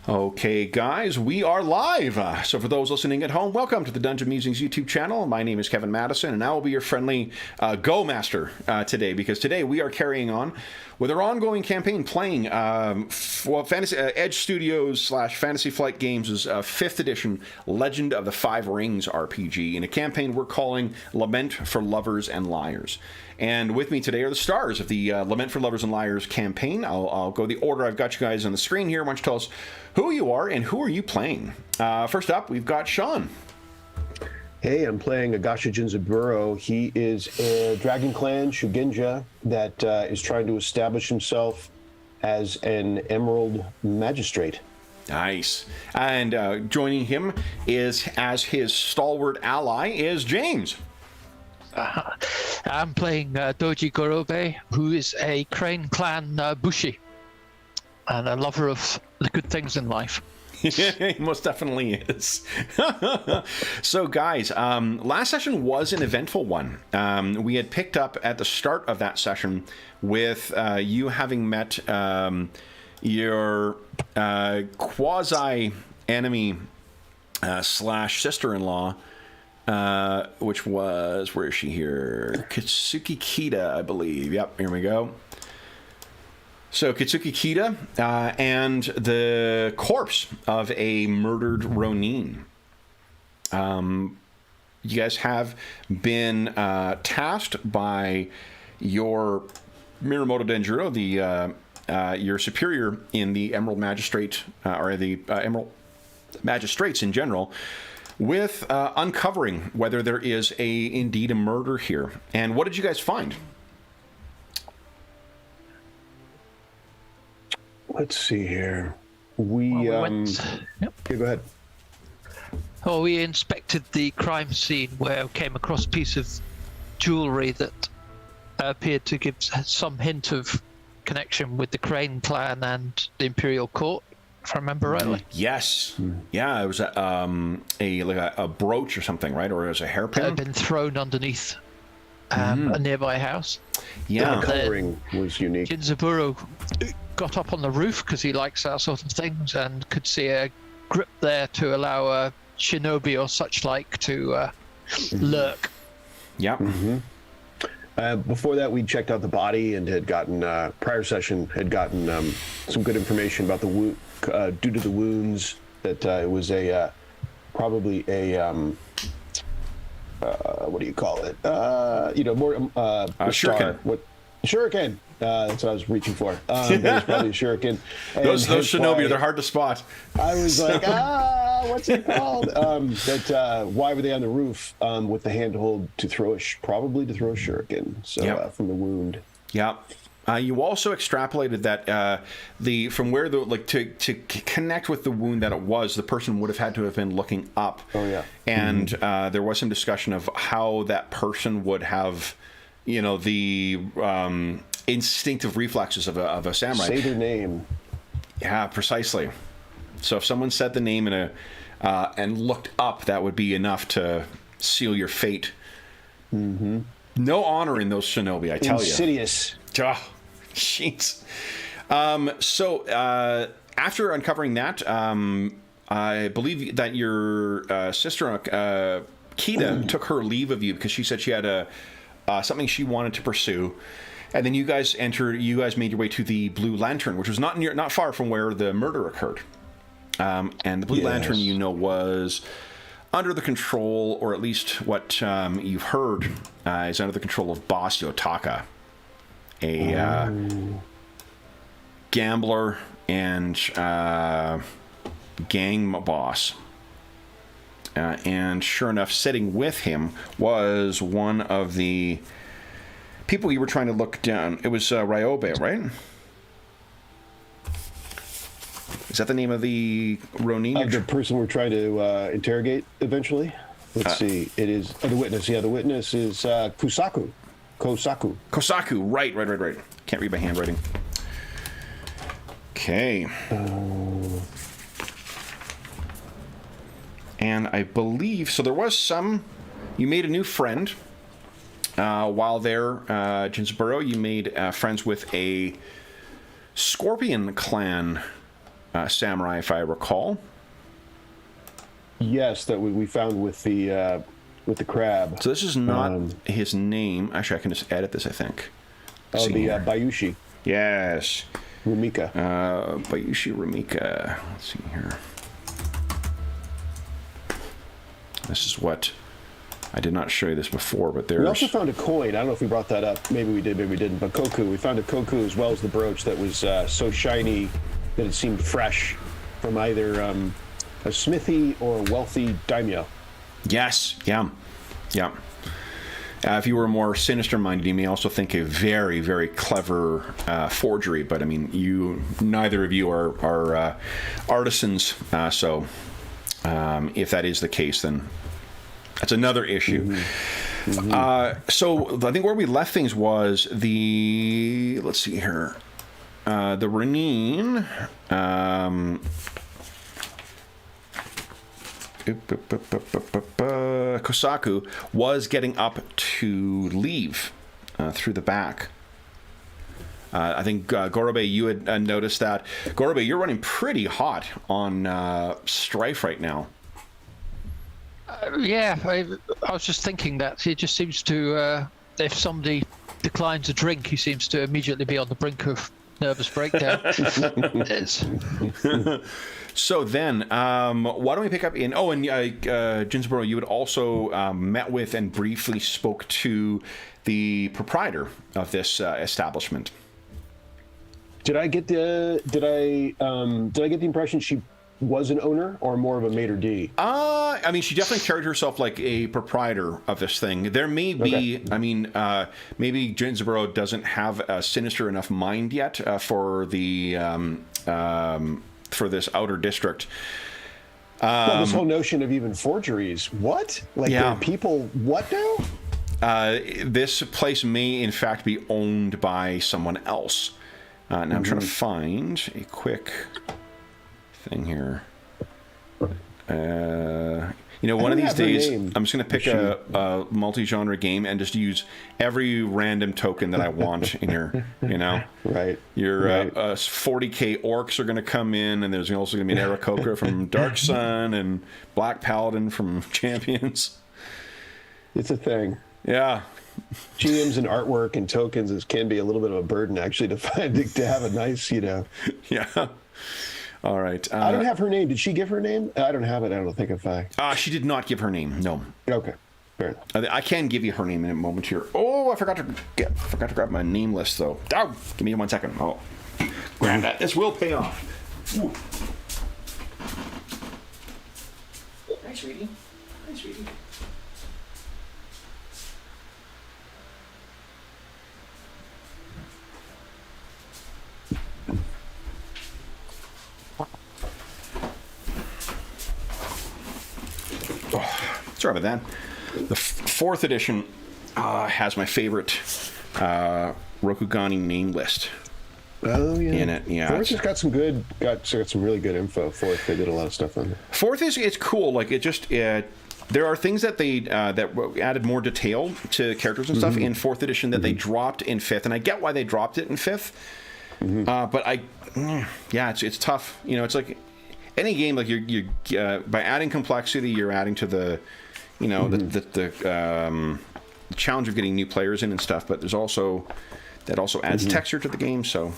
Okay, guys, we are live. So for those listening at home, welcome to the Dungeon Musings YouTube channel. My name is Kevin Madison, and I will be your friendly Go Master today, because today we are carrying on with our ongoing campaign playing Fantasy Edge Studios / Fantasy Flight Games' 5th edition Legend of the Five Rings RPG in a campaign we're calling Lament for Lovers and Liars. And with me today are the stars of the Lament for Lovers and Liars campaign. I'll go the order I've got you guys on the screen here. Why don't you tell us who you are and who are you playing? First up, we've got Sean. Hey, I'm playing Agasha Jinzaburo. He is a Dragon Clan Shugenja that is trying to establish himself as an Emerald Magistrate. Nice. And joining him is, as his stalwart ally, is James. I'm playing Doji Gorobe, who is a Crane Clan Bushi and a lover of the good things in life. He most definitely is. So, guys, last session was an eventful one. We had picked up at the start of that session with you having met your quasi-enemy slash sister-in-law, which was, where is she here? Kitsuki Kita, I believe. Yep, here we go. So Kitsuki Kita and the corpse of a murdered Ronin. You guys have been tasked by your Mirumoto Denjuro, your superior in the Emerald Magistrate, or the Emerald Magistrates in general, with uncovering whether there is indeed a murder here. And what did you guys find? Let's see here. Yeah, go ahead. Well, we inspected the crime scene where we came across a piece of jewelry that appeared to give some hint of connection with the Crane Clan and the Imperial Court, if I remember rightly. Yes. Yeah, it was a brooch or something, right? Or it was a hairpin? It had been thrown underneath a nearby house. Yeah. The coloring was unique. Jinzaburo got up on the roof because he likes that sort of things and could see a grip there to allow a shinobi or such like to lurk. Yep. Before that, we checked out the body and had gotten, prior session, had gotten some good information about the wound, due to the wounds, that it was probably a, what do you call it? Shuriken. Shuriken. That's what I was reaching for. It was probably a shuriken. Those shinobi, they're hard to spot. I was like, what's it called? Why were they on the roof with the handhold to probably to throw a shuriken? So from the wound. Yeah. You also extrapolated that from where to connect with the wound that it was, the person would have had to have been looking up. Oh yeah. And there was some discussion of how that person would have, the instinctive reflexes of a samurai. Say their name. Yeah, precisely. So if someone said the name and looked up, that would be enough to seal your fate. No honor in those shinobi, I tell you. Insidious. Oh, jeez. So after uncovering that, I believe that your sister Kita took her leave of you because she said she had something she wanted to pursue. And then you guys made your way to the Blue Lantern, which was not far from where the murder occurred. And the Blue Lantern, was under the control, or at least what you've heard, is under the control of Boss Yotaka, a gambler and gang boss. And sure enough, sitting with him was one of the people you were trying to look down. It was Ryobe, right? Is that the name of the Ronin? The person we're trying to interrogate eventually. Let's see. It is the witness. Yeah, the witness is Kosaku. Kosaku. Right. Can't read my handwriting. Okay. And I believe so. There was some. You made a new friend while there, Jinzaburo. You made friends with a Scorpion clan samurai, if I recall. Yes, that we found with the crab. So this is not his name. Actually, I can just edit this, I think. Oh, the Bayushi. Yes. Rumika. Bayushi Rumika. Let's see here. This is what... I did not show you this before, but there's... We also found a coin. I don't know if we brought that up. Maybe we did, maybe we didn't. But koku. We found a koku as well as the brooch that was so shiny that it seemed fresh from either a smithy or a wealthy daimyo. Yes. Yeah. Yeah. If you were more sinister-minded, you may also think a very, very clever forgery. But, I mean, neither of you are artisans. So if that is the case, then... That's another issue. So I think where we left things was let's see here, the Renin, Kosaku was getting up to leave through the back. I think, Gorobe, you had noticed that. Gorobe, you're running pretty hot on Strife right now. Yeah, I was just thinking that he just seems to, if somebody declines a drink, he seems to immediately be on the brink of nervous breakdown. So then, why don't we pick up in... Oh, and Jinsboro, you had also met with and briefly spoke to the proprietor of this establishment. Did I get the impression she was an owner or more of a maitre d'? I mean, she definitely carried herself like a proprietor of this thing. There may be, I mean, maybe Jinsboro doesn't have a sinister enough mind yet for the for this outer district. Well, this whole notion of even forgeries, what? Like, there are people, what now? This place may, in fact, be owned by someone else. Now I'm trying to find a quick thing here. One of these days, I'm just going to pick a multi-genre game and just use every random token that I want in here, Right. Your 40k orcs are going to come in, and there's also going to be an Aarakocra from Dark Sun and Black Paladin from Champions. It's a thing. Yeah. GMs and artwork and tokens can be a little bit of a burden, actually, to have a nice, Yeah. All right. I don't have her name. Did she give her name? I don't have it. I don't think if I... She did not give her name. No. Okay. Fair enough. I can give you her name in a moment here. Oh, I forgot to grab my name list, though. Oh, give me 1 second. Oh, grab that. This will pay off. Ooh. Hi, sweetie. Hi, sweetie. Sorry about that. The 4th edition has my favorite Rokugani name list. Oh yeah. In it, yeah. 4th has got some really good info. 4th, they did a lot of stuff on it. 4th it's cool. Like there are things that they that added more detail to characters and stuff in 4th edition that they dropped in 5th, and I get why they dropped it in 5th. But it's tough. It's like any game. Like you by adding complexity, you're adding to the the challenge of getting new players in and stuff, but that also adds texture to the game. So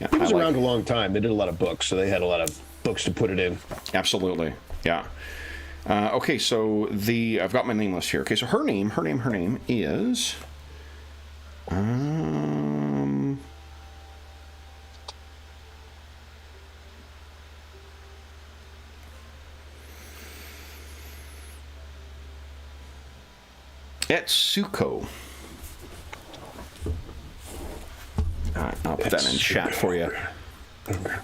it was around a long time. They did a lot of books, so they had a lot of books to put it in. Absolutely, yeah. Okay, so I've got my name list here. Okay, so her name is Etsuko. I'll put that in chat for you. Okay.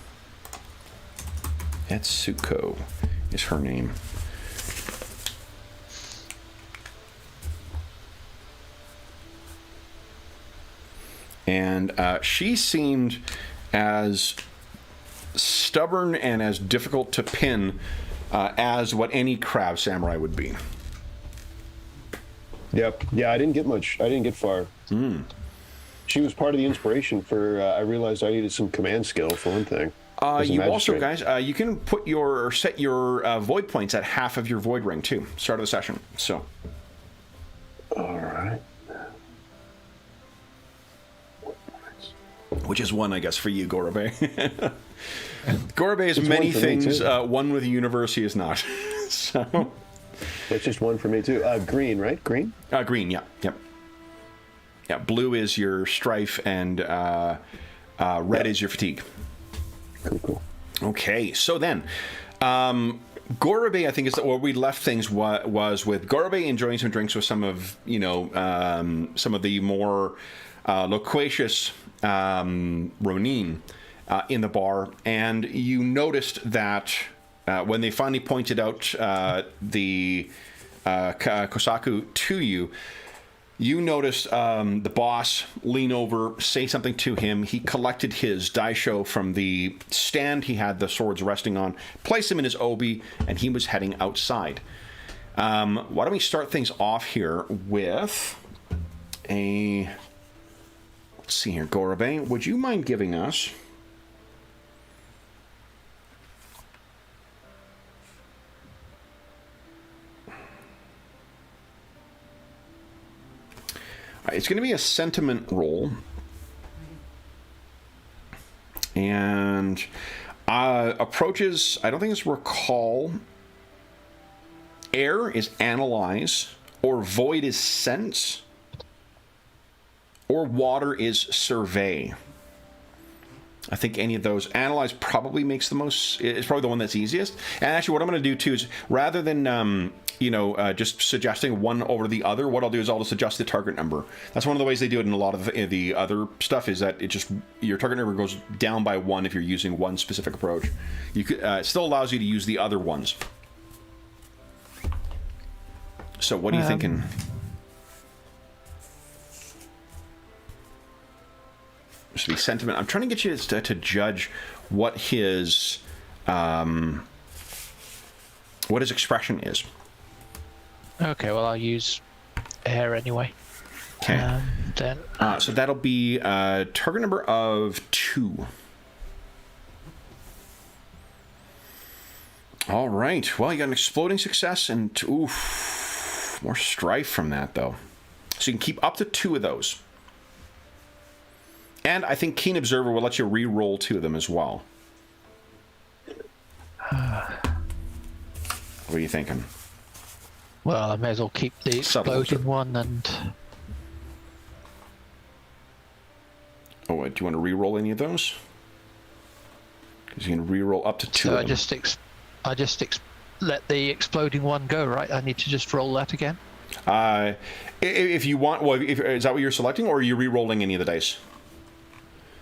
Etsuko is her name. And she seemed as stubborn and as difficult to pin as what any crab samurai would be. Yep. Yeah, I didn't get far. She was part of the inspiration for, I realized I needed some command skill, for one thing. as a You also, magistrate? guys, you can set your void points at half of your void ring too. Start of the session. So. All right. Which is one, I guess, for you, Gorobe. Gorobe is It's many one for me, things. too. One with the universe, he is not. So. That's just one for me too. Green, right? Green. Green. Yeah. Yep. Yeah. Blue is your strife, and red is your fatigue. Cool. Okay. So then, Gorobe, I think, is where we left things. Was with Gorobe enjoying some drinks with some of some of the more loquacious Ronin in the bar, and you noticed that when they finally pointed out the Kosaku to you, you noticed the boss lean over, say something to him. He collected his daisho from the stand he had the swords resting on, placed them in his obi, and he was heading outside. Why don't we start things off here with a... Let's see here, Gorobe, would you mind giving us... It's going to be a sentiment roll. And approaches, I don't think it's recall. Air is analyze, or void is sense, or water is survey. I think any of those. Analyze probably makes the most, it's probably the one that's easiest. And actually what I'm going to do too is, rather than just suggesting one over the other, what I'll do is I'll just adjust the target number. That's one of the ways they do it in a lot of the other stuff, is that your target number goes down by 1 if you're using one specific approach. It still allows you to use the other ones. So what are you thinking? This would be sentiment. I'm trying to get you to judge what his expression is. Okay, well, I'll use air anyway. Okay. Then. So that'll be target number of 2. All right. Well, you got an exploding success and more strife from that, though. So you can keep up to 2 of those. And I think Keen Observer will let you re-roll 2 of them as well. What are you thinking? Well, I may as well keep the exploding one and... Oh, do you want to re-roll any of those? Because you can re-roll up to 2 so of them. I just let the exploding one go, right? I need to just roll that again? If you want... Well, is that what you're selecting, or are you re-rolling any of the dice?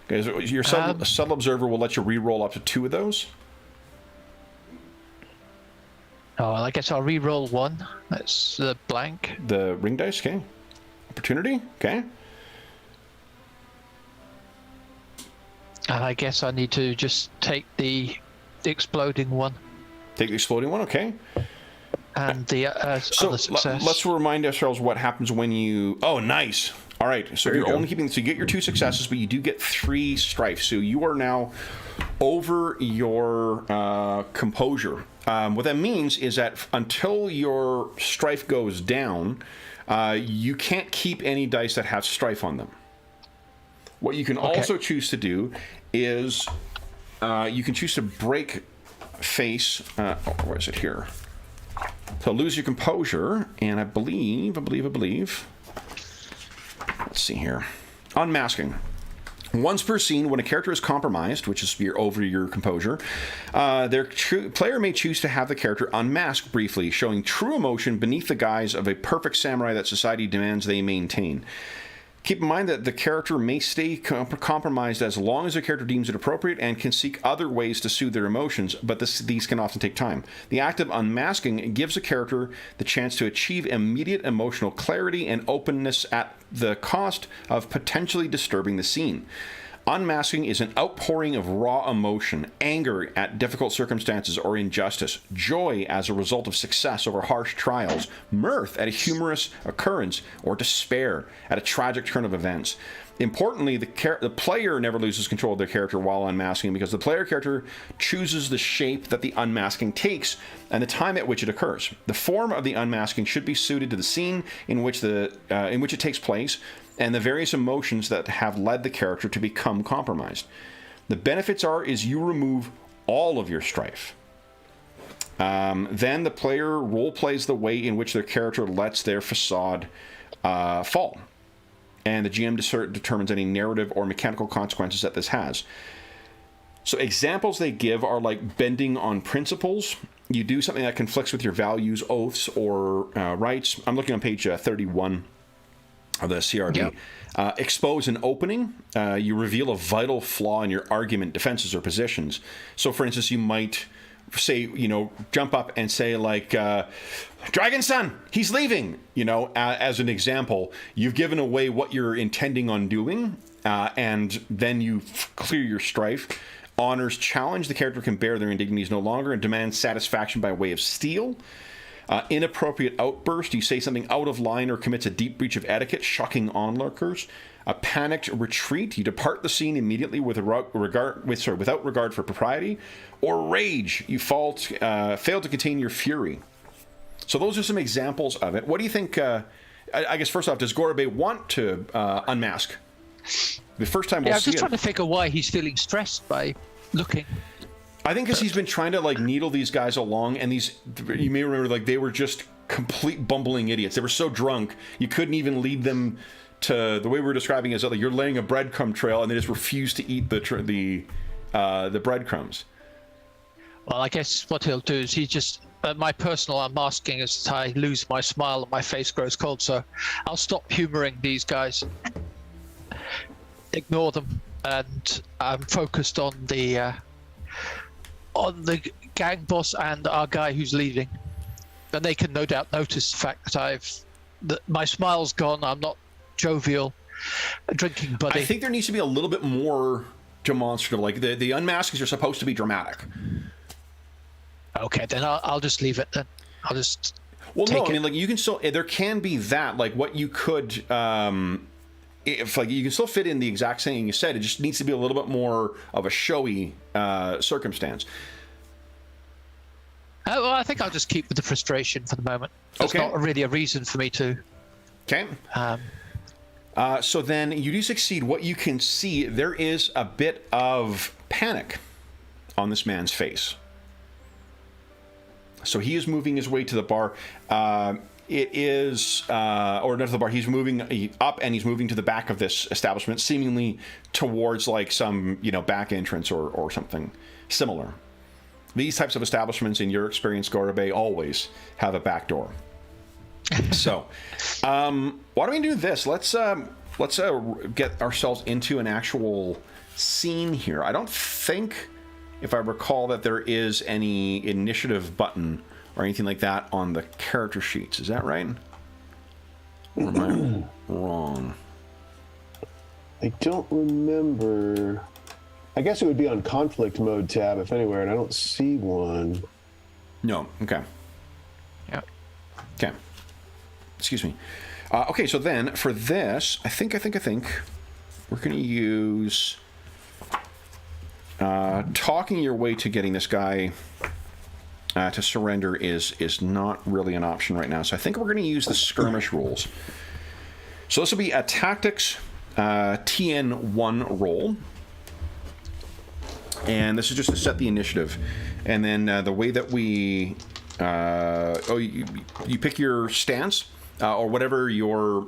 Your subtle observer will let you re-roll up to 2 of those. Oh, well, I guess I'll re-roll 1. That's the blank. The ring dice, okay. Opportunity, okay. And I guess I need to just take the exploding one. Take the exploding one, okay. And the other success. Let's remind ourselves what happens when you... Oh, nice. All right, so you're only keeping... So you get your 2 successes, but you do get 3 strife. So you are now over your composure. What that means is that until your strife goes down, you can't keep any dice that have strife on them. What you can also choose to do is you can choose to break face... where is it here? So lose your composure, and I believe... Let's see here. Unmasking. Once per scene, when a character is compromised, which is you're over your composure, their player may choose to have the character unmask briefly, showing true emotion beneath the guise of a perfect samurai that society demands they maintain. Keep in mind that the character may stay compromised as long as the character deems it appropriate and can seek other ways to soothe their emotions, but these can often take time. The act of unmasking gives a character the chance to achieve immediate emotional clarity and openness at the cost of potentially disturbing the scene. Unmasking is an outpouring of raw emotion, anger at difficult circumstances or injustice, joy as a result of success over harsh trials, mirth at a humorous occurrence, or despair at a tragic turn of events. Importantly, the player never loses control of their character while unmasking, because the player character chooses the shape that the unmasking takes and the time at which it occurs. The form of the unmasking should be suited to the scene in which it takes place and the various emotions that have led the character to become compromised. The benefits is you remove all of your strife. Then the player role plays the way in which their character lets their facade fall. And the GM determines any narrative or mechanical consequences that this has. So examples they give are like bending on principles. You do something that conflicts with your values, oaths, or rights. I'm looking on page 31 of the CRB. Yep. Expose an opening. You reveal a vital flaw in your argument, defenses, or positions. So, for instance, you might say, jump up and say, like, Dragon Son, he's leaving, as an example. You've given away what you're intending on doing, and then you clear your strife. Honors challenge. The character can bear their indignities no longer and demands satisfaction by way of steel. Inappropriate outburst. You say something out of line or commits a deep breach of etiquette, shocking onlookers. A panicked retreat. You depart the scene immediately without regard for propriety. Or rage. You fail to contain your fury. So those are some examples of it. What do you think? I guess first off, does Gorobei want to unmask? The first time we'll see it. I'm just trying to figure why he's feeling stressed by looking. I think because he's been trying to needle these guys along, and you may remember, they were just complete bumbling idiots. They were so drunk you couldn't even lead them to the way we were describing it, is that you're laying a breadcrumb trail and they just refuse to eat the breadcrumbs. Well, I guess what he'll do is he just my personal unmasking is that I lose my smile and my face grows cold. So I'll stop humoring these guys, ignore them, and I'm focused on the gang boss and our guy who's leaving. And they can no doubt notice the fact that my smile's gone. I'm not jovial, drinking buddy. I think there needs to be a little bit more demonstrative. Like the unmaskings are supposed to be dramatic. Okay, then I'll just leave it. Then I'll just. Well, no, I mean, you can still. There can be that, what you could. If you can still fit in the exact same thing you said, it just needs to be a little bit more of a showy circumstance. Well, I think I'll just keep with the frustration for the moment. That's not really a reason for me to. Okay. So then you do succeed. What you can see, there is a bit of panic on this man's face. So he is moving his way to the bar. It is, or not to the bar, he's moving up and he's moving to the back of this establishment, seemingly towards some, back entrance or something similar. These types of establishments, in your experience, Gorobei, always have a back door. So, why don't we do this? Let's get ourselves into an actual scene here. I don't think, if I recall, that there is any initiative button or anything like that on the character sheets. Is that right? Or am I wrong? I don't remember. I guess it would be on conflict mode tab, if anywhere, and I don't see one. No. Okay. Yeah. Okay. Excuse me. Okay, so then for this, I think we're going to use talking your way to getting this guy to surrender is not really an option right now. So I think we're going to use the skirmish rules. So this will be a tactics TN1 roll. And this is just to set the initiative. And then the way that we... you pick your stance, or whatever your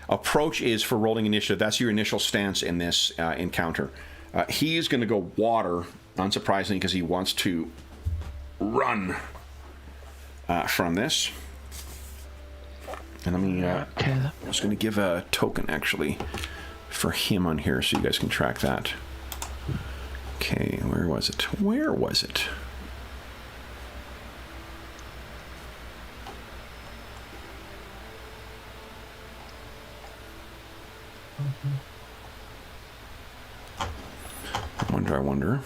approach is for rolling initiative. That's your initial stance in this encounter. He is going to go water, unsurprisingly, because he wants to run from this. And let me... I'm just going to give a token, actually, for him on here so you guys can track that. Okay, where was it? I wonder.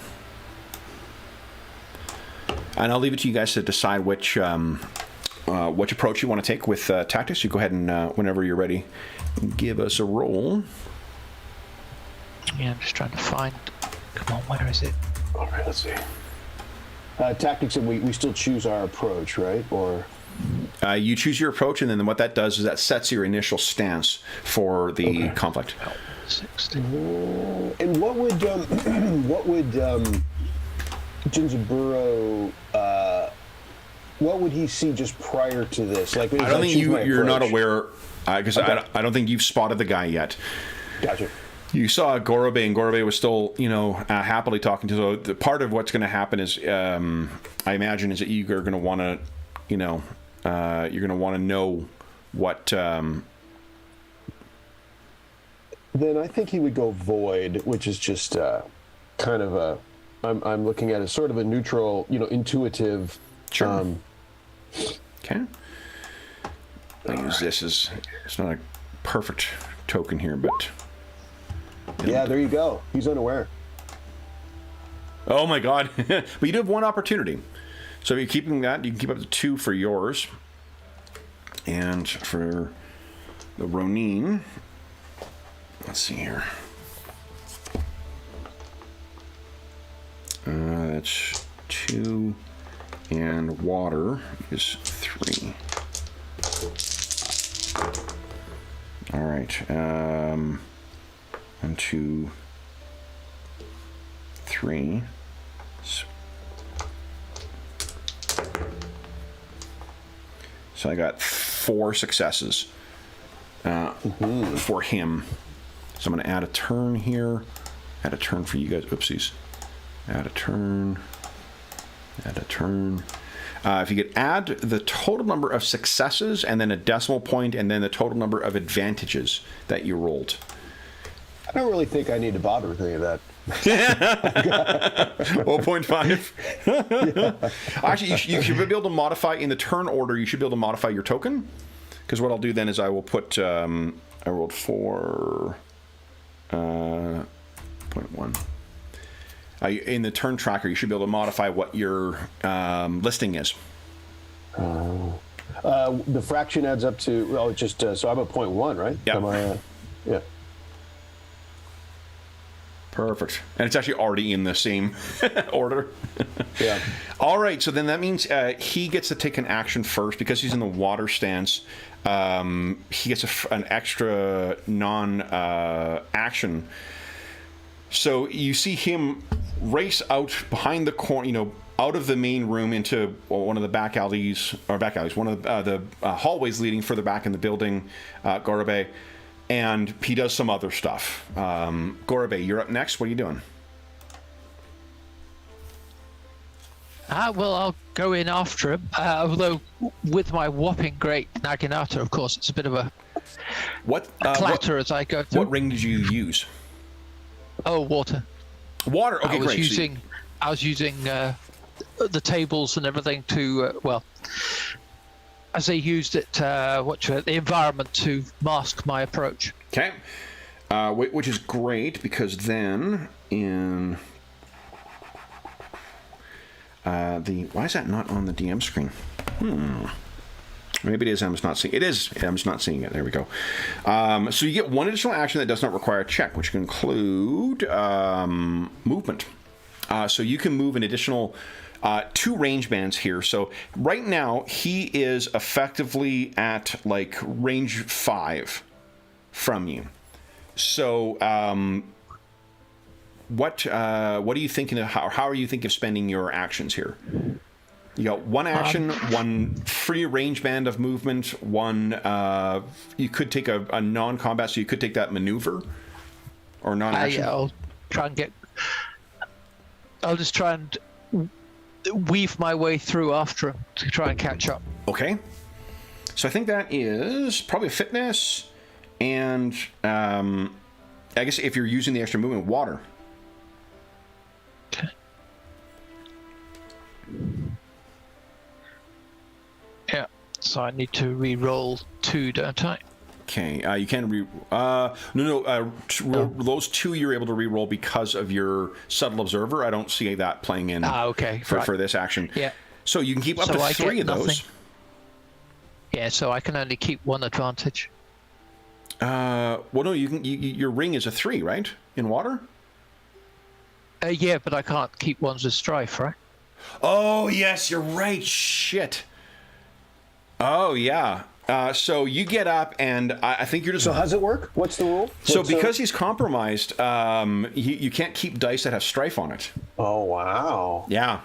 And I'll leave it to you guys to decide which which approach you want to take with tactics. You go ahead and, whenever you're ready, give us a roll. Yeah, I'm just trying to find. Come on, where is it? All right, let's see. Tactics, and we still choose our approach, right? Or you choose your approach, and then what that does is that sets your initial stance for the conflict. 60. and what would Ginzaburo what would he see just prior to this? Like, I don't think you're not aware, because I don't think you've spotted the guy yet. Gotcha. You saw Gorobe, and Gorobe was still, happily talking to. So the part of what's going to happen is, I imagine, is that you're going to want to, you're going to want to know what. Then I think he would go void, which is just kind of a. I'm looking at it sort of a neutral, intuitive. Sure. Okay. I use this as it's not a perfect token here, but. Yeah, there you go. He's unaware. Oh my God! But you do have one opportunity, so if you're keeping that, you can keep up to 2 for yours, and for the Ronin. Let's see here. That's 2, and water is 3. All right. 1, 2, 3. So I got 4 successes for him. So I'm going to add a turn here. Add a turn for you guys. Oopsies. Add a turn. Add a turn. If you could add the total number of successes and then a decimal point and then the total number of advantages that you rolled. I don't really think I need to bother with any of that. 0.5. Yeah. Actually, you should be able to modify in the turn order. You should be able to modify your token, because what I'll do then is I will put. I rolled 4. 0.1. In the turn tracker, you should be able to modify what your listing is. The fraction adds up to just so I'm at 0.1, right? Yeah. Yeah. Perfect. And it's actually already in the same order. Yeah. All right. So then that means he gets to take an action first because he's in the water stance. He gets an extra non-action. So you see him race out behind the corner, out of the main room into one of the back alleys, one of the hallways leading further back in the building, Gorobe. And he does some other stuff. Gorobe, you're up next. What are you doing? Well, I'll go in after him. Although, with my whopping great Naginata, of course, it's a bit of a clatter as I go through. What ring did you use? Oh, water. Water. Okay, great. I was using the tables and everything to as they used it, the environment to mask my approach. Okay, which is great because then in why is that not on the DM screen? Maybe it is. I'm just not seeing. It is. I'm just not seeing it. There we go. So you get one additional action that does not require a check, which can include movement. So you can move an additional 2 range bands here. So right now he is effectively at like range 5 from you. So what are you thinking of? How are you thinking of spending your actions here? You got 1 action, 1 free range band of movement, 1. You could take a non-combat, so you could take that maneuver or non-action. I'll just try and weave my way through after him to try and catch up. Okay. So I think that is probably fitness, and I guess if you're using the extra movement, water. Okay. Yeah. So I need to re-roll 2, don't I? Okay, you can those 2 you're able to re-roll because of your subtle observer. I don't see that playing in okay. for this action. Yeah. So you can keep up to 3 of those. Yeah, so I can only keep one advantage. Well, no, your ring is a 3, right? In water? Yeah, but I can't keep ones with strife, right? Oh, yes, you're right. Shit. Oh, yeah. So you get up, and I think you're just... So how does it work? What's the rule? So because he's compromised, you can't keep dice that have strife on it. Oh, wow. Yeah.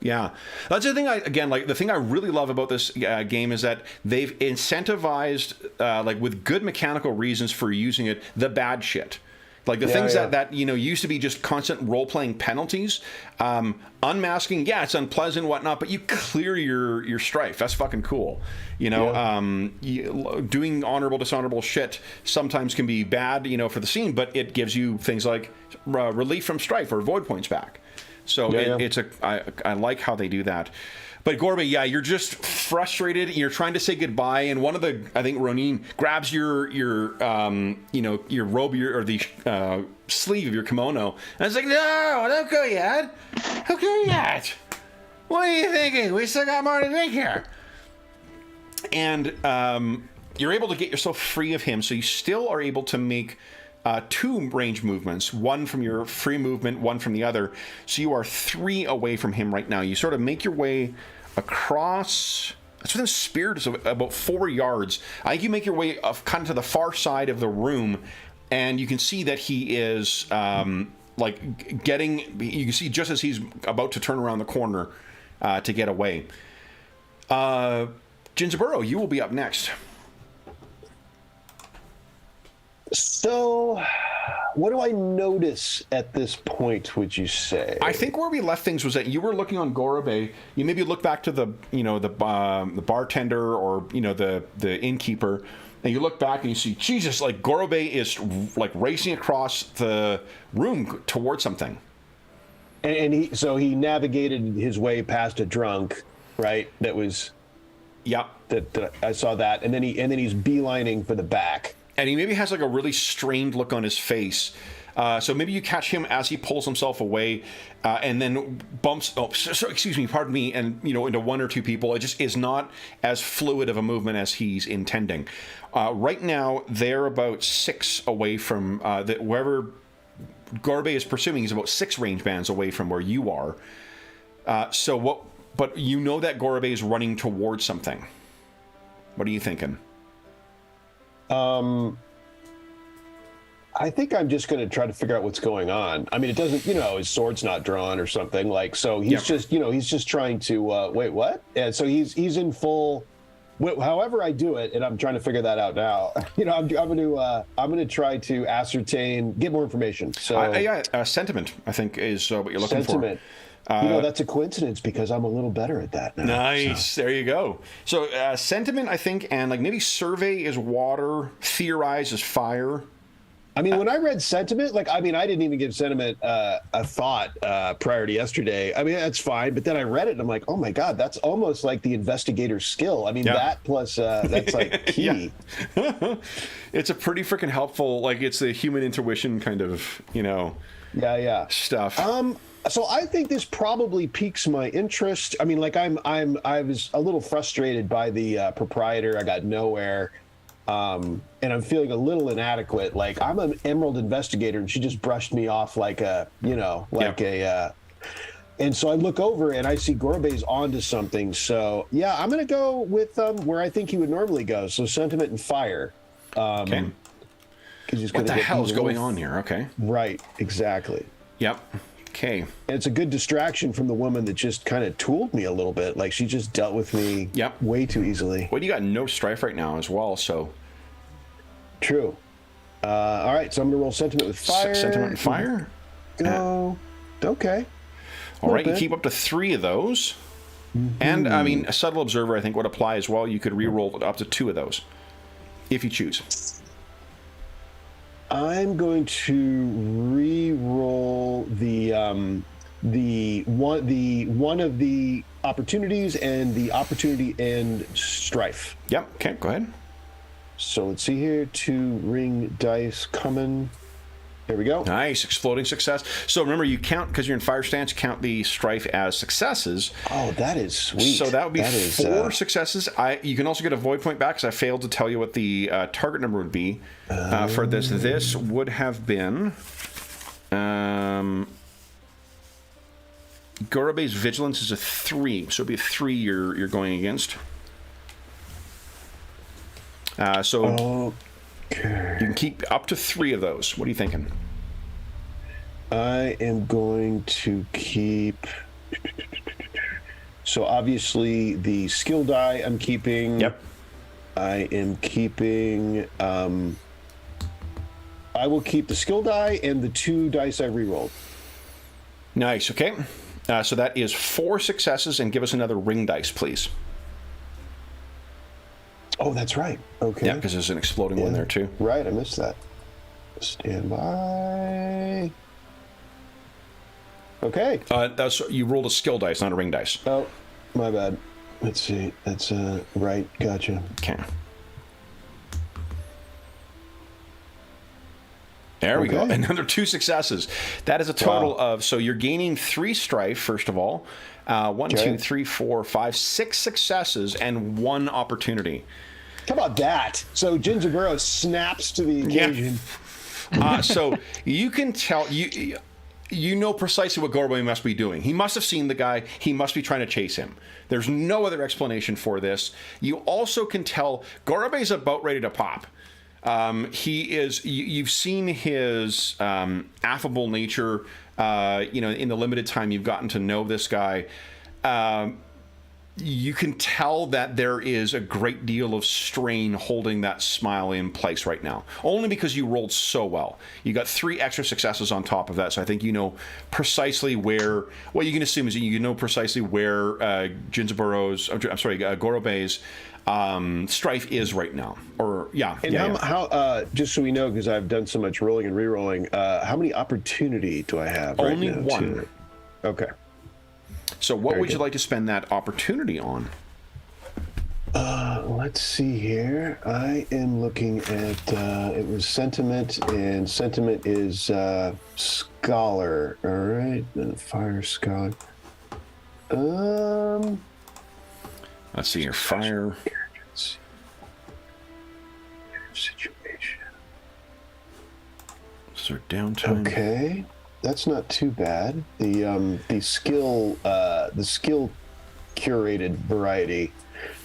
Yeah. That's the thing, the thing I really love about this game is that they've incentivized, with good mechanical reasons for using it, the bad shit. Like the things that used to be just constant role-playing penalties. Unmasking, yeah, it's unpleasant, whatnot, but you clear your strife. That's fucking cool. Doing honorable, dishonorable shit sometimes can be bad, for the scene, but it gives you things like relief from strife or void points back. So I like how they do that. But Gorbe, yeah, you're just frustrated. You're trying to say goodbye, and one of I think Ronin grabs your robe or the sleeve of your kimono, and it's like, no, don't go yet. Don't go yet. What are you thinking? We still got more to drink here. And you're able to get yourself free of him, so you still are able to make 2 range movements, one from your free movement, one from the other. So you are 3 away from him right now. You sort of make your way across. That's within spear, so about 4 yards. I think you make your way kind of to the far side of the room, and you can see that he is getting. You can see just as he's about to turn around the corner to get away. Jinzaburo, you will be up next. So, what do I notice at this point, would you say? I think where we left things was that you were looking on Gorobei. You maybe look back to the bartender or, the innkeeper, and you look back and you see, Jesus, like Gorobei is like racing across the room towards something. And he navigated his way past a drunk, right? That was... Yeah. That I saw that. And then he's beelining for the back. And he maybe has like a really strained look on his face. So maybe you catch him as he pulls himself away and then bumps, pardon me, and, into 1 or 2 people. It just is not as fluid of a movement as he's intending. Right now, they're about 6 away from wherever Gorbe is pursuing. He's about 6 range bands away from where you are. But that Gorbe is running towards something. What are you thinking? I think I'm just going to try to figure out what's going on. I mean, it doesn't, his sword's not drawn or something, like, so he's just, he's just trying to, wait, what? And so he's in full, however I do it, and I'm trying to figure that out now. I'm going to try to ascertain, get more information. So sentiment, I think, is what you're looking for. That's a coincidence because I'm a little better at that now. Nice. So. There you go. So sentiment, I think, and like maybe survey is water, theorize is fire. I mean, when I read sentiment, I didn't even give sentiment a thought prior to yesterday. I mean, that's fine. But then I read it and I'm like, oh my God, that's almost like the investigator's skill. I mean, that plus that's like key. It's a pretty freaking helpful, it's the human intuition kind of, stuff. So I think this probably piques my interest. I mean, I was a little frustrated by the proprietor. I got nowhere, and I'm feeling a little inadequate. Like, I'm an Emerald investigator, and she just brushed me off and so I look over and I see Gorbe's onto something. So yeah, I'm gonna go with where I think he would normally go. So sentiment and fire. Okay. What the hell is going on here? Okay. Right. Exactly. Yep. Okay. And it's a good distraction from the woman that just kind of tooled me a little bit. Like, she just dealt with me way too easily. Well, you got no strife right now as well, so. True. All right, so I'm going to roll sentiment with fire. Sentiment and fire? Go. Okay. All right, you keep up to 3 of those. Mm-hmm. And, I mean, a subtle observer, I think, would apply as well. You could re-roll up to 2 of those, if you choose. I'm going to re-roll the one of the opportunities and the opportunity and strife. Yep. Okay. Go ahead. So let's see here. 2 ring dice coming. There we go. Nice, exploding success. So remember, you count, because you're in fire stance, count the strife as successes. Oh, that is sweet. So that would be 4 successes. You can also get a void point back, because I failed to tell you what the target number would be for this. This would have been... Gorobe's vigilance is a 3, so it'd be a 3 you're going against. So you can keep up to 3 of those. What are you thinking? I am going to keep... So obviously the skill die I'm keeping. Yep. I am keeping... I will keep the skill die and the 2 dice I rerolled. Nice, okay. So that is 4 successes, and give us another ring dice, please. Oh, that's right. Okay. Yeah, because there's an exploding one there, too. Right, I missed that. Stand by. Okay. You rolled a skill dice, not a ring dice. Oh, my bad. Let's see. That's right. Gotcha. Okay. There we go. Another 2 successes. That is a total of... So you're gaining 3 strife, first of all. 1, 2, 3, 4, 5, 6 successes, and 1 opportunity. How about that? So Gingerbread snaps to the occasion. Yeah. So you can tell... You know precisely what Gorobe must be doing. He must have seen the guy. He must be trying to chase him. There's no other explanation for this. You also can tell Gorobe's about ready to pop. He is. You've seen his affable nature. In the limited time you've gotten to know this guy, you can tell that there is a great deal of strain holding that smile in place right now. Only because you rolled so well. You got 3 extra successes on top of that, so I think you know precisely where. What you can assume is that you know precisely where Gorobe's strife is right now. How just so we know, because I've done so much rolling and re-rolling, how many opportunity do I have? Only right now 1. Okay. So what would you like to spend that opportunity on? Let's see here. I am looking at it was sentiment, and sentiment is scholar. All right, then fire scholar. Let's see your fire situation. So downtime. Okay, that's not too bad. The skill curated variety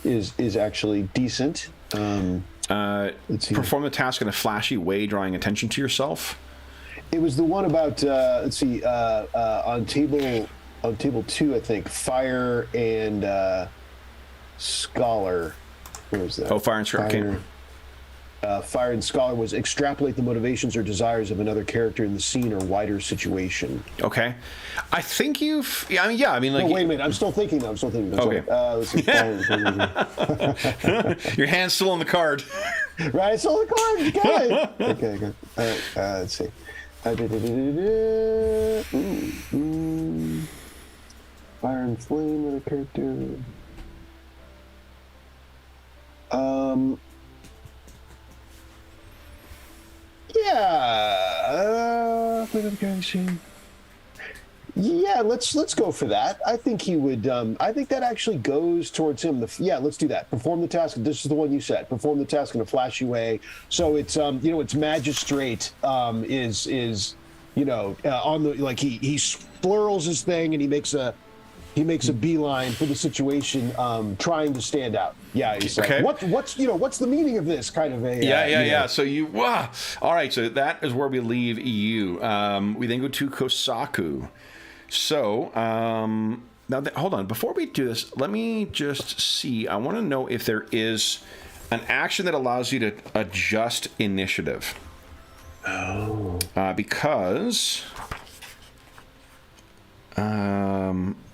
is actually decent. Let's see. Perform the task in a flashy way, drawing attention to yourself. It was the one about let's see, on table 2, I think, fire and scholar. Where was that? Oh, fire and scholar. Fire and scholar was extrapolate the motivations or desires of another character in the scene or wider situation. Okay, I think you've. Like. Wait a minute. I'm still thinking. Okay. Let's see. Your hand's still on the card. Right, it's on the card. You got it. Okay, good. All right. Let's see. Fire and flame, other character. Yeah, let's go for that. I think he would. I think that actually goes towards him. Let's do that. Perform the task. This is the one you said. Perform the task in a flashy way. So it's it's magistrate is on the he splurls his thing and he makes a beeline for the situation, trying to stand out. Yeah, he's like, what's the meaning of this kind of a... Yeah. So all right, so that is where we leave you. We then go to Kosaku. So, hold on. Before we do this, let me just see. I want to know if there is an action that allows you to adjust initiative. Oh. Because...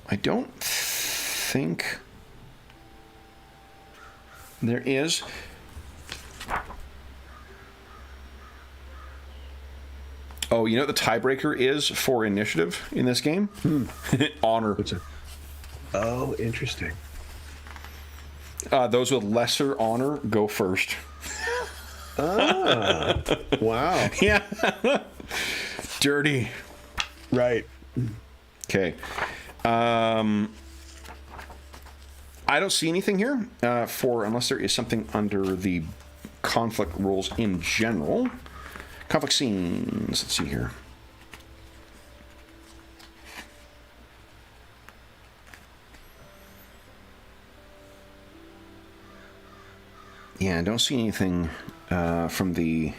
I don't think there is. Oh, you know what the tiebreaker is for initiative in this game? Honor. Oh, interesting. Those with lesser honor go first. Wow. Yeah. Dirty. Right. Okay. I don't see anything here unless there is something under the conflict rules in general. Conflict scenes. Let's see here. Yeah, I don't see anything from the...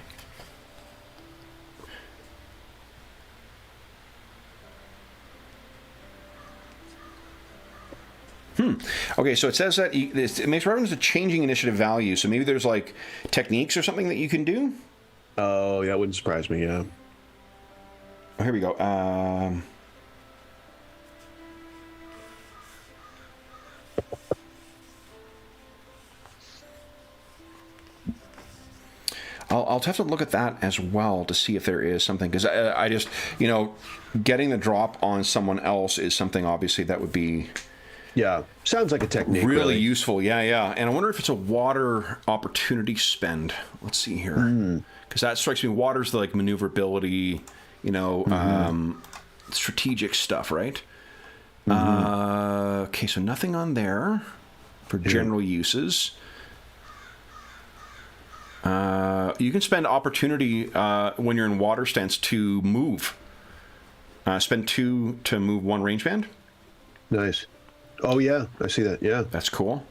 Okay, so it says that it makes reference to changing initiative value. So maybe there's like techniques or something that you can do. Oh, yeah, that wouldn't surprise me. Yeah. Oh, here we go. I'll have to look at that as well to see if there is something, because I just, getting the drop on someone else is something obviously that would be... Yeah, sounds like a technique. Really useful, yeah. And I wonder if it's a water opportunity spend. Let's see here, because that strikes me. Water's the maneuverability, strategic stuff, right? Okay, so nothing on there for general uses. You can spend opportunity when you're in water stance to move. Spend 2 to move 1 range band. Nice. Oh, yeah, I see that, yeah. That's cool.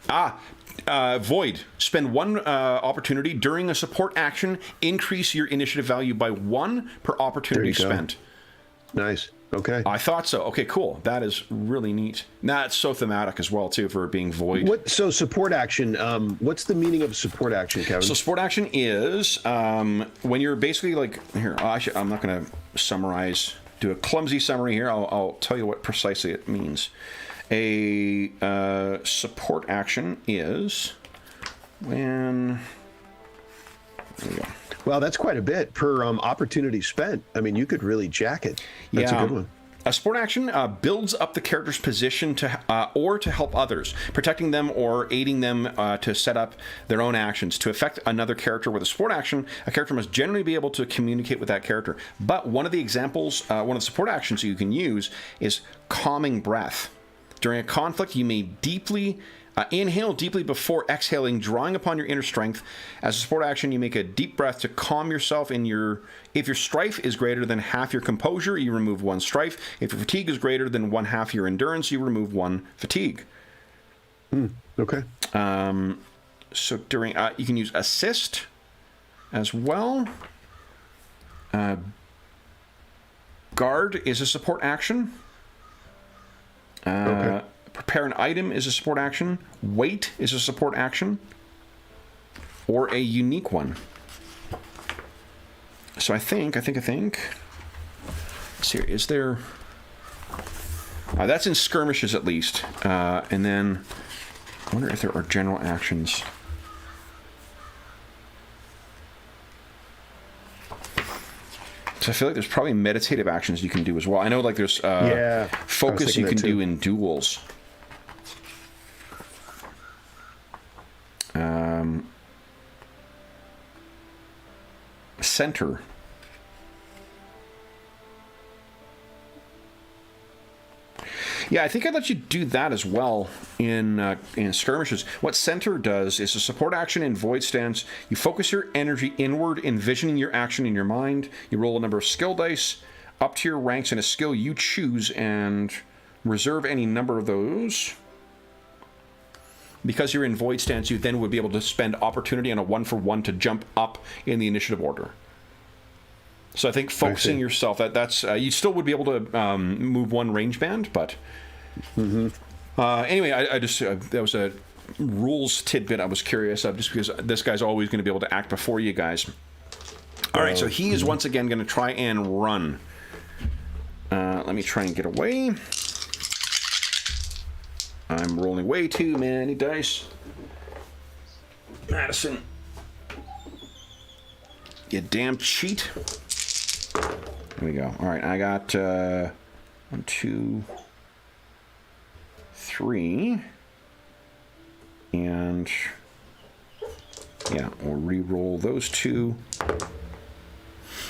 Void. Spend 1 opportunity during a support action. Increase your initiative value by 1 per opportunity spent. Nice. Okay. I thought so. Okay, cool. That is really neat. That's so thematic as well, too, for it being void. So support action, what's the meaning of support action, Kevin? So support action is when you're basically here, I'm not going to summarize... Do a clumsy summary here. I'll tell you what precisely it means. A support action is when... There we go. Well, that's quite a bit per opportunity spent. I mean, you could really jack it. That's a good one. A support action builds up the character's position or to help others, protecting them or aiding them to set up their own actions. To affect another character with a support action, a character must generally be able to communicate with that character. But one of the examples, one of the support actions you can use is calming breath. During a conflict, you may inhale deeply before exhaling, drawing upon your inner strength. As a support action, you make a deep breath to calm yourself. If your strife is greater than half your composure, you remove 1 strife. If your fatigue is greater than 1/2 your endurance, you remove 1 fatigue. Okay. So during you can use assist as well. Guard is a support action. Okay. Prepare an item is a support action. Wait is a support action. Or a unique one. So I think. Let's see, is there... that's in skirmishes at least. And then I wonder if there are general actions. So I feel like there's probably meditative actions you can do as well. I know there's focus you can do in duels. Center. Yeah, I think I'd let you do that as well in skirmishes. What center does is a support action in void stance. You focus your energy inward, envisioning your action in your mind. You roll a number of skill dice up to your ranks in a skill you choose and reserve any number of those. Because you're in void stance, you then would be able to spend opportunity on a 1-for-1 to jump up in the initiative order. So I think focusing yourself, that's you still would be able to move 1 range band, but anyway, I just that was a rules tidbit I was curious of, just because this guy's always going to be able to act before you guys. All right, so he is once again going to try and run. Let me try and get away. I'm rolling way too many dice. Madison, you damn cheat. Here we go. All right, I got 1, 2, 3, and yeah, we'll re-roll those 2.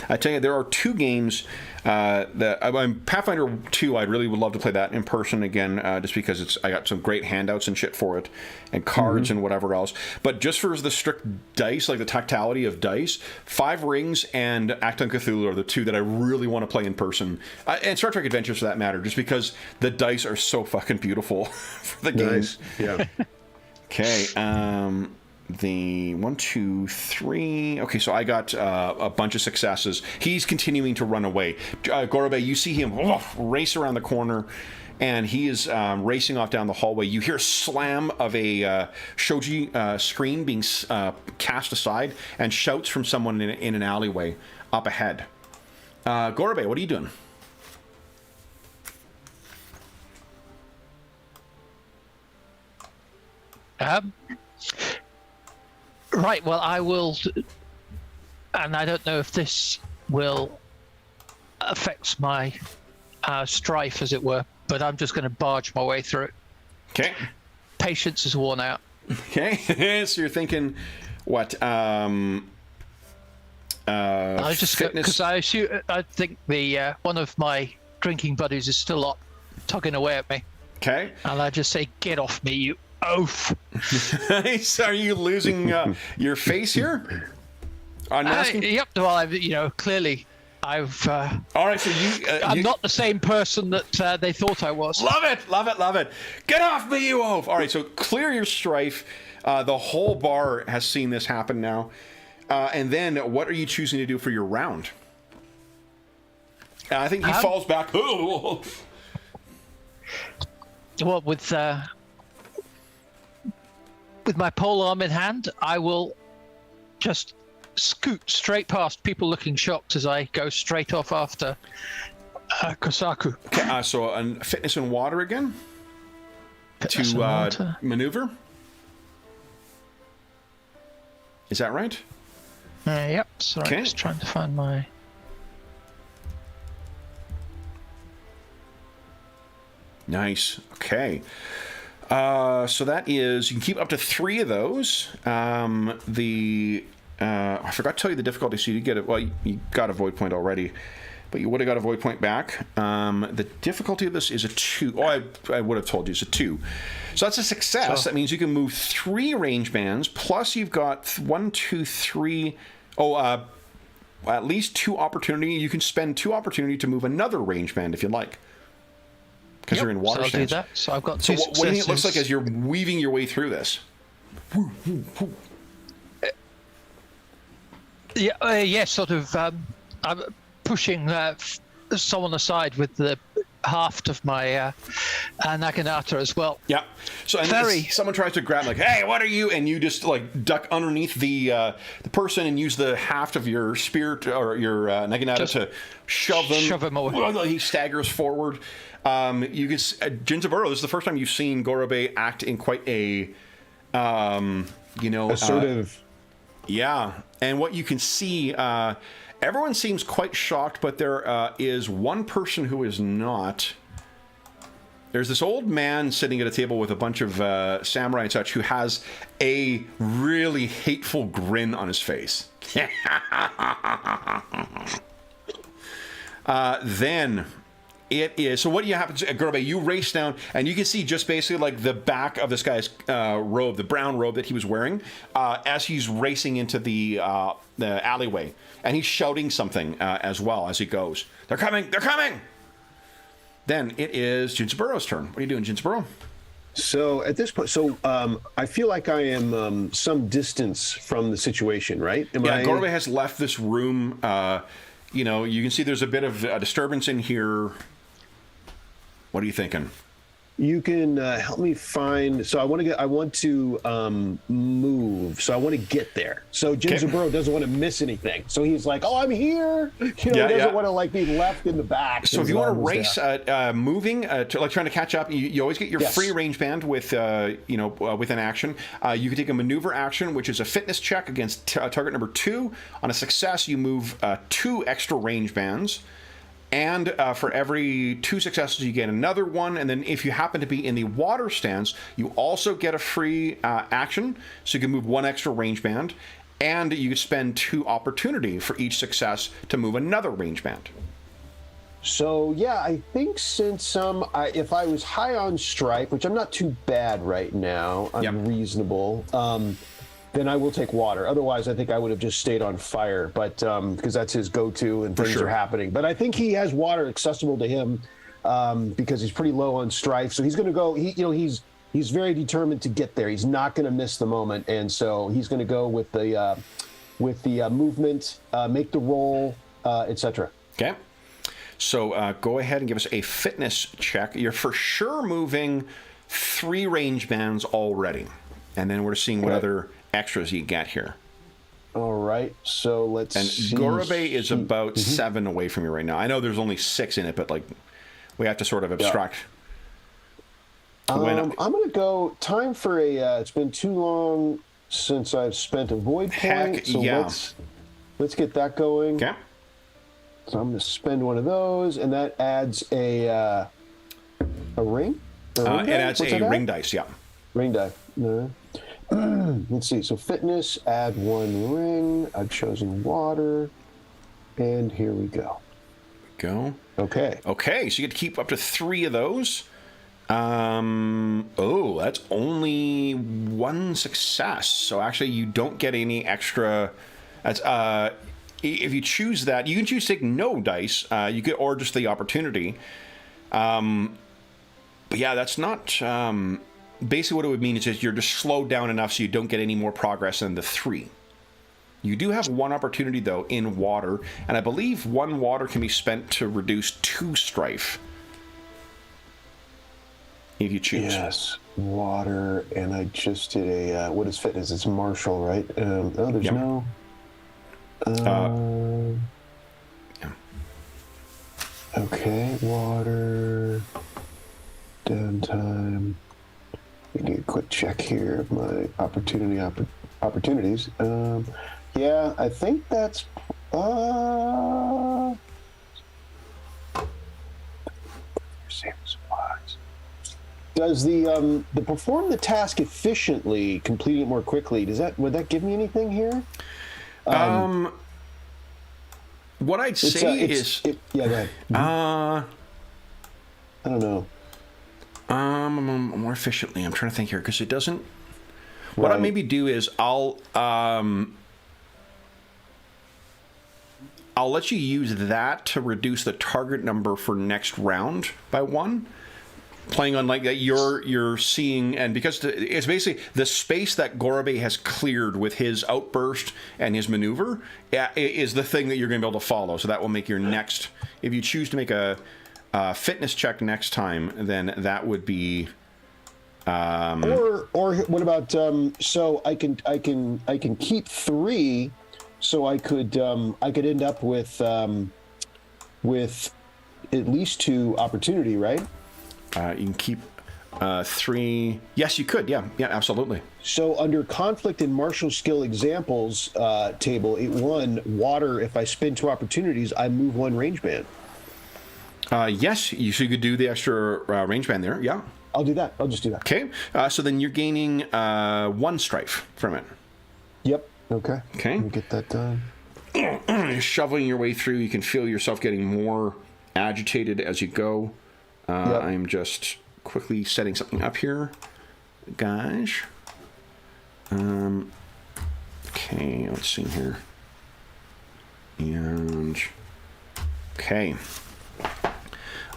I tell you, there are 2 games Pathfinder 2. I really would love to play that in person again, just because I got some great handouts and shit for it, and cards and whatever else. But just for the strict dice, like the tactility of dice, 5 Rings and Act on Cthulhu are the 2 that I really want to play in person, and Star Trek Adventures for that matter, just because the dice are so fucking beautiful for the games. Yeah. Okay. The 1, 2, 3. Okay, so I got a bunch of successes. He's continuing to run away. Gorobe, you see him race around the corner, and he is racing off down the hallway. You hear a slam of a shoji screen being cast aside, and shouts from someone in an alleyway up ahead. Gorobe, what are you doing? Right, well, I will, and I don't know if this will affect my strife, as it were, but I'm just going to barge my way through it. Okay. Patience is worn out. Okay, so you're thinking, what? I just fitness. because I think the one of my drinking buddies is still up, tugging away at me. Okay. And I just say, "Get off me, you oaf!" So are you losing your face here? Yep. Well, clearly, I've. All right, so I'm not the same person that they thought I was. Love it, love it, love it. Get off me, you oaf! All right, so clear your strife. The whole bar has seen this happen now. And then, what are you choosing to do for your round? I think he falls back. Well, with my polearm in hand, I will just scoot straight past people looking shocked as I go straight off after Kosaku. Okay, so fitness and water again Fitness and water. Maneuver. Is that right? Yep. Sorry, Okay. just trying to find my. Nice. Okay. So that is, you can keep up to 3 of those. I forgot to tell you the difficulty, so you did get it. Well, you got a void point already, but you would have got a void point back. The difficulty of this is a 2. Oh, I would have told you it's a 2. So that's a success. So, that means you can move 3 range bands, plus you've got 1, 2, 3. At least 2 opportunity. You can spend 2 opportunity to move another range band if you like. Because you're in water so stance. I'll do that. So I've got 2 what do you think it looks successes. like as you're weaving your way through this? Yeah, sort of. I'm pushing someone aside with the haft of my naginata as well. Yeah. So and someone tries to grab, like, "Hey, what are you?" And you just like duck underneath the person and use the haft of your spear or your naginata to shove him away. He staggers forward. You can Jinzaburo. This is the first time you've seen Gorobe act in quite a assertive. Yeah, and what you can see, everyone seems quite shocked, but there is one person who is not. There's this old man sitting at a table with a bunch of samurai and such who has a really hateful grin on his face. Then it is, so what happens, Gorobe, you race down, and you can see just basically like the back of this guy's robe, the brown robe that he was wearing, as he's racing into the alleyway. And he's shouting something as well as he goes. They're coming! They're coming! Then it is Jinzaburo's turn. What are you doing, Jinzaburo? So at this point, I feel like I am some distance from the situation, right? Gorobe has left this room. You can see there's a bit of a disturbance in here. What are you thinking? You can help me find. So I want to move. So I want to get there. So Jinzaburo doesn't want to miss anything. So he's like, "Oh, I'm here." He doesn't want to be left in the back. So if you want to race, moving, trying to catch up, you always get your free range band with with an action. You can take a maneuver action, which is a fitness check against target number 2. On a success, you move 2 extra range bands. And for every 2 successes, you get another one. And then if you happen to be in the water stance, you also get a free action. So you can move 1 extra range band. and you spend 2 opportunity for each success to move another range band. So yeah, I think since if I was high on strike, which I'm not too bad right now, I'm reasonable. Then I will take water. Otherwise, I think I would have just stayed on fire. But because that's his go-to and things are happening. But I think he has water accessible to him because he's pretty low on strife. So he's going to go. He's very determined to get there. He's not going to miss the moment, and so he's going to go with the movement, make the roll, etc. Okay. So go ahead and give us a fitness check. You're for sure moving 3 range bands already, and then we're seeing what other extras you get here. All right. So let's see. And Gorobei is about 7 away from you right now. I know there's only 6 in it, but like we have to sort of abstract. I'm going to go. Time for a. It's been too long since I've spent a void point. So let's get that going. Okay. So I'm going to spend one of those, and that adds a ring. It adds a ring dice. Yeah. Ring die. No. Let's see. So fitness, add 1 ring. I've chosen water, and here we go. Okay. Okay. So you get to keep up to 3 of those. That's only 1 success. So actually, you don't get any extra. That's if you choose that, you can choose to take no dice. You get or just the opportunity. But yeah, that's not. Basically, what it would mean is that you're just slowed down enough so you don't get any more progress than the 3. You do have 1 opportunity though in water, and I believe 1 water can be spent to reduce 2 strife. If you choose. Yes, water, and I just did a, what is fitness? It's martial, right? There's no... Okay, water, downtime. Let me do a quick check here of my opportunities. Yeah, I think that's... Does the perform the task efficiently, completing it more quickly? Would that give me anything here? What I'd say is, yeah, go ahead. I don't know. More efficiently. I'm trying to think here because it doesn't. What I maybe do is I'll let you use that to reduce the target number for next round by 1. Playing on like that, you're seeing, and because it's basically the space that Gorobei has cleared with his outburst and his maneuver is the thing that you're going to be able to follow. So that will make your next. If you choose to make a fitness check next time, then that would be. Or what about so I can keep 3, so I could end up with at least 2 opportunity, right? You can keep 3. Yes, you could. Yeah, absolutely. So under conflict and martial skill examples table, 1 water. If I spend 2 opportunities, I move 1 range band. Yes, you could do the extra range band there. Yeah, I'll do that. I'll just do that. Okay. So then you're gaining 1 strife from it. Yep. Okay. Okay. Let me get that done. Shoveling your way through, you can feel yourself getting more agitated as you go. I'm just quickly setting something up here, guys. Okay, let's see here. And okay,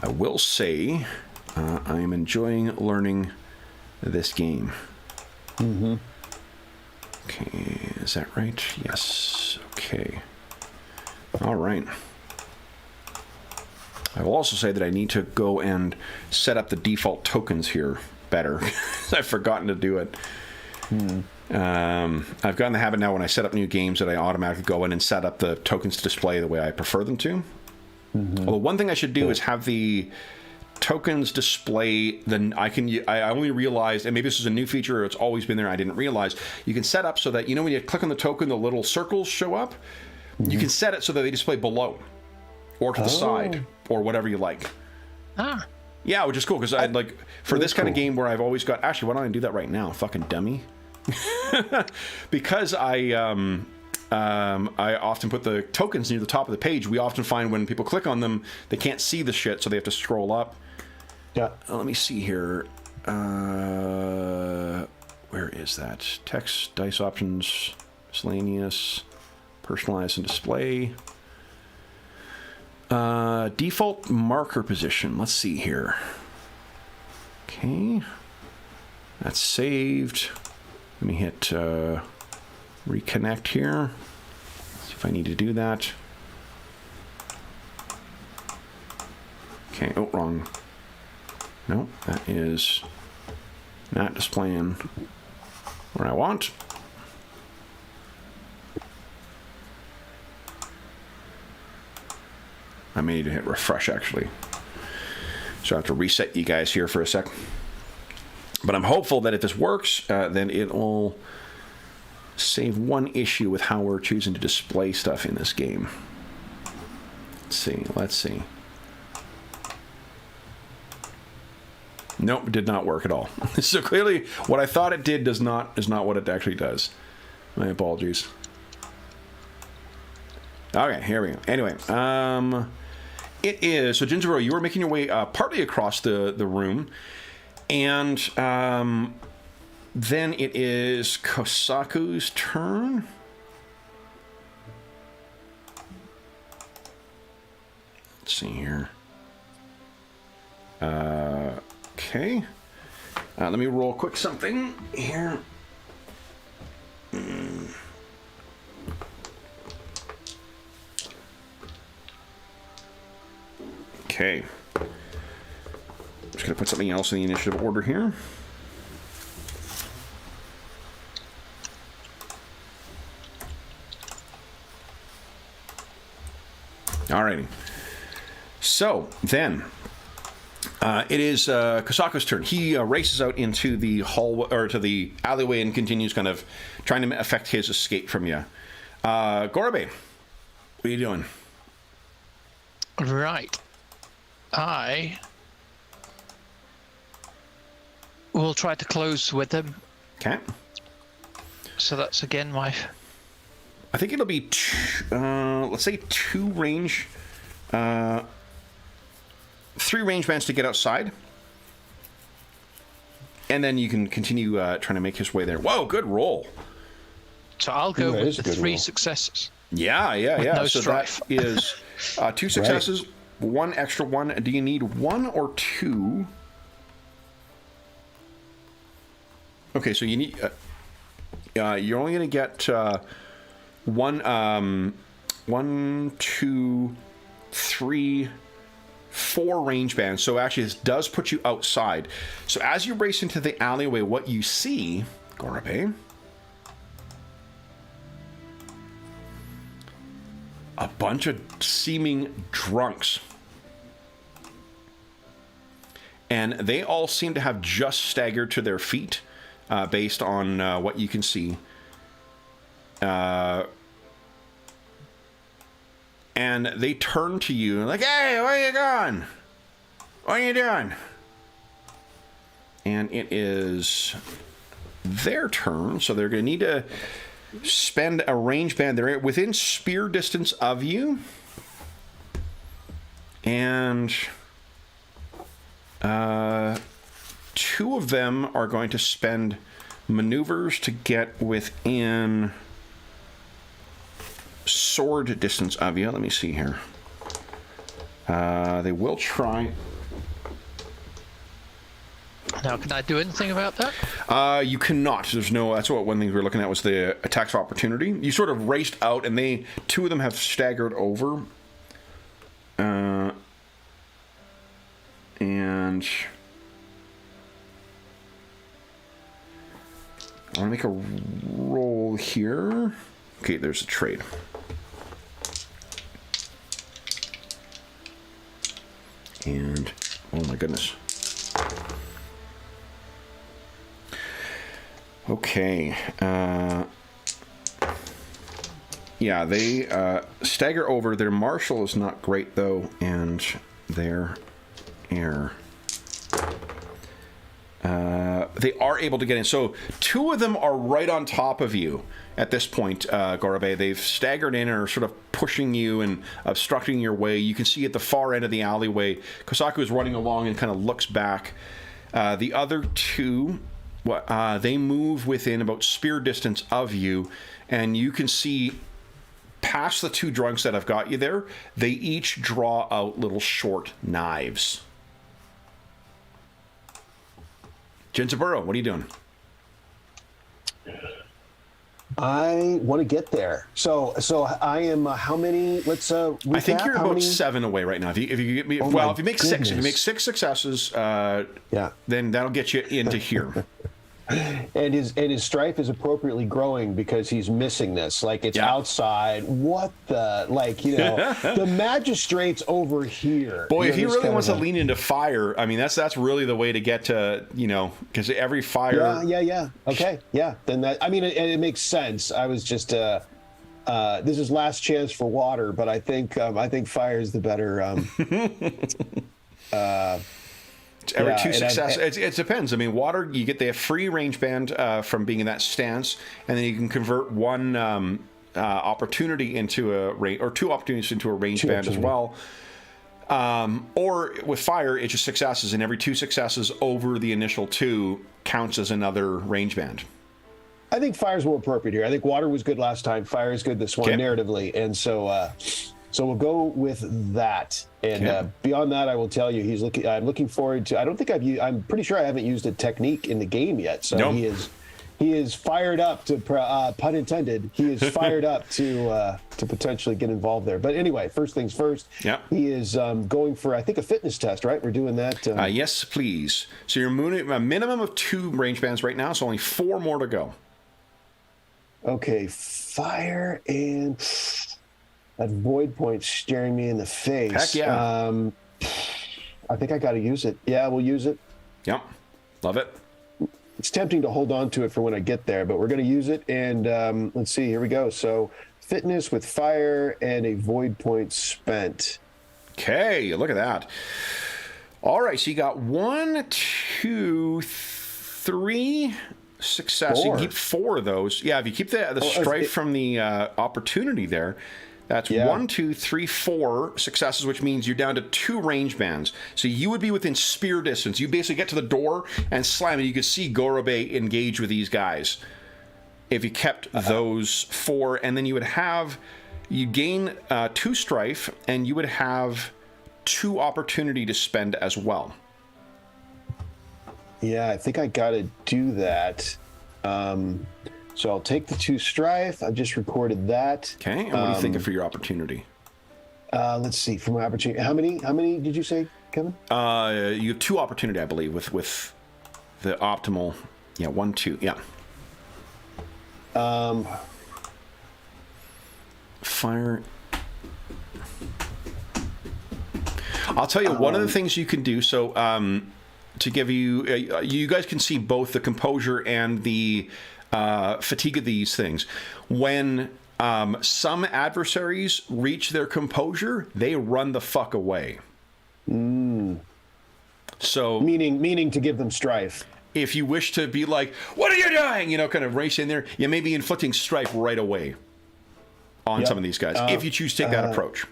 I will say I am enjoying learning this game. Mm-hmm. Okay, is that right? Yes. Okay. All right. I will also say that I need to go and set up the default tokens here better. I've forgotten to do it. I've gotten the habit now when I set up new games that I automatically go in and set up the tokens to display the way I prefer them to. Although one thing I should do is have the tokens display. Then I only realized, and maybe this is a new feature or it's always been there, I didn't realize, you can set up so that, when you click on the token, the little circles show up. You can set it so that they display below or to the side or whatever you like. Yeah, which is cool because I'd like for this kind of game where I've always got. Actually, why don't I do that right now? Fucking dummy. because I often put the tokens near the top of the page, we often find when people click on them, they can't see the shit, so they have to scroll up. Yeah. Let me see here. Where is that? Text, dice options, miscellaneous, personalize and display. Default marker position. Let's see here. Okay. That's saved. Let me hit reconnect here. See if I need to do that. Okay. Oh, wrong. No, that is not displaying what I want. I may need to hit refresh, actually. So I have to reset you guys here for a sec. But I'm hopeful that if this works, then it will save one issue with how we're choosing to display stuff in this game. Let's see. Nope, did not work at all. So clearly, what I thought it did is not what it actually does. My apologies. Okay, here we go. Anyway, it is so Jinzuro, you are making your way partly across the room, and then it is Kosaku's turn. Let's see here. Okay. Let me roll quick something here. Okay. Just going to put something else in the initiative order here. Alrighty. So, then, it is Kosaku's turn. He races out into the hallway, or to the alleyway, and continues kind of trying to affect his escape from you. Gorabe, what are you doing? Right. I will try to close with him. Okay. So that's again my... I think it'll be, let's say 2 range, 3 range bands to get outside. And then you can continue trying to make his way there. Whoa, good roll. So I'll go That with is a the good 3 roll. successes. Yeah. No So strife. that is 2 successes, 1 extra 1. Do you need 1 or 2? Okay, so you need... you're only going to get 1, 2, 3, 4 range bands. So actually, this does put you outside. So as you race into the alleyway, what you see, Gorabe, a bunch of seeming drunks. And they all seem to have just staggered to their feet, based on what you can see. And they turn to you and like, "Hey, where you going? What are you doing?" And it is their turn, so they're going to need to spend a range band. They're within spear distance of you. And 2 of them are going to spend maneuvers to get within sword distance of you. Let me see here. They will try. Now, can I do anything about that? You cannot. There's no. That's what one thing we were looking at was the attacks of opportunity. You sort of raced out, and 2 of them have staggered over. And I want to make a roll here. Okay, there's a trade. And oh my goodness. Okay. Yeah, they stagger over. Their martial is not great though, and their air. they are able to get in. So 2 of them are right on top of you at this point, Gorobe. They've staggered in and are sort of pushing you and obstructing your way. You can see at the far end of the alleyway, Kosaku is running along and kind of looks back. The other 2, they move within about spear distance of you, and you can see past the 2 drunks that have got you there, they each draw out little short knives. Jinsaburo, what are you doing? I want to get there. So I am. How many? Let's. I think you're how about many? 7 away right now. If you get me, Oh well, my if you make goodness. 6, if you make 6 successes, Yeah. then that'll get you into here. And his strife is appropriately growing because he's missing this. Like, it's outside. What the, like, the magistrate's over here. Boy, if he this really kind wants of to lean into fire, I mean, that's really the way to get to, because every fire. Yeah. Okay. Yeah. Then that. I mean, it makes sense. I was just. This is last chance for water, but I think fire is the better. Every 2 successes. It depends. I mean, water, you get the free range band from being in that stance, and then you can convert 1 opportunity into a range, or 2 opportunities into a range band as well. Or with fire, it's just successes, and every 2 successes over the initial 2 counts as another range band. I think fire's more appropriate here. I think water was good last time. Fire is good this one narratively, and so we'll go with that. And beyond that, I will tell you, I'm looking forward to. I don't think I'm pretty sure I haven't used a technique in the game yet. So he is fired up to pun intended. He is fired up to potentially get involved there. But anyway, first things first. Yeah. He is going for, I think, a fitness test. Right? We're doing that. Yes, please. So you're a minimum of 2 range bands right now. So only 4 more to go. Okay, fire and that void point staring me in the face. Heck yeah. I think I got to use it. Yeah, we'll use it. Yep. Love it. It's tempting to hold on to it for when I get there, but we're going to use it. And let's see, here we go. So fitness with fire and a void point spent. Okay, look at that. All right, so you got 1, 2, 3 success. 4. You can keep 4 of those. Yeah, if you keep the strife from the opportunity there, that's 1, 2, 3, 4 successes, which means you're down to 2 range bands. So you would be within spear distance. You basically get to the door and slam it. You could see Gorobe engage with these guys if you kept those 4, and then you gain 2 strife, and you would have 2 opportunity to spend as well. Yeah, I think I got to do that. So I'll take the 2 strife. I just recorded that. Okay, and what are you thinking for your opportunity? Let's see, for my opportunity. How many did you say, Kevin? You have 2 opportunity, I believe, with the optimal. Yeah, 1, 2. Yeah. Fire. I'll tell you one of the things you can do. So to give you, you guys can see both the composure and the fatigue of these things. When some adversaries reach their composure, they run the fuck away. So meaning to give them strife. If you wish to be like, what are you doing? Kind of race in there, you may be inflicting strife right away on some of these guys, if you choose to take that approach.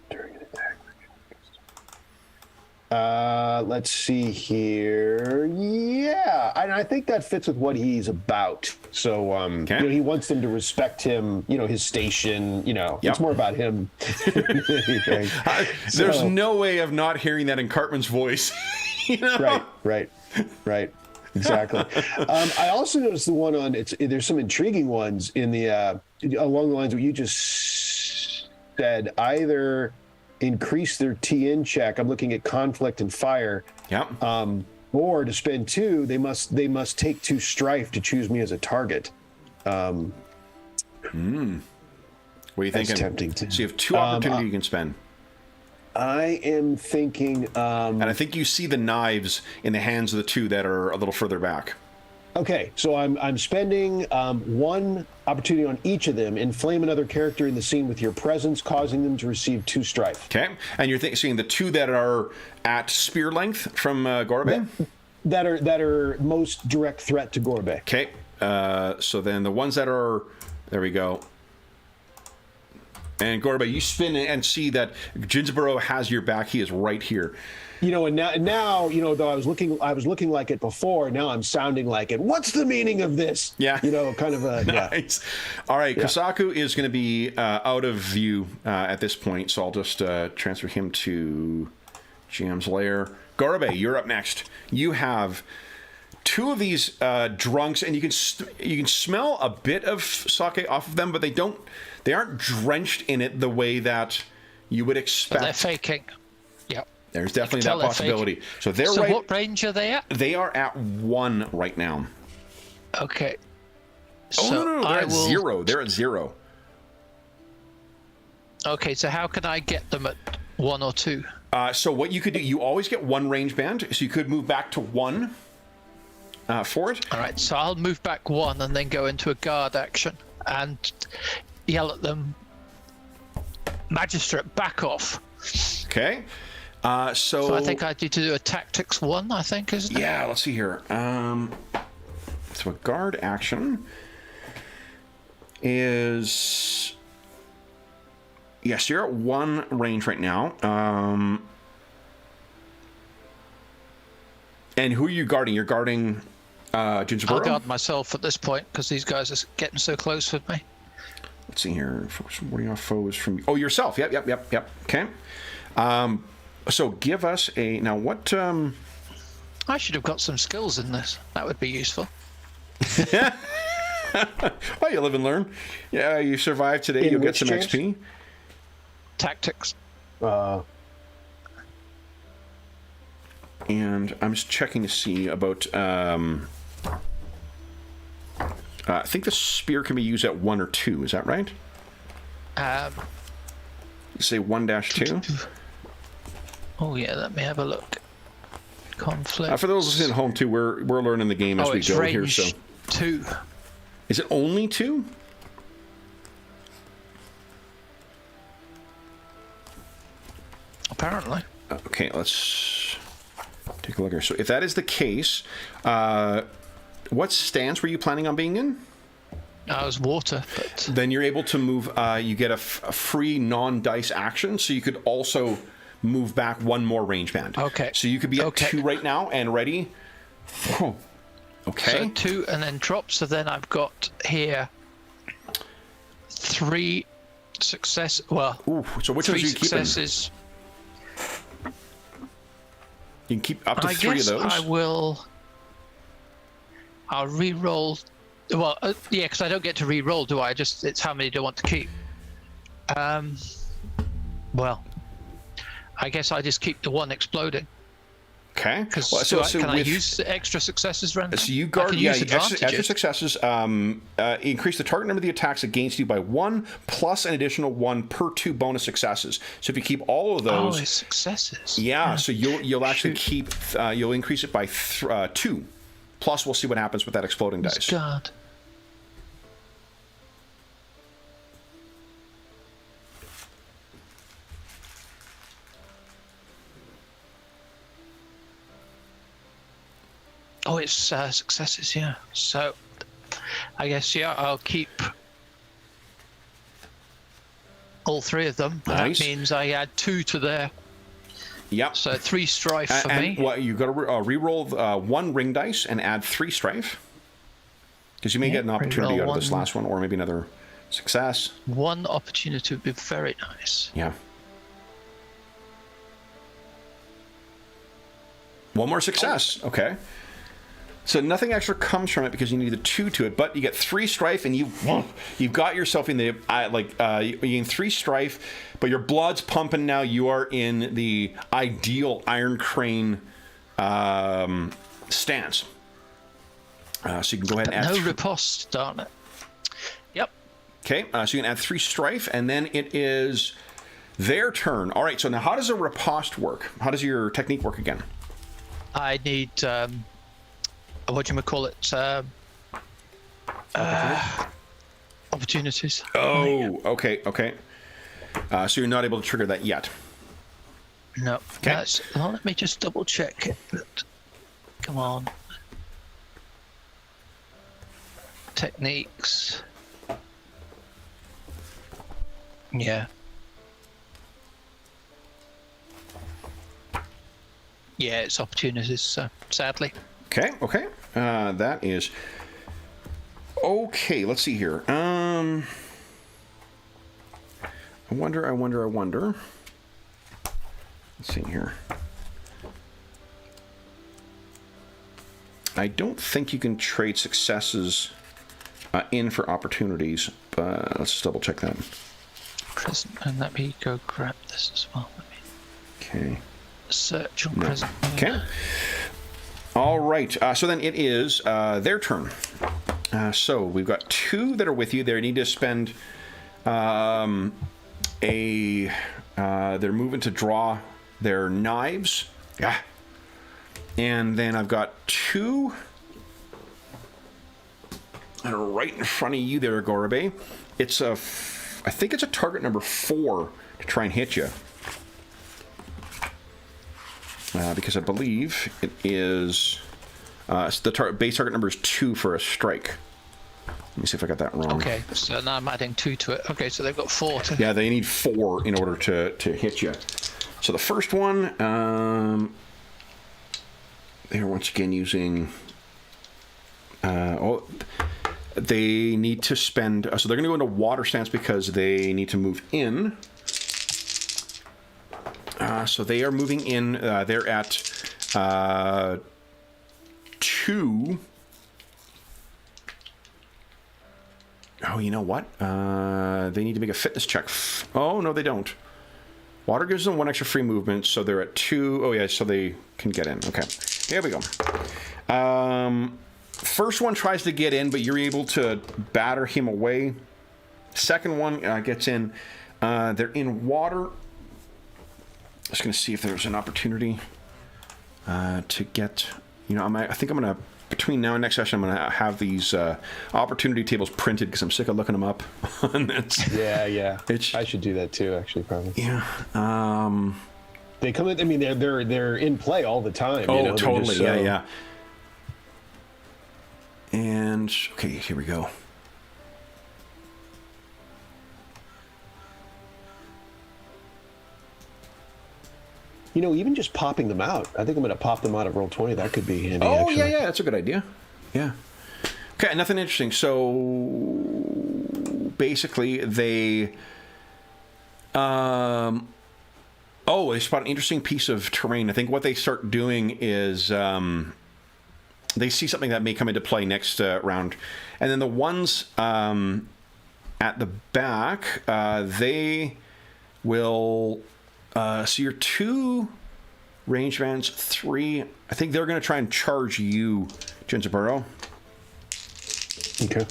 During an attack. Let's see here. Yeah, and I think that fits with what he's about. So, he wants them to respect him, his station, it's more about him than anything. There's no way of not hearing that in Cartman's voice. Right. Exactly. I also noticed the one on there's some intriguing ones in the along the lines of what you just said. Either increase their TN check. I'm looking at conflict and fire. Yep. Or to spend 2, they must take 2 strife to choose me as a target. What are you thinking? That's tempting too. So you have 2 opportunities you can spend. I am thinking. And I think you see the knives in the hands of the 2 that are a little further back. Okay, so I'm spending 1 opportunity on each of them. Inflame another character in the scene with your presence, causing them to receive 2 strife. Okay, and you're seeing the 2 that are at spear length from Gorobe? that are most direct threat to Gorbe. Okay. So then the ones that are, there we go. And Gorbe, you spin and see that Ginzborough has your back. He is right here. You know, and now, you know, though I was looking like it before. Now I'm sounding like it. What's the meaning of this? Yeah. You know, kind of a nice. All right, yeah. Kosaku is going to be out of view at this point, so I'll just transfer him to GM's lair. Gorbe, you're up next. You have two of these drunks, and you can smell a bit of sake off of them, but they aren't drenched in it the way that you would expect. But they're faking. Yep. There's definitely that possibility. So they're right. So what range are they at? They are at 1 right now. Okay. Oh, so no, they're at 0. They're at 0. Okay, so how can I get them at 1 or 2? So what you could do, you always get 1 range band, so you could move back to 1 for it. All right, so I'll move back 1 and then go into a guard action and yell at them, Magistrate, back off. Okay. So I think I need to do a tactics 1, I think, isn't it? Yeah, let's see here. So a guard action is... Yes, you're at 1 range right now. And who are you guarding? You're guarding Ginzborough? I'll guard myself at this point because these guys are getting so close with me. Let's see here. What are your foes from... Oh, yourself. Yep. Okay. So give us a... Now, what... I should have got some skills in this. That would be useful. Oh, you live and learn. Yeah, you survive today. You'll get some XP. Tactics. And I'm just checking to see about... I think the spear can be used at 1 or 2. Is that right? You say 1-2? Oh yeah, let me have a look. Conflict. For those listening at home too, we're learning the game as we go here. So 2. Is it only 2? Apparently. Okay, let's take a look here. So if that is the case, what stance were you planning on being in? I was water, but... Then you're able to move, you get a free non-dice action, so you could also move back 1 more range band. Okay. So you could be at 2 right now and ready. Okay. So 2 and then drop, so then I've got here 3 success... Well, ooh, so which ones are you keeping? 3 successes. You can keep up to 3 of those. I'll re-roll. Well, yeah, because I don't get to re-roll, do I? It's how many do I want to keep? Well, I guess I just keep the 1 exploding. Okay. Because Well, can I use the extra successes, Ren? So you guard, extra successes increase the target number of the attacks against you by 1, plus an additional 1 per 2 bonus successes. So if you keep all of those... Oh, it's successes. Yeah, so you'll actually keep... you'll increase it by 2. Plus, we'll see what happens with that exploding dice. God. Oh, it's successes, yeah. So, I guess, yeah, I'll keep all 3 of them. Nice. That means I add 2 to their... Yep. So 3 strife for me. And well, you've got to re-roll 1 ring dice and add 3 strife. Because you may get an opportunity out of this last one, or maybe another success. 1 opportunity would be very nice. Yeah. 1 more success. Okay. So nothing extra comes from it because you need the 2 to it, but you get 3 strife, and you've got yourself in the you gain 3 strife, but your blood's pumping now. You are in the ideal Iron Crane stance. So you can go ahead and add no riposte, darn it. Yep. Okay, so you can add 3 strife, and then it is their turn. All right. So now, how does a riposte work? How does your technique work again? I need. What do you call it? Opportunities. Oh, okay. So you're not able to trigger that yet. No. Okay. Well, let me just double check it. come on. Techniques. Yeah. Yeah, it's opportunities, sadly. Okay. That is okay. Let's see here. I wonder. Let's see here. I don't think you can trade successes in for opportunities, but let's just double check that. Present, and let me go grab this as well. Okay. Search on present. Okay. All right. So then it is their turn. So we've got 2 that are with you. They need to spend they're moving to draw their knives. Yeah. And then I've got 2 that are right in front of you there, Gorabe. I think it's a target number 4 to try and hit you. Because I believe it is the base target number is 2 for a strike. Let me see if I got that wrong. Okay, so now I'm adding 2 to it. Okay, so they've got 4 to... Yeah, they need 4 in order to hit you. So the first one, they're once again using... they need to spend... so they're going to go into water stance because they need to move in. So they are moving in. They're at 2. Oh, you know what? They need to make a fitness check. Oh, no, they don't. Water gives them 1 extra free movement, so they're at 2. Oh, yeah, so they can get in. Okay, here we go. First one tries to get in, but you're able to batter him away. Second one gets in. They're in water. Just going to see if there's an opportunity to get... I think I'm going to... Between now and next session, I'm going to have these opportunity tables printed because I'm sick of looking them up. Yeah. I should do that too, actually, probably. Yeah. They come in. I mean, they're in play all the time. Oh, totally. Just, yeah. And okay, here we go. Even just popping them out. I think I'm going to pop them out of Roll20. That could be handy. Oh, actually. yeah, that's a good idea. Yeah. Okay, nothing interesting. So basically, they they spot an interesting piece of terrain. I think what they start doing is they see something that may come into play next round, and then the ones at the back, they will. So your 2 range bands, 3. I think they're going to try and charge you, Genzaburo. Okay.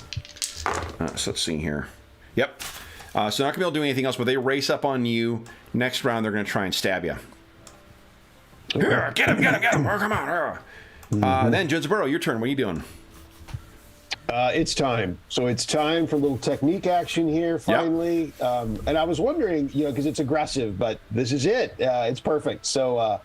So let's see here. Yep. So they're not going to be able to do anything else, but they race up on you. Next round, they're going to try and stab you. Okay. Get him. Oh, come on. Then, Genzaburo, your turn. What are you doing? It's time. So it's time for a little technique action here, finally. Yep. And I was wondering, because it's aggressive, but this is it. It's perfect. So,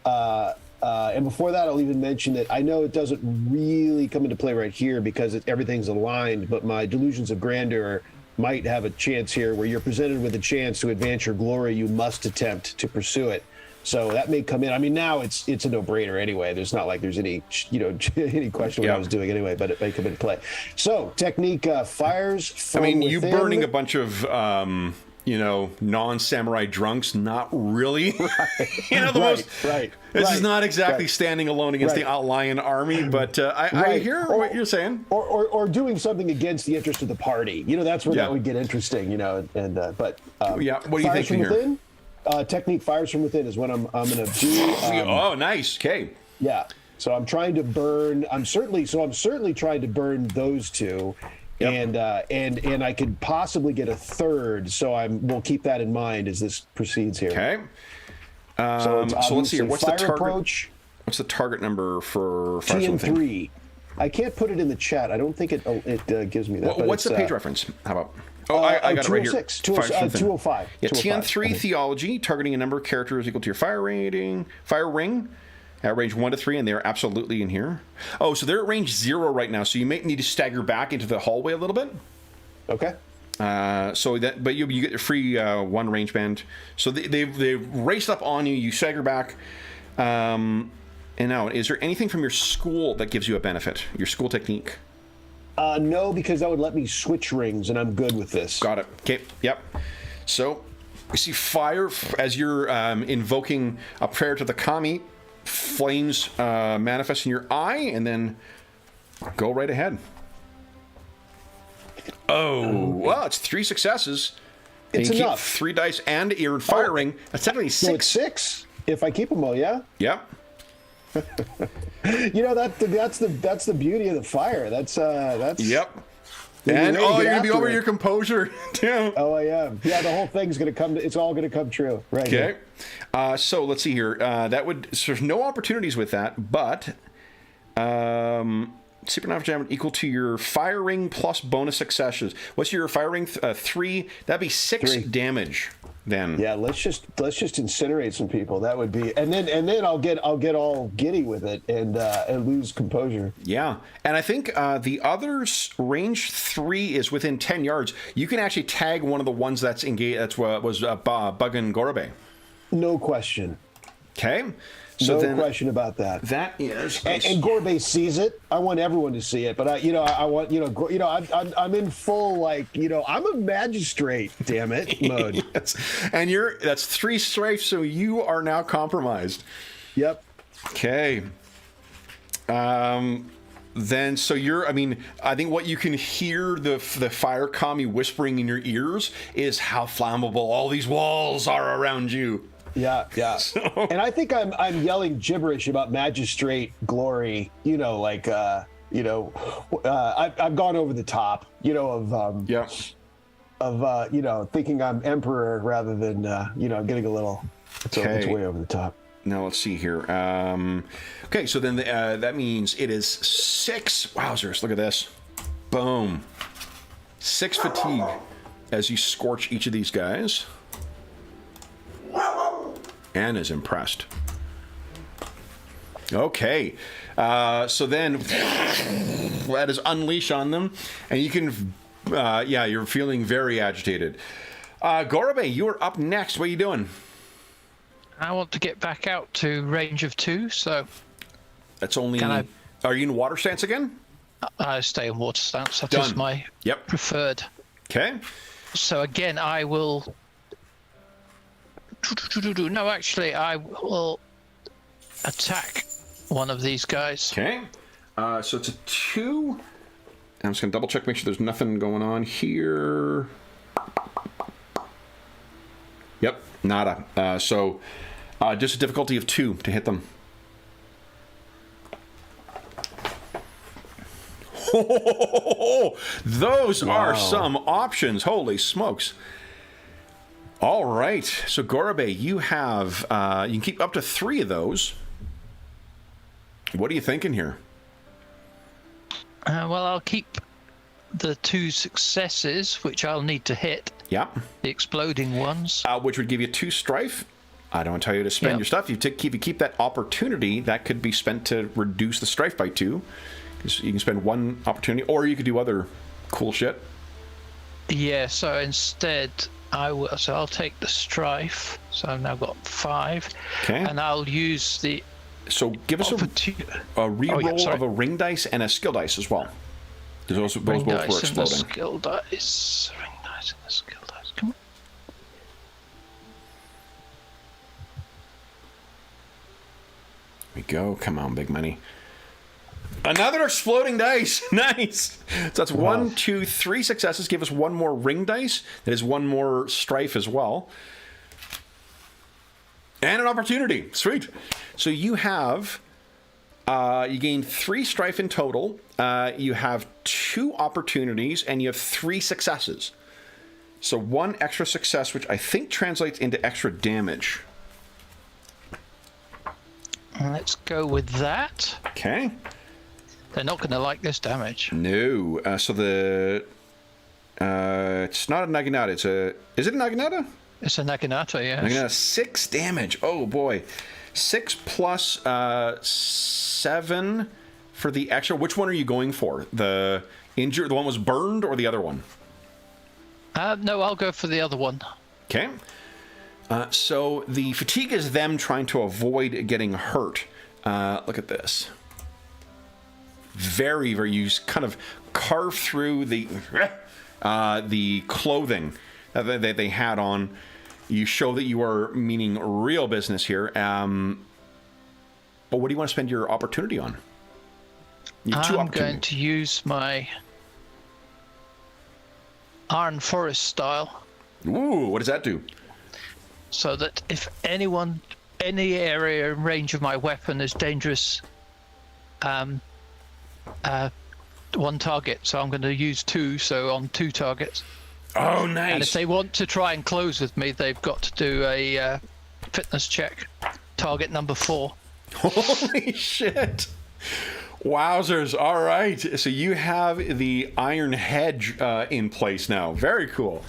and before that, I'll even mention that I know it doesn't really come into play right here because everything's aligned, but my delusions of grandeur might have a chance here where you're presented with a chance to advance your glory. You must attempt to pursue it. So that may come in. I mean, now it's a no-brainer anyway. There's not like there's any any question what I was doing anyway, but it may come into play. So technique fires from within. You burning a bunch of non-samurai drunks, not really. Right. This is not exactly standing alone against the outlying army, but I hear what you're saying. Or doing something against the interest of the party. That's where that would get interesting. What do you think here? Technique fires from within is what I'm going to do. Oh, nice. Okay. Yeah. So I'm trying to burn. I'm certainly trying to burn those 2, and I could possibly get a third. So we'll keep that in mind as this proceeds here. Okay. So let's see here. What's the target? Approach, what's the target number for fires from within? TN3. I can't put it in the chat. I don't think it gives me that. Well, what's the page reference? How about? I got it right here. 205. Yeah, TN3 Theology, targeting a number of characters equal to your fire ring. at range 1 to 3, and they're absolutely in here. Oh, so they're at range 0 right now, so you may need to stagger back into the hallway a little bit. Okay. But you get your free 1 range band. So they've raced up on you. You stagger back. And now, is there anything from your school that gives you a benefit? Your school technique? No, because that would let me switch rings, and I'm good with this. Got it. Okay. Yep. So you see fire as you're invoking a prayer to the kami. Flames manifest in your eye, and then go right ahead. Oh, well, it's 3 successes. It's and you enough. Keep 3 dice, and you're firing. That's technically 6. So it's 6 if I keep them all. Yeah. Yep. You know that's the beauty of the fire. That's. Yep. You're And ready to you're get gonna be after over it. your composure. Yeah. Oh, I am. Yeah, the whole thing's gonna come. It's all gonna come true. Right. Okay. Here. So let's see here. So there's no opportunities with that, but supernatural damage equal to your firing plus bonus successes. What's your firing? 3. That'd be 6 3. damage. Then. Yeah, let's just incinerate some people. That would be, and then I'll get all giddy with it and lose composure. Yeah, and I think the others range 3 is within 10 yards. You can actually tag one of the ones that's engaged. That's what was Bug and Gorobe. No question. Okay, so no then question about that. That is, and Gorobe sees it. I want everyone to see it, but I want I'm in full I'm a magistrate. Damn it, mode. Yes. And that's 3 strafes, so you are now compromised. Yep. Okay. Then so I think what you can hear the fire kami whispering in your ears is how flammable all these walls are around you. Yeah. And I think I'm yelling gibberish about magistrate glory. I've gone over the top. Of thinking I'm emperor rather than getting a little. It's way over the top. Now let's see here. Okay, so then that means it is 6. Wowzers! Look at this. Boom. 6 fatigue as you scorch each of these guys. Anne is impressed. Okay, so then that is unleash on them, and you can, you're feeling very agitated. Gorobe, you are up next. What are you doing? I want to get back out to range of 2, so That's only. Are you in water stance again? I stay in water stance. That Done. is my preferred. Okay. So again, I will. No, actually, I will attack one of these guys. Okay. So it's a 2. I'm just going to double check, make sure there's nothing going on here. Yep, nada. So just a difficulty of 2 to hit them. Those are some options. Holy smokes. All right. So, Gorobe, you have... you can keep up to 3 of those. What are you thinking here? Well, I'll keep the 2 successes, which I'll need to hit. Yep. The exploding ones. Which would give you 2 strife. I don't tell you to spend your stuff. If you keep that opportunity, that could be spent to reduce the strife by 2. You can spend 1 opportunity, or you could do other cool shit. Yeah, so instead... So I'll take the strife. So I've now got 5. Okay. And I'll use the... So give us a re-roll of a ring dice and a skill dice as well. Those both were exploding. And the skill dice. Ring dice and the skill dice. Come on. There we go. Come on, big money. Another exploding dice. Nice. So that's 1, 2, 3 successes. Give us 1 more ring dice. That is 1 more strife as well. And an opportunity. Sweet. So you have... you gain 3 strife in total. You have 2 opportunities, and you have 3 successes. So 1 extra success, which I think translates into extra damage. Let's go with that. Okay. They're not going to like this damage. No. So the... it's not a Naginata. Is it a Naginata? It's a Naginata, yes. Naginata, 6 damage. Oh boy. 6 plus 7 for the extra. Which one are you going for? The injured, the one was burned, or the other one? No, I'll go for the other one. Okay. So the fatigue is them trying to avoid getting hurt. Look at this. Very, very. You kind of carve through the clothing that they had on. You show that you are meaning real business here. But what do you want to spend your opportunity on? You have 2 I'm opportunities. going to use my Iron Forest style. Ooh, what does that do? So that if anyone, any area in range of my weapon is dangerous, one target. So I'm going to use 2, so on 2 targets. Oh, nice. And if they want to try and close with me, they've got to do a fitness check. Target number 4. Holy shit. Wowzers. All right. So you have the Iron Hedge in place now. Very cool.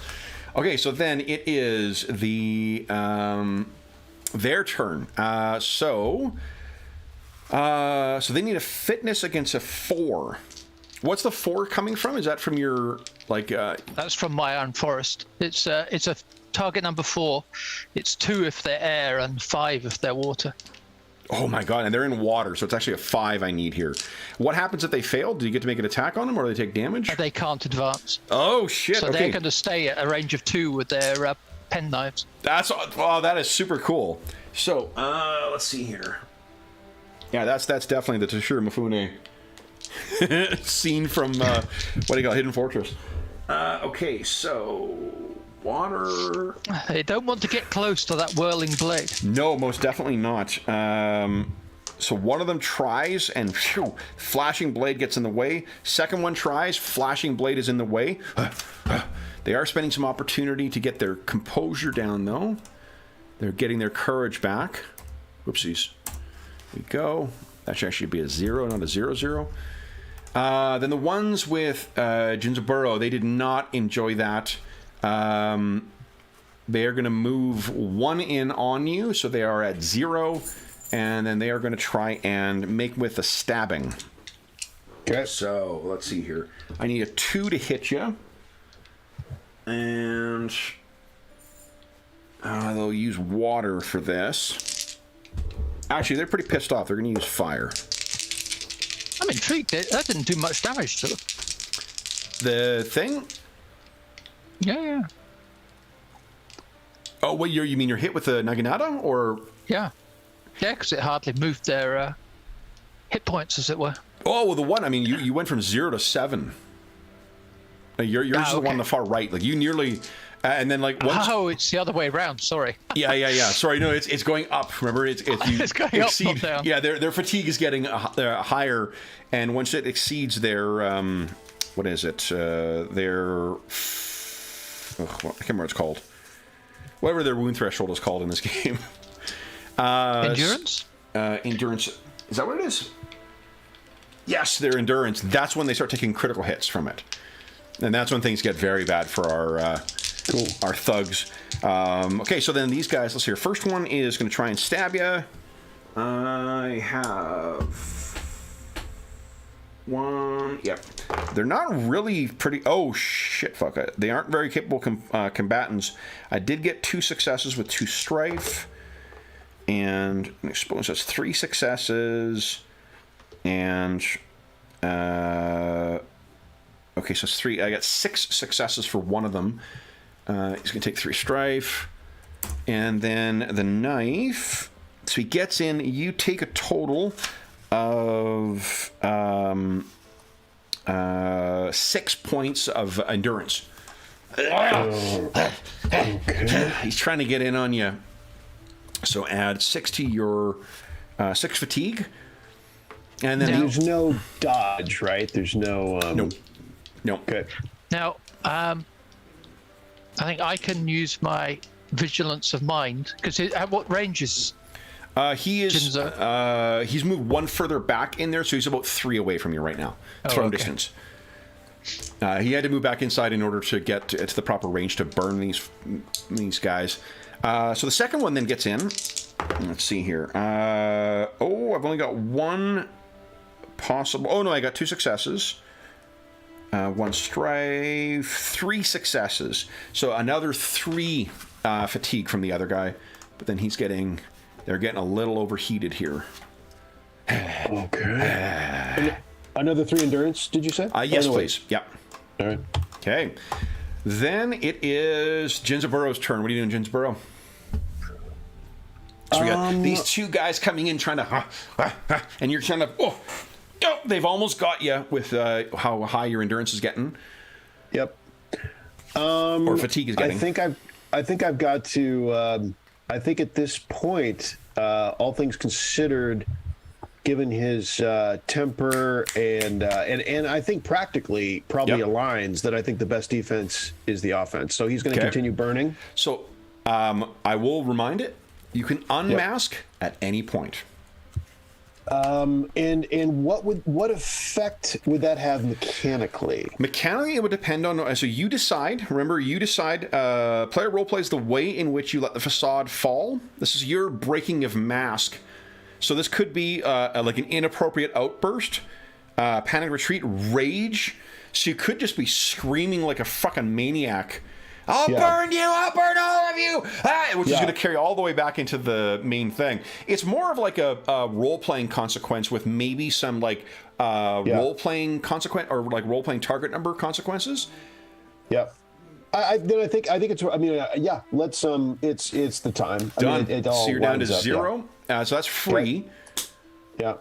Okay, so then it is the their turn. So they need a fitness against a 4. What's the 4 coming from? Is that from your That's from my Iron Forest. It's a target number 4. It's 2 if they're air and 5 if they're water. Oh my god, and they're in water, so it's actually a 5 I need here. What happens if they fail? Do you get to make an attack on them, or do they take damage? They can't advance. Oh shit! So okay. they're going to stay at a range of 2 with their penknives. That is super cool. So let's see here. Yeah, that's definitely the Toshiro Mifune scene from what do you call it, Hidden Fortress. Okay, so water. They don't want to get close to that whirling blade. No, most definitely not. So one of them tries, and phew, flashing blade gets in the way. Second one tries, flashing blade is in the way. They are spending some opportunity to get their composure down, though. They're getting their courage back. Whoopsies. There we go. That should actually be a 0, not a 0-0. Then the ones with Jinzaburo, they did not enjoy that. They are going to move 1 in on you, so they are at 0, and then they are going to try and make with a stabbing. Okay. So let's see here. I need a 2 to hit you, and they'll use water for this. Actually, they're pretty pissed off. They're going to use fire. I'm intrigued. That didn't do much damage to them. The thing? Yeah. Oh, wait, you mean you're hit with the Naginata, or? Yeah, because it hardly moved their hit points, as it were. Oh, well, the one, I mean, you went from 0 to 7. Yours is the one on the far right. Like, you nearly, and then, like, once... Oh, it's the other way around, sorry. Yeah. Sorry, no, it's going up. Remember, it's It's going up, not down. Yeah, their fatigue is getting higher, and once it exceeds their, what is it? Their... I can't remember what it's called. Whatever their wound threshold is called in this game. Endurance? Endurance. Is that what it is? Yes, their endurance. That's when they start taking critical hits from it. And that's when things get very bad for our thugs. Okay, so then these guys, let's see here. First one is going to try and stab you. I have... 1. Yep. They're not really pretty... Oh, shit, fuck it. They aren't very capable combatants. I did get 2 successes with 2 strife. And an explosion. So it's 3 successes. And... okay, so it's 3. I got 6 successes for one of them. He's going to take 3 strife. And then the knife... So he gets in. You take a total... of 6 points of endurance. Okay. He's trying to get in on you. So add 6 to your 6 fatigue. And then There's no dodge, right? There's no... No. Okay. Now, I think I can use my vigilance of mind, because at what range is... he's moved 1 further back in there, so he's about 3 away from you right now. Throw distance. He had to move back inside in order to get to the proper range to burn these guys. So the second one then gets in. Let's see here. I've only got one possible. Oh no, I got 2 successes. 1 strife, 3 successes. So another 3 fatigue from the other guy. But then they're getting a little overheated here. Okay. Another 3 endurance, did you say? Yes, please. Yep. All right. Okay. Then it is Jinzaburo's turn. What are you doing, Jinzaburo? So we got these 2 guys coming in trying to... and you're trying to... Oh, they've almost got you with how high your endurance is getting. Yep. Or fatigue is getting. I think I've got to... I think at this point, all things considered... Given his temper and I think practically probably aligns that I think the best defense is the offense. So he's going to continue burning. So I will remind it. You can unmask at any point. And what effect would that have mechanically? Mechanically, it would depend on. So you decide. Remember, you decide. Player role plays the way in which you let the facade fall. This is your breaking of mask. So this could be like an inappropriate outburst, panic retreat, rage. So you could just be screaming like a fucking maniac. I'll burn you! I'll burn all of you! Which is going to carry all the way back into the main thing. It's more of like a role-playing consequence with maybe some like role-playing consequence or like role-playing target number consequences. Yep. I think it's. I mean, let's. It's the time. Done. I mean, it all so you're down to lines up, 0. So that's free. Yeah.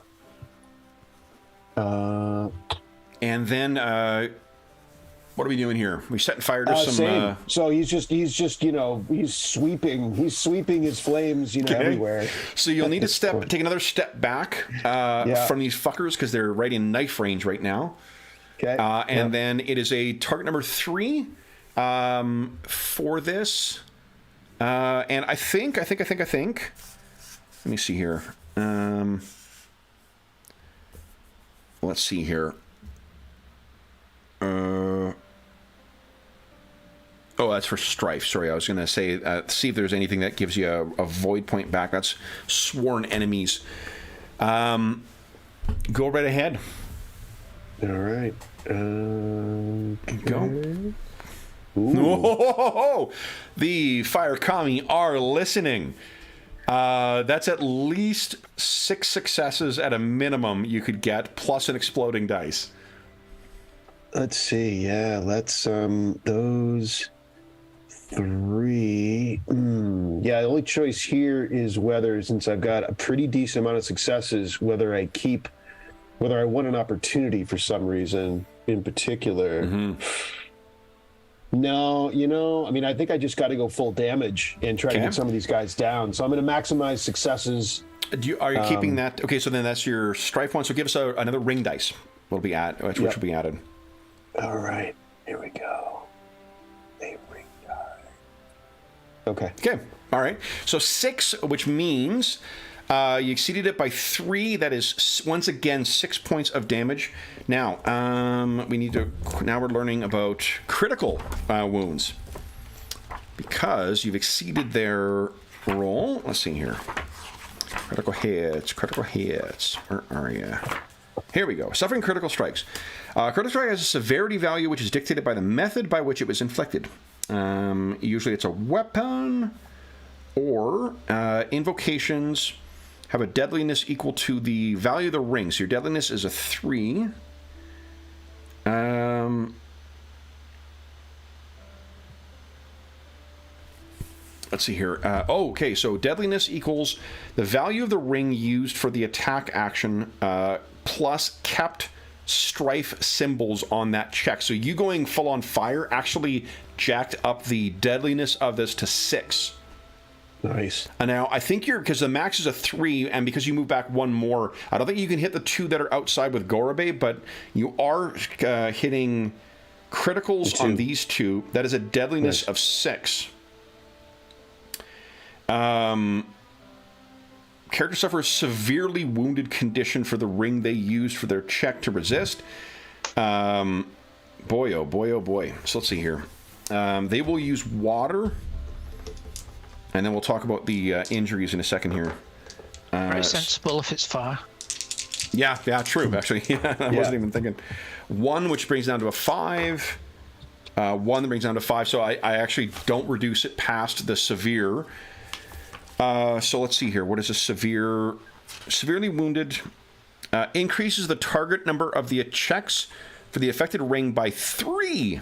And then what are we doing here? We setting fire to some. Same. So he's just he's sweeping his flames everywhere. So you'll need to take another step back from these fuckers because they're right in knife range right now. Okay. And then it is a target number 3 for this. And I think. Let me see here. Let's see here. That's for strife. Sorry, I was going to say, see if there's anything that gives you a void point back. That's sworn enemies. Go right ahead. All right. Go. Oh, the Fire Kami are listening. That's at least 6 successes at a minimum you could get, plus an exploding dice. Let's see. Yeah, let's those 3. Yeah, the only choice here is whether, since I've got a pretty decent amount of successes, whether I want an opportunity for some reason in particular. Mm-hmm. No, I mean, I think I just got to go full damage and try to get some of these guys down. So I'm going to maximize successes. Are you keeping that? Okay, so then that's your strife one. So give us another ring dice. Which will be added. All right, here we go. A ring die. Okay. All right. So 6, which means you exceeded it by 3. That is once again 6 points of damage. Now we're learning about critical wounds because you've exceeded their roll. Let's see here. Critical hits. Where are you? Here we go. Suffering critical strikes. Critical strike has a severity value which is dictated by the method by which it was inflicted. Usually it's a weapon or invocations have a deadliness equal to the value of the ring. So your deadliness is a 3. Let's see here. Okay, so deadliness equals the value of the ring used for the attack action plus kept strife symbols on that check. So you going full on fire actually jacked up the deadliness of this to 6. Nice. And now I think because the max is a 3, and because you move back 1 more, I don't think you can hit the 2 that are outside with Gorabe, but you are hitting criticals on these 2. That is a deadliness of 6. Character suffers severely wounded condition for the ring they used for their check to resist. Boy, oh boy, oh boy. So let's see here. They will use water, and then we'll talk about the injuries in a second here. Very sensible if it's fire. Yeah, true, actually. I wasn't even thinking. 1, which brings down to a 5. 1 that brings down to 5, so I actually don't reduce it past the severe. So let's see here. What is a severe? Severely wounded. Increases the target number of the checks for the affected ring by 3.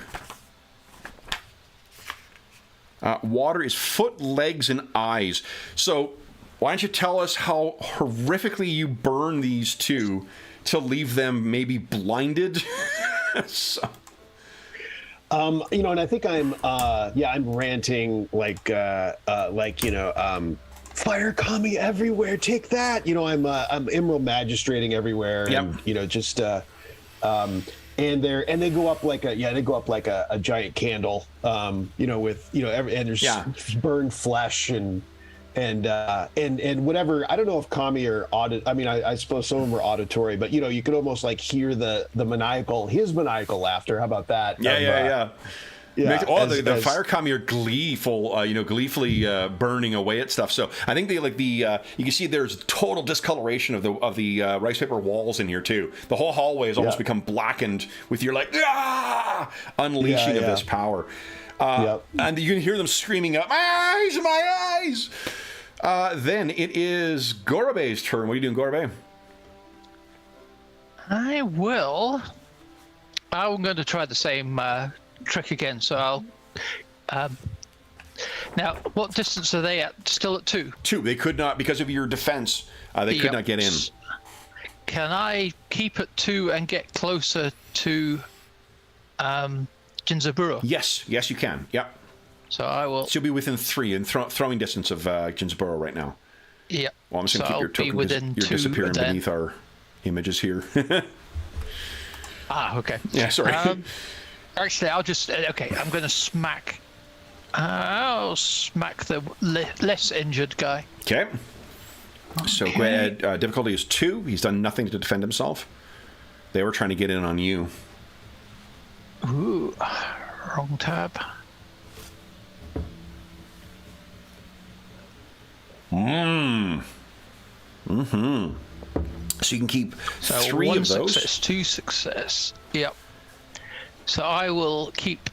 Water is foot, legs, and eyes. So why don't you tell us how horrifically you burn these two to leave them maybe blinded? So. You know, and I think I'm ranting like fire kami everywhere, take that. You know, I'm emerald magistrating everywhere, and you know, just and they go up like a giant candle, you know, with and there's burned flesh and whatever. I don't know if kami are I mean, I suppose some of them are auditory, but you know, you could almost like hear his maniacal laughter. How about that? Yeah. The fire kami are gleeful, gleefully burning away at stuff. So I think they you can see there's total discoloration of the rice paper walls in here too. The whole hallway has almost become blackened with your unleashing of this power. And you can hear them screaming out, my eyes! Then it is Gorobe's turn. What are you doing, Gorobe? I'm going to try the same trick again, so I'll... now, what distance are they at? Still at 2? 2. They could not, because of your defense, they could not get in. Can I keep at 2 and get closer to Jinzaburo? Yes, you can. Yep. So I will... She'll be within 3 in throwing distance of Jinzaburo right now. Yep. Well, I'm just going to keep your token because you're disappearing beneath our images here. Okay. Yeah, sorry. Actually, I'll just... Okay, I'm going to smack... I'll smack the less injured guy. Okay. So difficulty is 2. He's done nothing to defend himself. They were trying to get in on you. Ooh, wrong tab. So you can keep 3 of those. 1 success, 2 success. Yep. So I will keep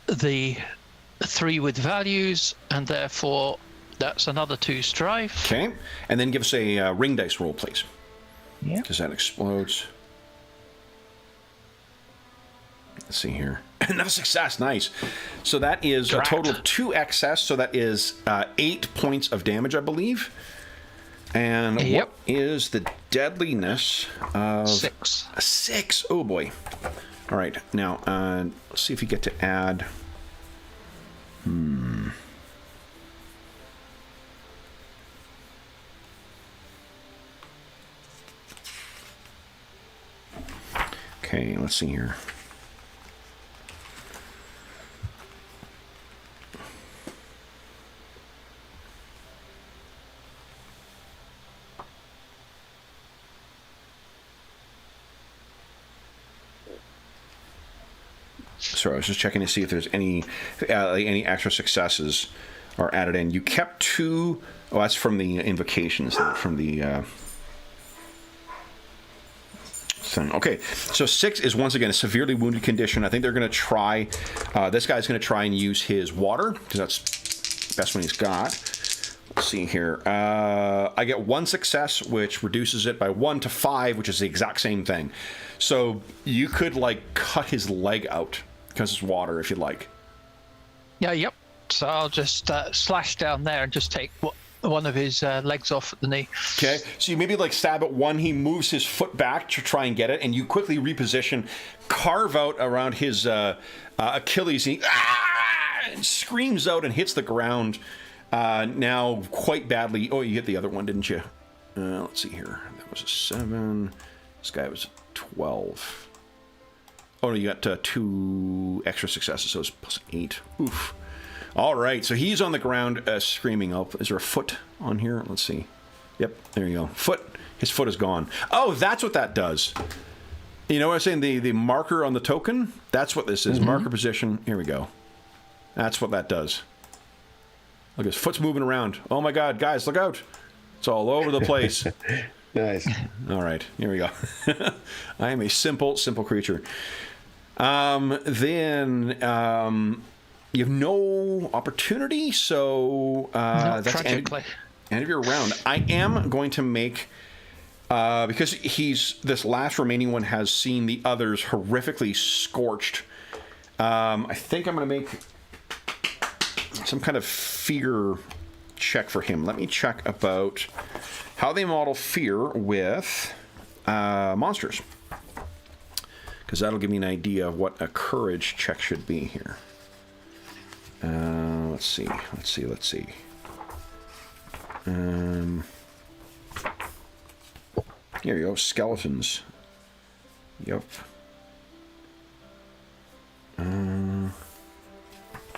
the 3 with values, and therefore that's another 2 strife. Okay, and then give us a ring dice roll, please. Yeah. Because that explodes. Let's see here. Another success, nice. So that is a total of 2 excess, so that is 8 points of damage, I believe. And what is the deadliness of... 6. A 6. Oh boy. All right. Now, let's see if you get to add... Okay, let's see here. Sorry, I was just checking to see if there's any extra successes are added in. You kept 2. Oh, that's from the invocations, from the thing. Okay, so 6 is once again a severely wounded condition. I think they're going to try. This guy's going to try and use his water because that's the best one he's got. Let's see here. I get 1 success, which reduces it by 1 to 5, which is the exact same thing. So you could cut his leg out because it's water, if you'd like. Yeah. Yep. So I'll just slash down there and just take one of his legs off at the knee. Okay. So you maybe stab at 1. He moves his foot back to try and get it, and you quickly reposition, carve out around his Achilles, and he screams out and hits the ground. Now quite badly. Oh, you hit the other one, didn't you? Let's see here. That was a 7. This guy was 12. Oh, no, you got 2 extra successes, so it's plus 8. Oof. All right, so he's on the ground screaming up. Is there a foot on here? Let's see. Yep, there you go. Foot. His foot is gone. Oh, that's what that does. You know what I'm saying? The marker on the token, that's what this is. Marker position. Here we go. That's what that does. Look, his foot's moving around. Oh my God, guys, look out. It's all over the place. Nice. All right, here we go. I am a simple creature. Then you have no opportunity, so that's tragically. end of your round. I am going to make, because this last remaining one has seen the others horrifically scorched. I think I'm going to make some kind of fear check for him. Let me check about how they model fear with monsters, because that'll give me an idea of what a courage check should be here. Let's see. Here you go, skeletons. Yep.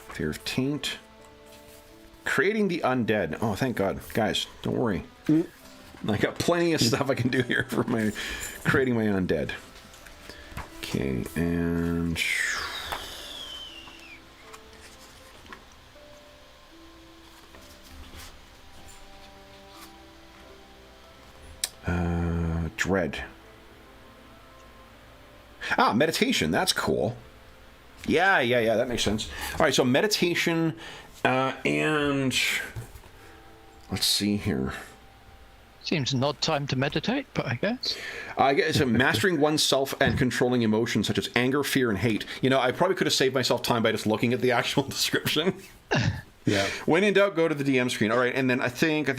Fear of taint. Creating the undead. Oh, thank God. Guys, don't worry. I got plenty of stuff I can do here for my creating my undead. Okay, and dread. Meditation. That's cool. Yeah, that makes sense. All right, so meditation, and let's see here. Seems an odd time to meditate, but I guess. I guess mastering oneself and controlling emotions such as anger, fear, and hate. You know, I probably could have saved myself time by just looking at the actual description. Yeah. When in doubt, go to the DM screen. All right, and then I think he's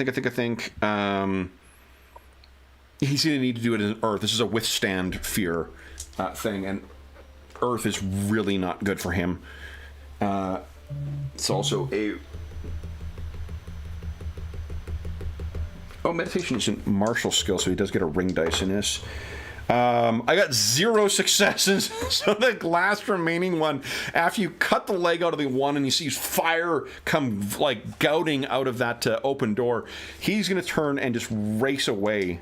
going to need to do it in Earth. This is a withstand fear thing, and Earth is really not good for him. It's also a... Oh, meditation is a martial skill, so he does get a ring dice in this. I got 0 successes, so the last remaining one, after you cut the leg out of the one and you see fire come, like, gouting out of that open door, he's going to turn and just race away.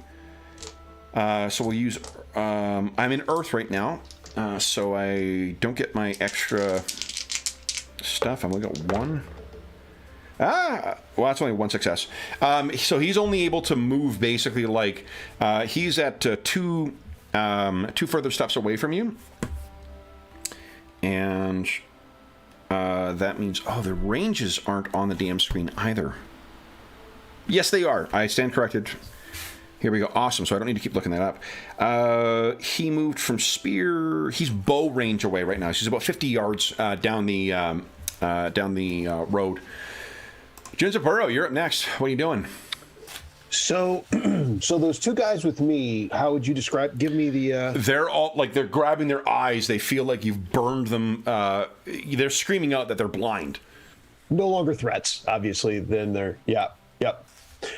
So we'll use... I'm in Earth right now, so I don't get my extra stuff. I'm going to get 1. Well, that's only 1 success. So he's only able to move basically like he's at 2 further steps away from you, and that means the ranges aren't on the DM screen either. Yes, they are. I stand corrected. Here we go. Awesome. So I don't need to keep looking that up. He moved from spear. He's bow range away right now. He's about 50 yards down the road. Jinzaburo, you're up next. What are you doing? So those 2 guys with me, how would you describe? Give me the. They're all like they're grabbing their eyes. They feel like you've burned them. They're screaming out that they're blind. No longer threats, obviously. Then they're yep.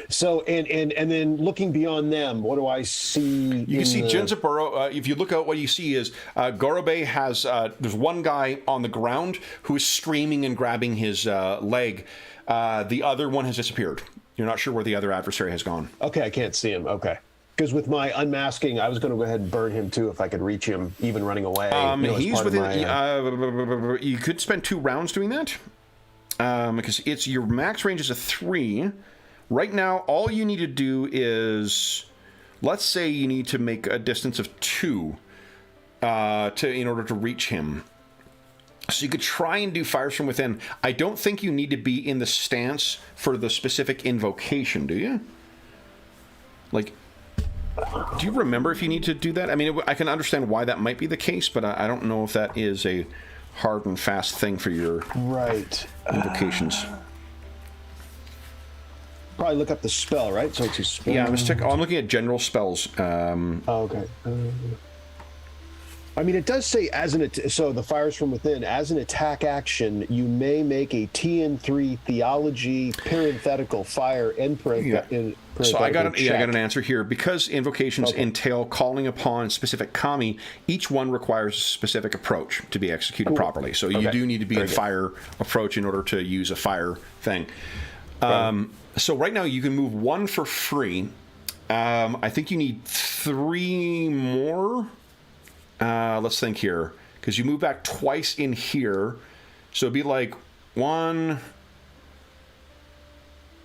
So and then looking beyond them, what do I see? You can see Jinzaburo. If you look out, what you see is Gorobe has. There's one guy on the ground who is screaming and grabbing his leg. The other one has disappeared. You're not sure where the other adversary has gone. Okay, I can't see him. Okay. Because with my unmasking, I was going to go ahead and burn him too if I could reach him, even running away. He's within... you could spend 2 rounds doing that. Because your max range is a 3. Right now, all you need to do is... Let's say you need to make a distance of 2 in order to reach him. So you could try and do fires from within. I don't think you need to be in the stance for the specific invocation, do you? Like, do you remember if you need to do that? I mean, I can understand why that might be the case, but I don't know if that is a hard and fast thing for your invocations. Probably look up the spell, right? So it's a spell. Yeah, I'm looking at general spells. Okay. I mean, it does say so the fires from within, as an attack action, you may make a TN3 theology parenthetical fire in parenthetical. So I got an answer here. Because invocations entail calling upon specific kami, each one requires a specific approach to be executed properly. So you do need to be in fire approach in order to use a fire thing. So right now you can move 1 for free. I think you need 3 more. let's think here, because you move back twice in here, so it'd be like 1,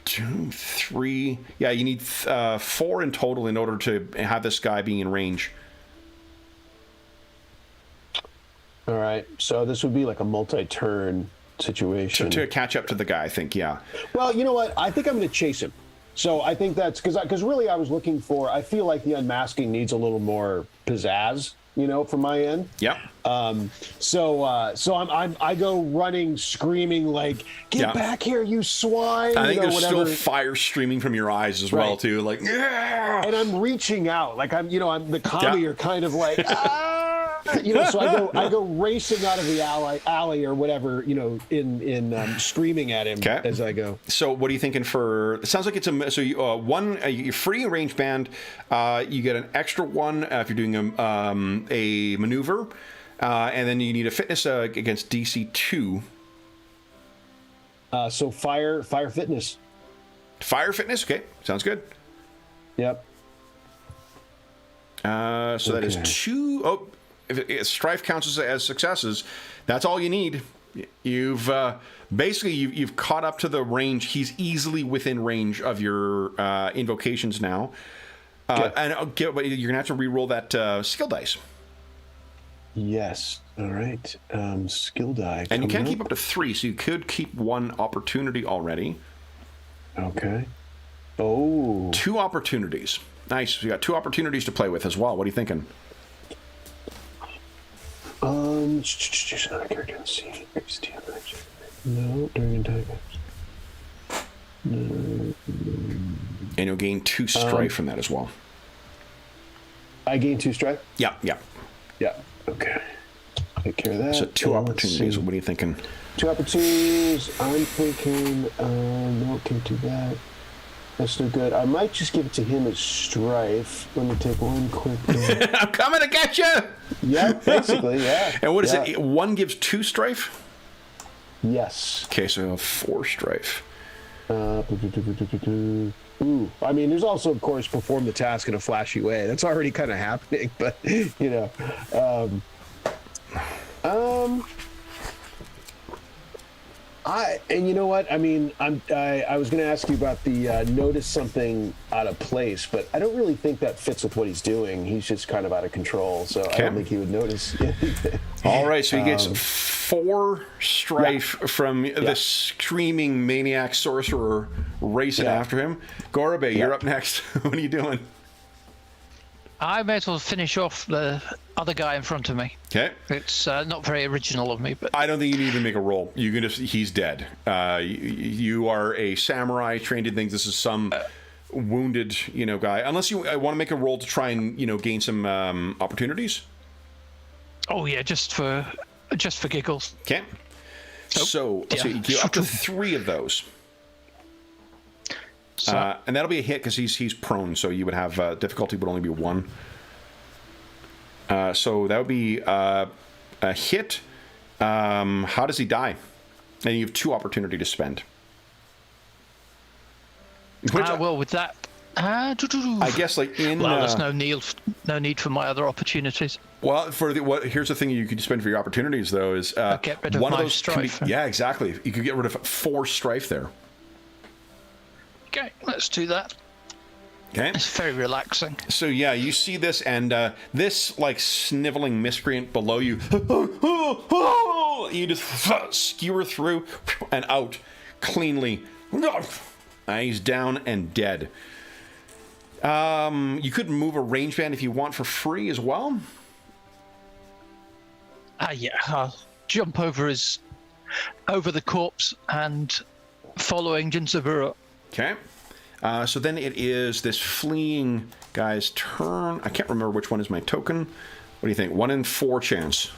2, 3. Yeah, you need 4 in total in order to have this guy being in range. All right, so this would be like a multi-turn situation. So to catch up to the guy, I think, yeah. Well, you know what? I think I'm going to chase him. So I think that's because really I was looking for. I feel like the unmasking needs a little more pizzazz, from my end. Yep. So I go running, screaming like, "Get back here, you swine!" I think there's whatever. still fire streaming from your eyes as well, too. Like, yeah. And I'm reaching out, like I'm the comedy are kind of like. So I go racing out of the alley or whatever, in screaming at him as I go. So what are you thinking for? It sounds like it's you're free range band. You get an extra one if you're doing a maneuver, and then you need a fitness against DC 2. So fire fitness. Fire fitness. Okay, sounds good. Yep. So that is 2. Oh. If strife counts as successes, that's all you need. You've basically you've caught up to the range. He's easily within range of your invocations now, but you're gonna have to re-roll that skill dice. Yes. All right. Skill die. And you can keep up to 3, so you could keep 1 opportunity already. Okay. Oh. 2 opportunities. Nice. You got 2 opportunities to play with as well. What are you thinking? Choose another character and see. Increase damage. No, during attack. No. And you'll gain 2 strife from that as well. I gain 2 strife? Yeah. Yeah. Okay. Take care of that. So 2 opportunities. What are you thinking? 2 opportunities. I'm thinking, no, can't do that. That's no good. I might just give it to him as strife. Let me take 1 quick. I'm coming to get you! Yeah, basically, yeah. And what is it? 1 gives 2 strife? Yes. Okay, so 4 strife. Ooh. I mean, there's also, of course, perform the task in a flashy way. That's already kind of happening, but, and you know what? I mean, I was going to ask you about the notice something out of place, but I don't really think that fits with what he's doing. He's just kind of out of control, so I don't think he would notice anything. All right, so he gets 4 strife from the screaming maniac sorcerer racing after him. Gorabe, you're up next. What are you doing? I may as well finish off the other guy in front of me. Okay. It's not very original of me, but I don't think you need to make a roll. You can he's dead. You are a samurai trained in things. This is some wounded, guy. Unless you want to make a roll to try and, gain some opportunities. Oh yeah, just for giggles. Okay. So you get up to 3 of those. And that'll be a hit because he's prone, so you would have difficulty would only be 1. So that would be a hit. How does he die? And you have 2 opportunity to spend. Well, with that, I guess like in. Well, there's no need for my other opportunities. Well, here's the thing you could spend for your opportunities though is get rid of one of my those strife. yeah, exactly. You could get rid of 4 strife there. Okay, let's do that. Okay. It's very relaxing. So yeah, you see this, and this like sniveling miscreant below you, you just skewer through and out cleanly. He's down and dead. You could move a range band if you want for free as well. Yeah, I'll jump over the corpse and following Jinsaburo. Okay. So then it is this fleeing guy's turn. I can't remember which one is my token. What do you think? 1 in 4 chance.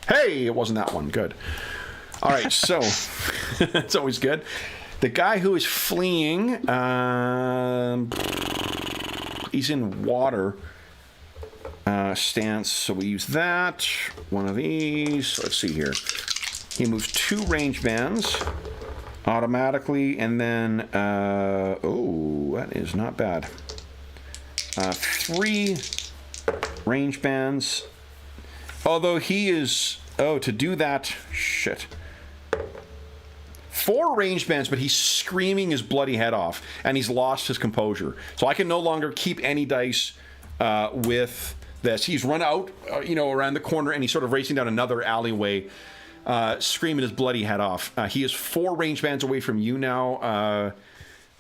Hey, it wasn't that one. Good. All right, so it's always good. The guy who is fleeing, he's in water stance, so we use that. One of these. Let's see here. He moves 2 range bands automatically, and then that is not bad. 3 range bands, Although he is... Oh, to do that... Shit. 4 ranged bands, but he's screaming his bloody head off, and he's lost his composure. So I can no longer keep any dice with this. He's run out, around the corner, and he's sort of racing down another alleyway, screaming his bloody head off. He is 4 ranged bands away from you now.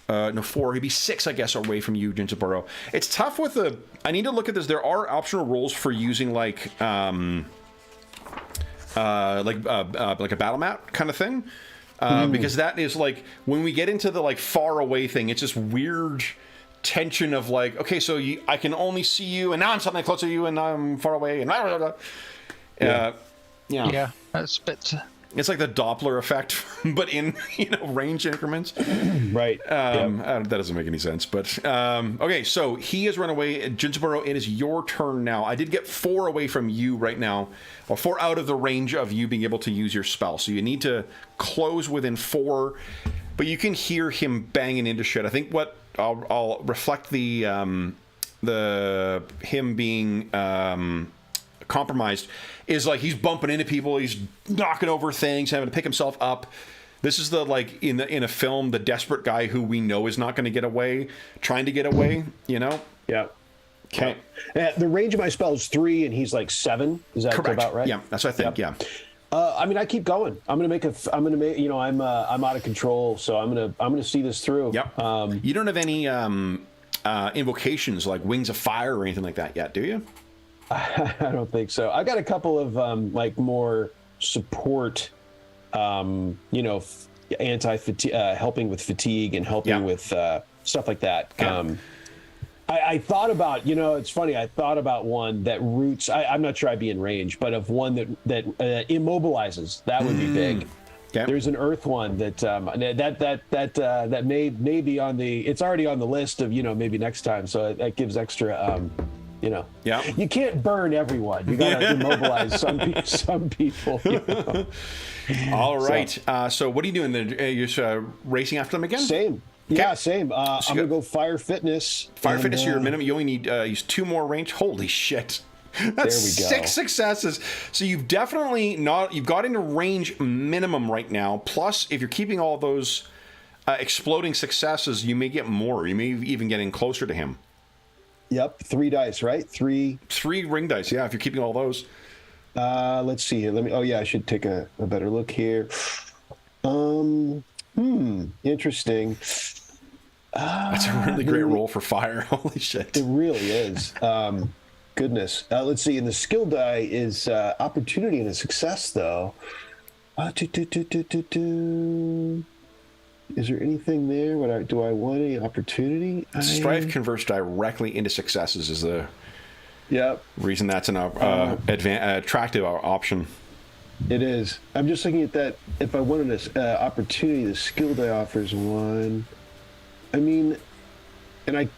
No, 4. He'd be 6, I guess, away from you, Ginzaburo. It's tough with the... I need to look at this. There are optional rules for using, like a battle map kind of thing. Because that is like when we get into the like far away thing, it's this weird tension of like, okay, so I can only see you, and now I'm suddenly close to you, and I'm far away, and blah, blah, blah. Yeah, that's a bit. It's like the Doppler effect, but in range increments. Right. That doesn't make any sense. But okay, so he has run away. Ginzaburo, it is your turn now. I did get 4 away from you right now, or 4 out of the range of you being able to use your spell. So you need to close within 4, but you can hear him banging into shit. I think what I'll reflect the him being compromised is like he's bumping into people, he's knocking over things, having to pick himself up. This is the like in a film, the desperate guy who we know is not going to get away, trying to get away. Yeah. Okay. The range of my spell is 3, and he's like 7. Is that Correct. about right? Yeah, that's what I think. Yep. Yeah. I mean, I keep going. I'm out of control, so I'm gonna see this through. Yep. You don't have any invocations like Wings of Fire or anything like that yet, do you? I don't think so. I got a couple of more support, anti-fatigue, helping with fatigue and helping with stuff like that. Yeah. I thought about, it's funny. I thought about one that roots. I'm not sure I'd be in range, but of one that immobilizes. That would be big. Okay. There's an Earth one that may be on the. It's already on the list of maybe next time. So that gives extra. Yeah. You can't burn everyone. You got to immobilize some people. All right. So what are you doing then? You're just, racing after them again? Same. Okay. Yeah, same. I'm gonna go fire fitness. Fire fitness. Your minimum. You only need use 2 more range. Holy shit. That's there we go. 6 successes. So you've definitely you've got into range minimum right now. Plus, if you're keeping all those exploding successes, you may get more. You may even get in closer to him. Yep, 3 dice, right? 3 ring dice. Yeah, if you're keeping all those. Let's see here. I should take a better look here. Interesting. That's a really great roll for fire. Holy shit. It really is. Goodness. Let's see. And the skill die is opportunity and a success, though. Is there anything there? Do I want any opportunity? Strife converts directly into successes is the reason that's an attractive option. It is. I'm just looking at that. If I wanted an opportunity, the skill die offers 1. I mean, and I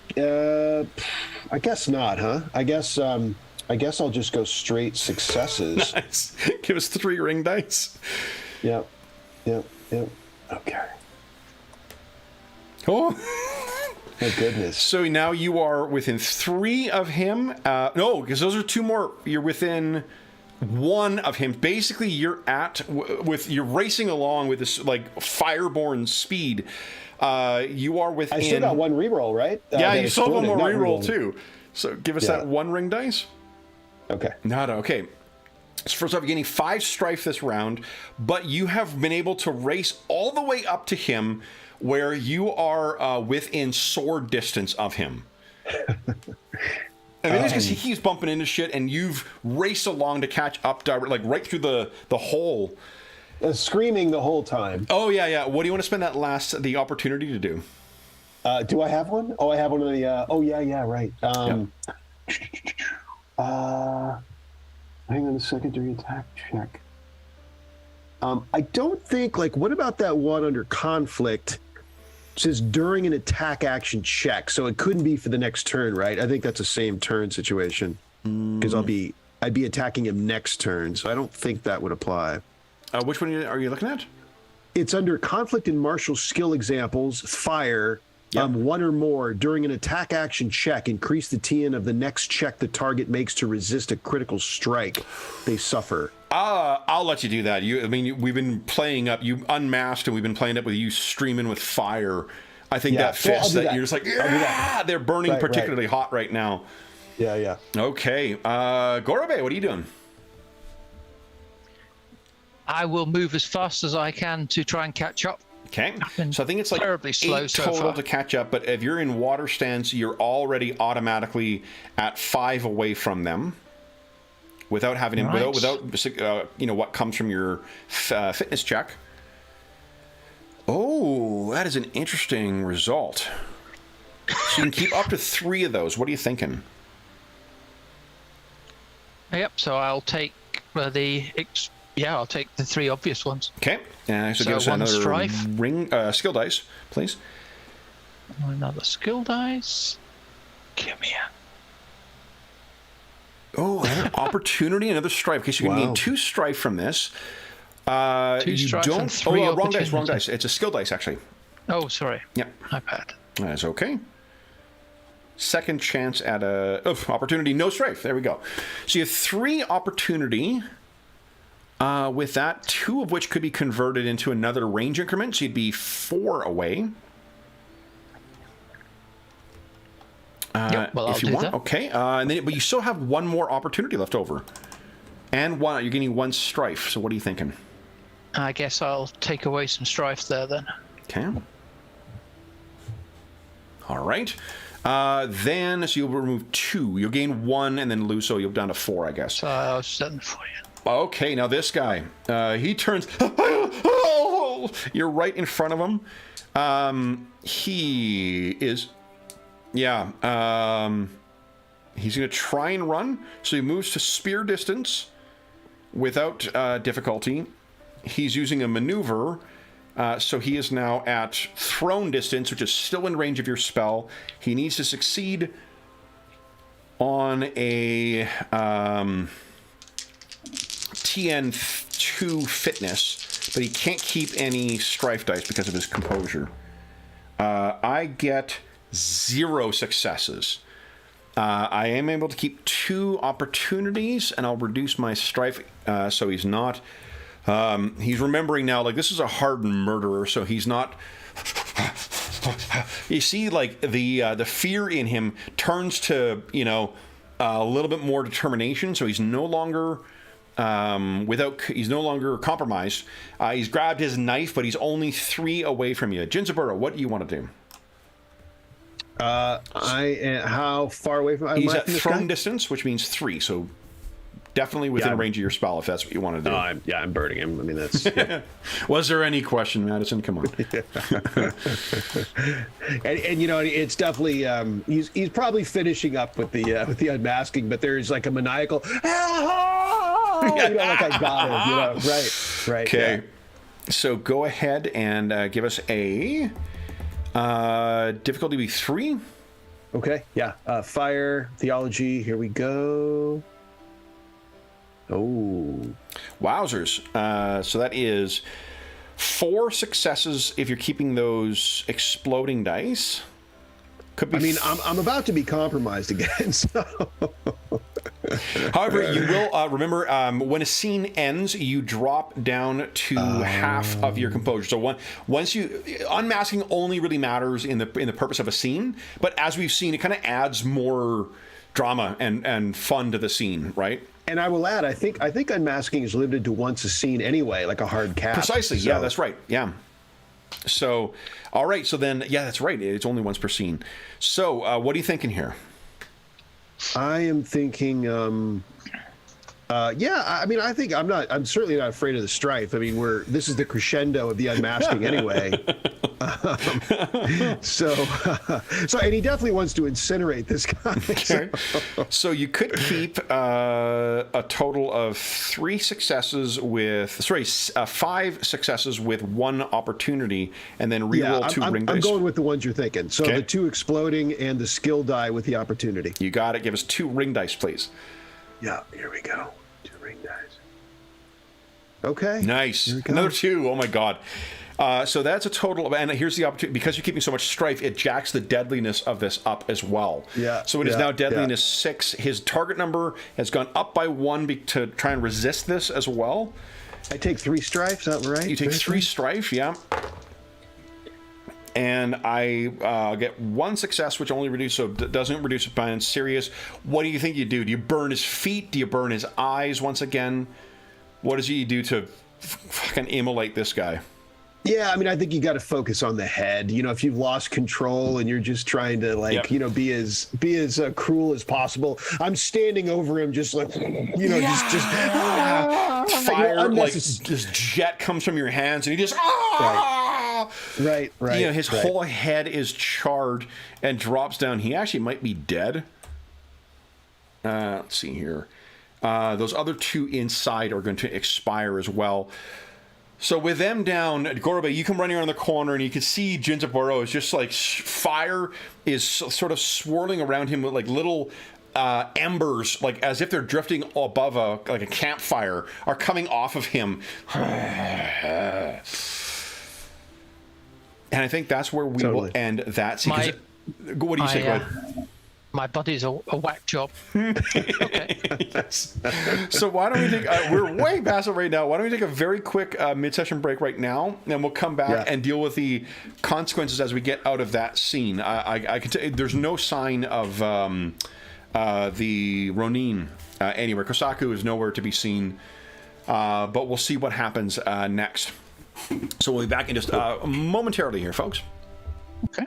guess not, huh? I guess I'll just go straight successes. Nice. Give us 3 ring dice. Yep. Okay. Oh. My goodness. So now you are within 3 of him. No, because those are 2 more. You're within 1 of him. Basically, you're you're racing along with this like fireborne speed. You are within. I still got 1 reroll, right? Yeah, you still have 1 more reroll too. So give us that 1 ring dice. Okay. Okay. So first off, you're getting 5 strife this round, but you have been able to race all the way up to him, where you are within sword distance of him. I mean, it's because he keeps bumping into shit, and you've raced along to catch up, like right through the hole. Screaming the whole time. Oh yeah. What do you want to spend the opportunity to do? Do I have one? Oh, I have one of the. Right. Hang on a secondary attack check. I don't think what about that one under conflict? It says during an attack action check, so it couldn't be for the next turn, right? I think that's the same turn situation because I'd be attacking him next turn, so I don't think that would apply. Which one are you looking at? It's under conflict and martial skill examples, fire. Yep. One or more during an attack action check, increase the TN of the next check the target makes to resist a critical strike. They suffer. I'll let you do that. We've been playing up. You unmasked, and we've been playing up with you streaming with fire. I think that fits. So that. You're just like, yeah, they're burning particularly hot right now. Yeah. Okay, Gorobe, what are you doing? I will move as fast as I can to try and catch up. Okay, so I think it's like terribly slow 8 so total far to catch up, but if you're in water stance, you're already automatically at 5 away from them without having without what comes from your fitness check. Oh, that is an interesting result. So you can keep up to 3 of those. What are you thinking? Yep, so I'll take I'll take the 3 obvious ones. Okay, so give us one another strife. skill dice, please. Another skill dice. Give me Oh, another opportunity, another strife. Okay, so you're going to gain 2 strife from this. 2 strife and 3 wrong dice. It's a skill dice, actually. Oh, sorry. Yep. My bad. That's okay. Second chance at opportunity, no strife. There we go. So you have 3 opportunity with that, 2 of which could be converted into another range increment. So you'd be 4 away. Well, if you want. Okay. But you still have 1 more opportunity left over. And you're getting 1 strife. So what are you thinking? I guess I'll take away some strife there then. Okay. All right. So you'll remove 2. You'll gain 1 and then lose, so you'll down to 4, I guess. So I'll set for you. Okay, now this guy, he turns. You're right in front of him. He is. Yeah. He's going to try and run. So he moves to spear distance without difficulty. He's using a maneuver. So he is now at thrown distance, which is still in range of your spell. He needs to succeed on a TN2 fitness, but he can't keep any strife dice because of his composure. I get 0 successes. I am able to keep 2 opportunities, and I'll reduce my strife so he's not... he's remembering now, like, this is a hardened murderer, so he's not... You see, like, the fear in him turns to, a little bit more determination, so he's no longer... he's no longer compromised. He's grabbed his knife, but he's only 3 away from you. Jinzaburo, what do you want to do? How far away from? He's at thrown distance, which means 3. So definitely within range of your spell, if that's what you want to do. I'm burning him. I mean, that's. Yeah. Was there any question, Madison? Come on. and it's definitely he's probably finishing up with the unmasking, but there's like a maniacal. Like I got him. Right. Okay. Yeah. So go ahead and give us a difficulty be 3. Okay. Yeah. Fire theology. Here we go. Oh. Wowzers. So that is 4 successes if you're keeping those exploding dice. Could be. I mean, I'm about to be compromised again. So. However, you will remember when a scene ends, you drop down to half of your composure. So once you unmasking only really matters in the purpose of a scene, but as we've seen, it kind of adds more drama and fun to the scene, right? And I will add, I think unmasking is limited to once a scene anyway, like a hard cap. Precisely. So. Yeah, that's right. Yeah. So, all right. So then, yeah, that's right. It's only once per scene. So, what are you thinking here? I am thinking, I think I'm certainly not afraid of the strife. I mean, this is the crescendo of the unmasking anyway. And he definitely wants to incinerate this guy. Okay. So you could keep a total of 5 successes with 1 opportunity, and then reroll 2 ring dice. I'm going with the ones you're thinking. So the 2 exploding and the skill die with the opportunity. You got it. Give us 2 ring dice, please. Yeah, here we go. 2 ring dice. Okay. Nice. Another 2. Oh my God. So that's a total of, and here's the opportunity, because you're keeping so much strife, it jacks the deadliness of this up as well. Yeah. So it is now deadliness 6. His target number has gone up by 1 to try and resist this as well. I take 3 strife, is that right? You take 3 strife, yeah. And I get 1 success, which only reduces, so doesn't reduce it by serious. What do you think you do? Do you burn his feet? Do you burn his eyes once again? What does he do to fucking immolate this guy? Yeah, I mean, I think you got to focus on the head. You know, if you've lost control and you're just trying to, like, you know, be as cruel as possible. I'm standing over him, just like, you know, just fire, like this jet comes from your hands, and he just right. You know, his whole head is charred and drops down. He actually might be dead. Let's see here. Those other 2 inside are going to expire as well. So with them down, Gorobe, you come running around the corner and you can see Jinzaburo is just like fire is sort of swirling around him with like little embers, like as if they're drifting above a campfire, are coming off of him. And I think that's where we will end that scene. What do you say, Glenn? My body's a whack job. Okay. Yes. So why don't we take, we're way past it right now. Why don't we take a very quick mid-session break right now, and we'll come back and deal with the consequences as we get out of that scene. I can tell you, there's no sign of the Ronin anywhere. Kosaku is nowhere to be seen, but we'll see what happens next. So we'll be back in just momentarily here, folks. Okay.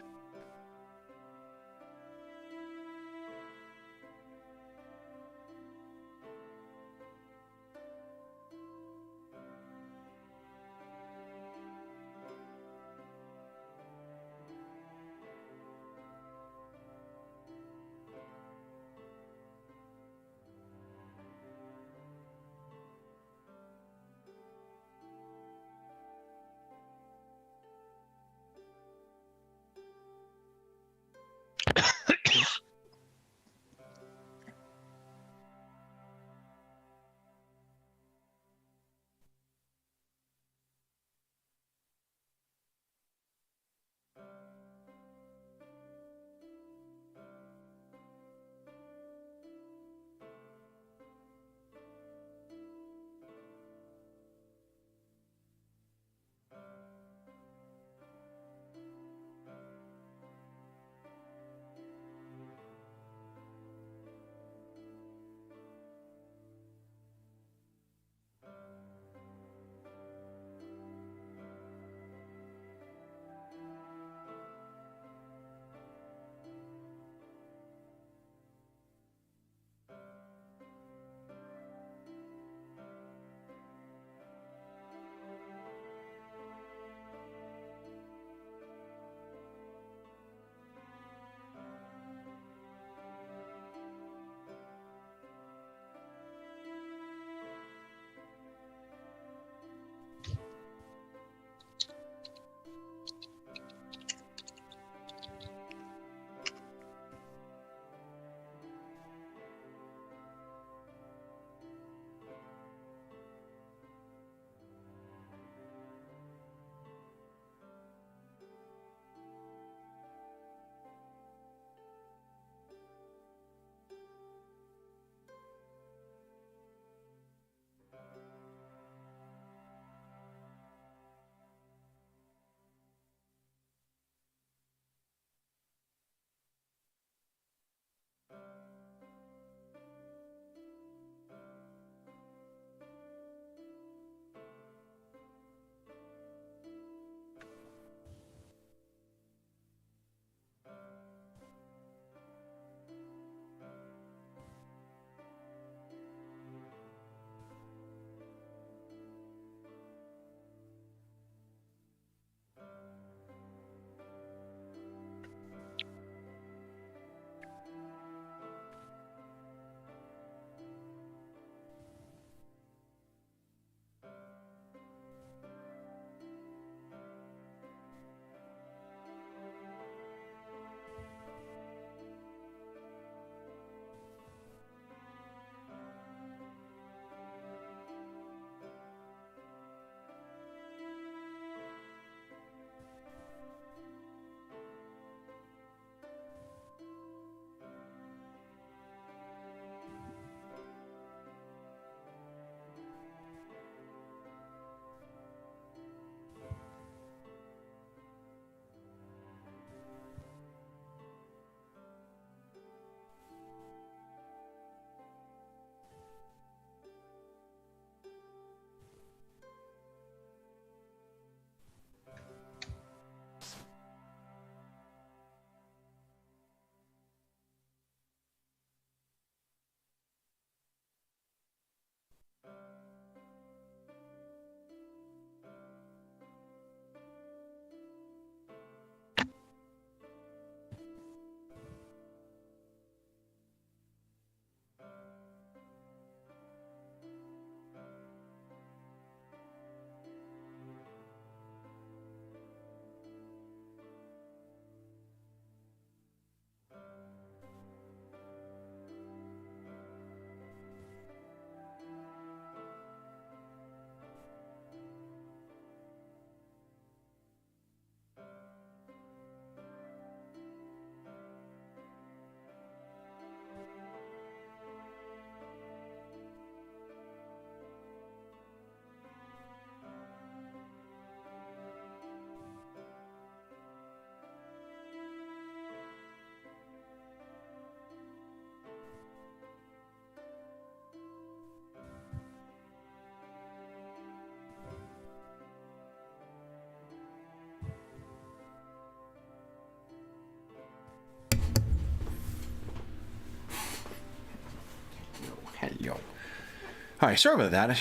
All right, sorry about that.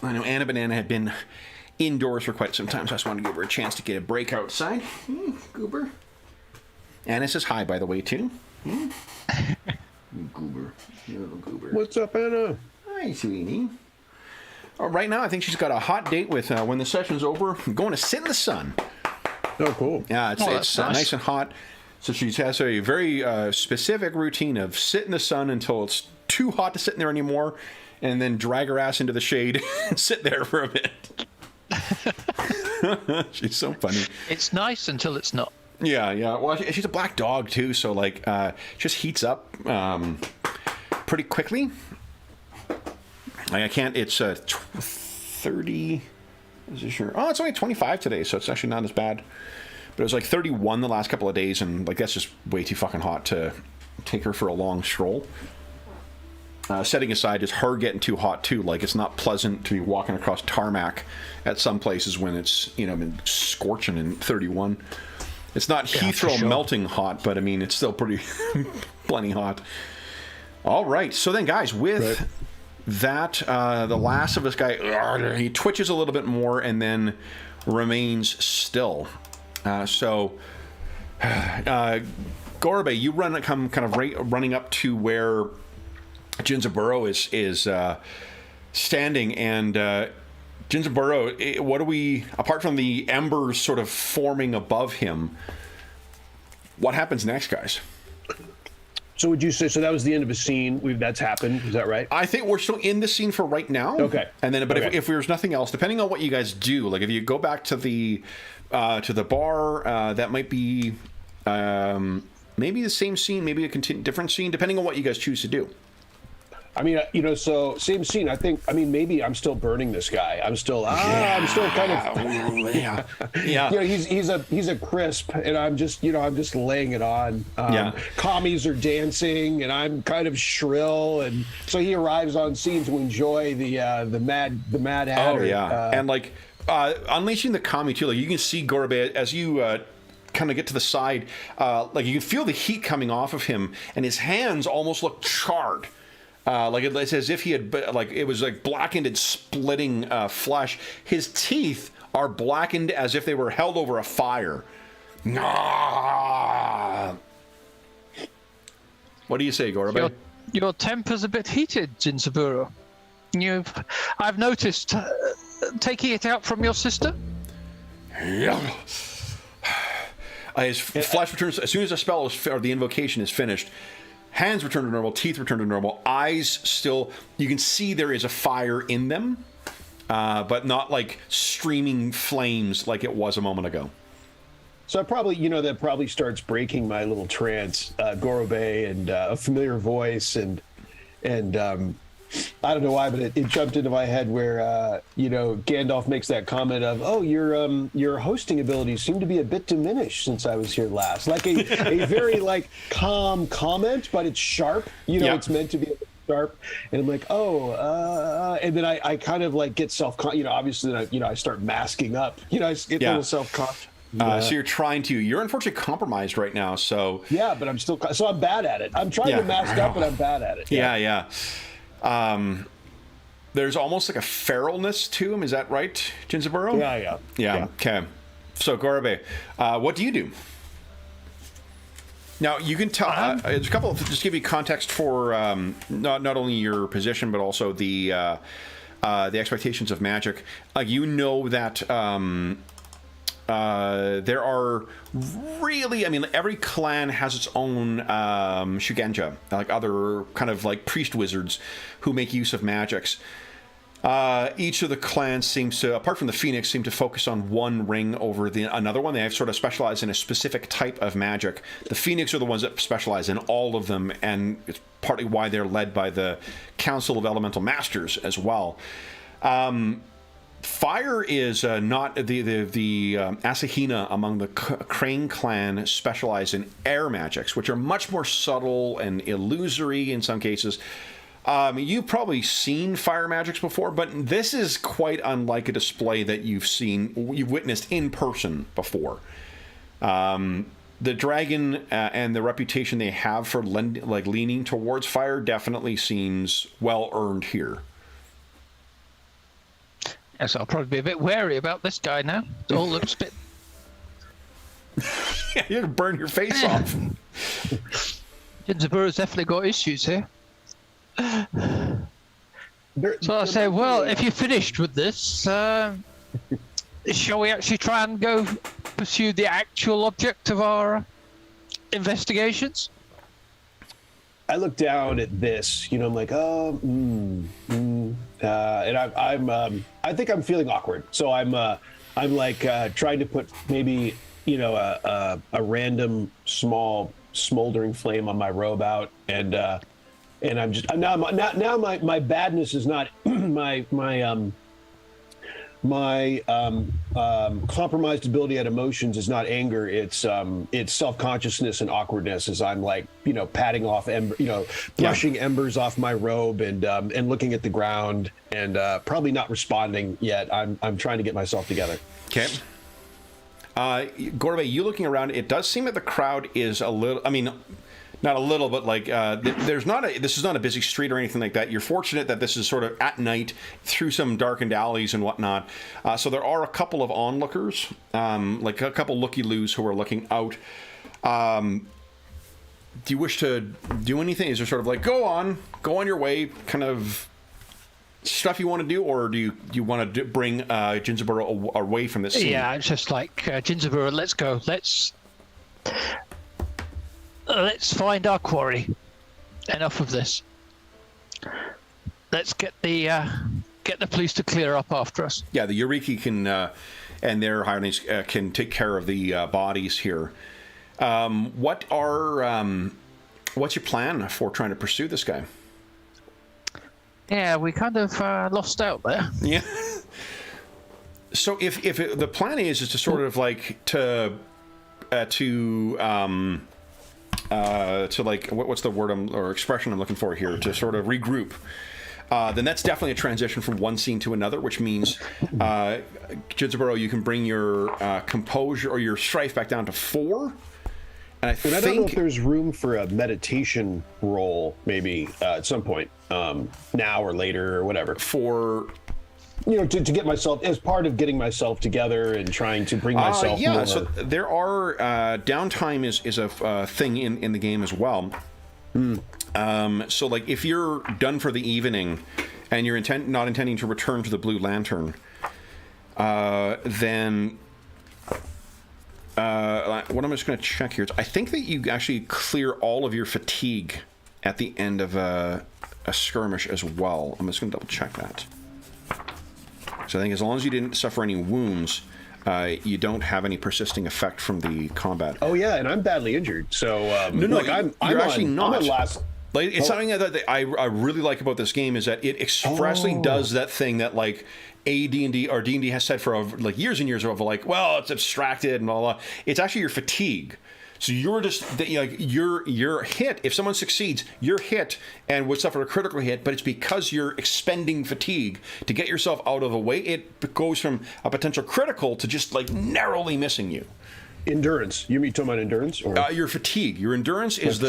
I know Anna Banana had been indoors for quite some time, so I just wanted to give her a chance to get a break outside. Goober. Anna says hi, by the way, too. Goober. You little goober. What's up, Anna? Hi, sweetie. Right now, I think she's got a hot date with when the session's over, going to sit in the sun. Oh, cool. Yeah, it's nice and hot. So she has a very specific routine of sit in the sun until it's too hot to sit in there anymore, and then drag her ass into the shade and sit there for a bit. She's so funny. It's nice until it's not. Yeah. Well, she's a black dog too, so like just heats up pretty quickly. Like I can't. It's 30. Is it sure? Oh, it's only 25 today, so it's actually not as bad. But it was like 31 the last couple of days, and like that's just way too fucking hot to take her for a long stroll. Setting aside just her getting too hot too, like it's not pleasant to be walking across tarmac at some places when it's been scorching in 31. It's not Heathrow melting hot, but I mean it's still pretty plenty hot. All right, so then guys, with that, the Last of Us guy, he twitches a little bit more and then remains still. So, Gorbe, you come kind of running up to where Jinzaburo is standing, and Jinzaburo, what do we, apart from the embers sort of forming above him, what happens next, guys? So would you say, so that was the end of a scene? That's happened, is that right? I think we're still in the scene for right now. Okay. And then, but if there's nothing else, depending on what you guys do, like if you go back to the bar, that might be maybe the same scene, maybe a different scene, depending on what you guys choose to do. I mean, so same scene. I think. I mean, maybe I'm still burning this guy. I'm still kind of. Yeah. He's a crisp, and I'm just laying it on. Commies are dancing, and I'm kind of shrill, and so he arrives on scene to enjoy the Mad Hatter. Oh yeah, and like unleashing the commie too. Like you can see Gorbe as you. Kind of get to the side, like you can feel the heat coming off of him, and his hands almost look charred. Like it's as if he had, like it was like blackened and splitting flesh. His teeth are blackened as if they were held over a fire. What do you say, Gorbe? Your temper's a bit heated, Jinzaburo. I've noticed. Taking it out from your sister? Yeah. His flesh returns as soon as the spell or the invocation is finished. Hands return to normal, teeth return to normal, eyes still, you can see there is a fire in them, but not like streaming flames like it was a moment ago. So I probably, that probably starts breaking my little trance, Gorobei, and a familiar voice, and I don't know why, but it jumped into my head where, Gandalf makes that comment of, oh, your hosting abilities seem to be a bit diminished since I was here last. Like a very calm comment, but it's sharp. It's meant to be sharp. And I'm like, and then I kind of get self-conscious, obviously then I start masking up, I get a little self-conscious. So you're unfortunately compromised right now. So yeah, but I'm still, so I'm bad at it. I'm trying to mask up, but I'm bad at it. Yeah. There's almost like a feralness to him. Is that right, Jinzaburo? Yeah. Okay. So Gorbe, what do you do? Now you can tell. There's a couple of just give you context for not only your position but also the expectations of magic. That. There are really, every clan has its own Shugenja, like other kind of like priest wizards who make use of magics. Each of the clans seems to, apart from the Phoenix, seem to focus on one ring over another one. They have sort of specialized in a specific type of magic. The Phoenix are the ones that specialize in all of them, and it's partly why they're led by the Council of Elemental Masters as well. Fire is not the Asahina among the Crane clan specialize in air magics, which are much more subtle and illusory in some cases. You've probably seen fire magics before, but this is quite unlike a display that you've witnessed in person before. The dragon and the reputation they have for leaning towards fire definitely seems well earned here. Yes, I'll probably be a bit wary about this guy now. It all looks a bit. Yeah, you're gonna burn your face off. Ginzaburo's definitely got issues here. So I say, might well, be, if you're finished with this, shall we actually try and go pursue the actual object of our investigations? I look down at this, I'm like, and I think I'm feeling awkward. So I'm like trying to put maybe, a random small smoldering flame on my robe out, and I'm just now my badness is not my compromised ability at emotions is not anger. It's self-consciousness and awkwardness as I'm like, patting off, brushing embers off my robe and looking at the ground and probably not responding yet. I'm trying to get myself together. Okay. Gorbe, you looking around, it does seem that the crowd is a little, I mean, not a little, but like this is not a busy street or anything like that. You're fortunate that this is sort of at night through some darkened alleys and whatnot. So there are a couple of onlookers, like a couple looky-loos who are looking out. Do you wish to do anything? Is there sort of like, go on your way kind of stuff you want to do, or do you want to bring Ginzaburo away from this scene? Yeah, it's just like, Ginzaburo, let's go. Let's find our quarry. Enough of this. Let's get the police to clear up after us. Yeah, the Eureki can and their hirelings can take care of the bodies here. What's your plan for trying to pursue this guy? Yeah, we kind of lost out there. Yeah. So if the plan is to sort of like to like what's the word or expression I'm looking for here, to sort of regroup, then that's definitely a transition from one scene to another, which means Ginzaburo, you can bring your composure or your strife back down to 4. And I don't know if there's room for a meditation roll maybe at some point, now or later or whatever, for to get myself, as part of getting myself together and trying to bring myself more. So there are downtime is a thing in the game as well. So like if you're done for the evening and you're not intending to return to the Blue Lantern, then what I'm just going to check here is I think that you actually clear all of your fatigue at the end of a skirmish as well. I'm just going to double check that. So I think as long as you didn't suffer any wounds, you don't have any persisting effect from the combat. Oh yeah, and I'm badly injured. So I'm actually not. I'm last. Like, it's something that I really like about this game is that it expressly does that thing that like AD&D or D&D has said for like years and years of like, well, it's abstracted and blah blah. It's actually your fatigue. So you're just like you're hit. If someone succeeds, you're hit and would suffer a critical hit, but it's because you're expending fatigue to get yourself out of the way. It goes from a potential critical to just like narrowly missing you. Endurance. You talking about endurance or your fatigue? Your endurance is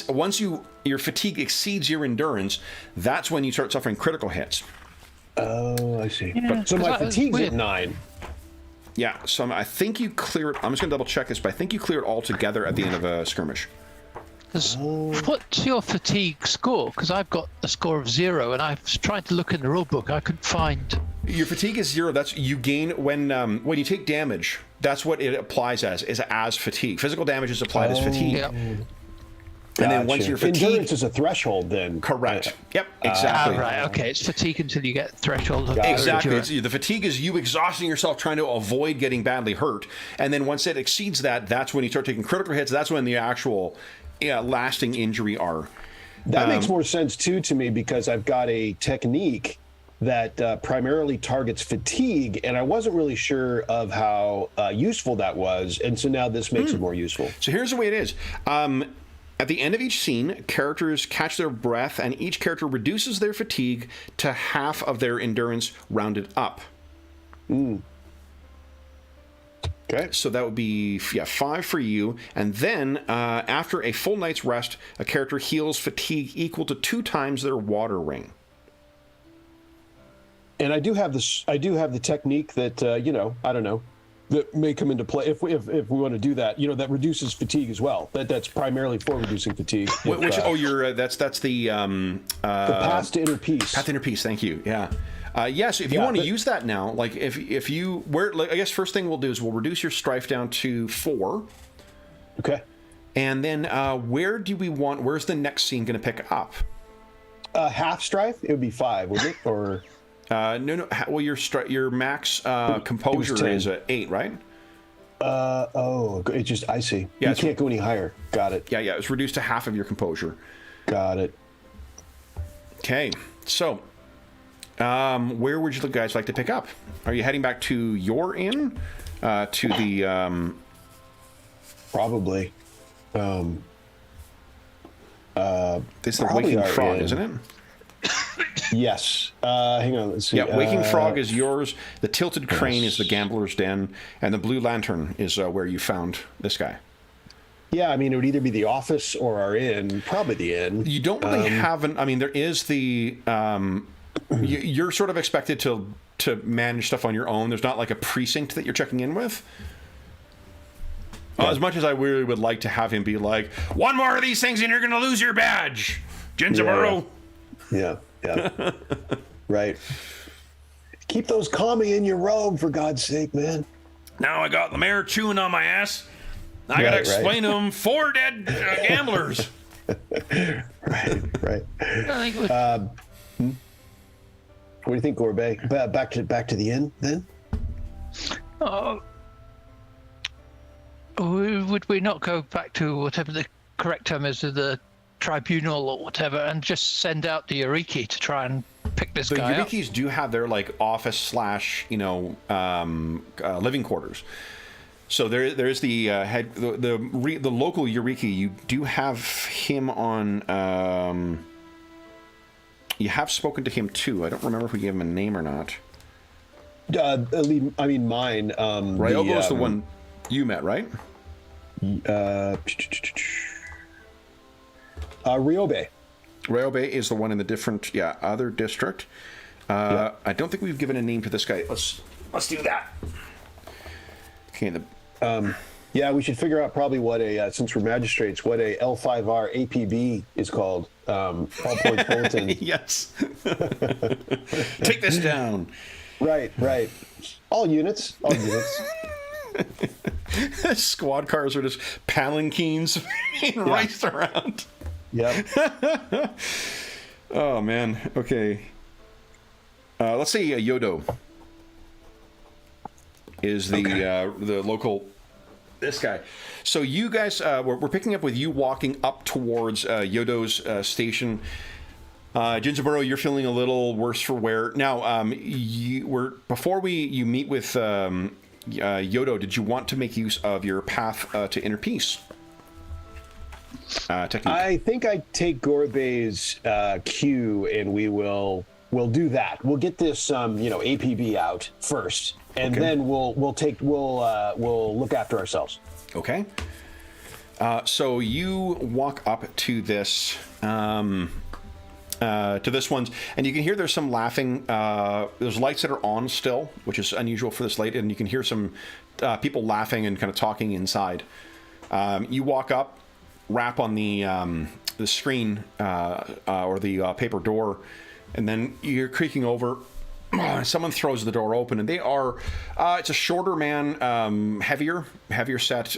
once your fatigue exceeds your endurance, that's when you start suffering critical hits. Oh, I see. Yeah, so my fatigue's at 9. Yeah, so I think you clear it. I'm just going to double check this, but I think you clear it all together at the end of a skirmish. What's your fatigue score? Because I've got a score of 0, and I was trying to look in the rulebook. I couldn't find. Your fatigue is 0. That's you gain when you take damage. That's what it applies as fatigue. Physical damage is applied as fatigue. Yep. And then once your fatigue... Endurance is a threshold then. Correct. Yep, exactly. Right, okay. It's fatigue until you get threshold. Exactly. The fatigue is you exhausting yourself trying to avoid getting badly hurt. And then once it exceeds that, that's when you start taking critical hits. That's when the actual lasting injury are. That makes more sense, too, to me, because I've got a technique that primarily targets fatigue, and I wasn't really sure of how useful that was. And so now this makes it more useful. So here's the way it is. At the end of each scene, characters catch their breath, and each character reduces their fatigue to half of their endurance rounded up. Okay. So that would be 5 for you. And then, after a full night's rest, a character heals fatigue equal to 2 times their water ring. And I do have this. I do have the technique that I don't know, that may come into play if we want to do that. That reduces fatigue as well. That's primarily for reducing fatigue. That's the path to inner peace. Path to inner peace. Thank you. Yeah. Yes, if you want to use that now, like if you I guess first thing we'll do is we'll reduce your strife down to 4. Okay. And then where's the next scene going to pick up? Half strife. It would be 5, wouldn't it? Or no. Well, your max composure is 8, right? It just I see. Yeah, you can't go any higher. Got it. Yeah. It's reduced to half of your composure. Got it. Okay. So, where would you guys like to pick up? Are you heading back to your inn? To the probably. This is the Waking Frog, isn't it? Yes. Hang on. Let's see. Yeah, Waking Frog is yours. The Tilted Crane is the Gambler's Den, and the Blue Lantern is where you found this guy. Yeah, I mean, it would either be the office or our inn. Probably the inn. You don't really have an. I mean, there is the. You're sort of expected to manage stuff on your own. There's not like a precinct that you're checking in with. As much as I really would like to have him be like, one more of these things and you're going to lose your badge, Ginzaburo. Yeah. Right. Keep those kami in your robe, for God's sake, man. Now I got the mayor chewing on my ass. I got to explain to him 4 dead gamblers. Right. What do you think, Gorbet? Back to the inn, then? Would we not go back to whatever the correct term is, the tribunal or whatever, and just send out the Yoriki to try and pick this guy up? The Yorikis do have their like office / living quarters. So there's the head, the local Yoriki. You do have him on. You have spoken to him too. I don't remember if we gave him a name or not. I mean, mine. Ryogo's the one you met, right? Ryobe. Ryobe is the one in the different, other district. I don't think we've given a name to this guy. Let's do that. Okay. We should figure out probably what since we're magistrates, what a L5R APB is called. All Point Bulletin. Yes. Take this down. Right. All units. Squad cars are just palanquins being raced around. Yep. Oh man. Okay. Let's say Yodo is the local. This guy. So you guys, we're picking up with you walking up towards Yodo's station. Ginzaburo, you're feeling a little worse for wear. Now, before you meet with Yodo, did you want to make use of your path to inner peace technique? I think I take Gorbei's cue, and we'll do that. We'll get this APB out first, and then we'll look after ourselves. Okay. So you walk up to this one's, and you can hear there's some laughing. There's lights that are on still, which is unusual for this late, and you can hear some people laughing and kind of talking inside. You walk up, rap on the screen or the paper door, and then you're creaking over. Someone throws the door open, and they are. It's a shorter man, heavier set.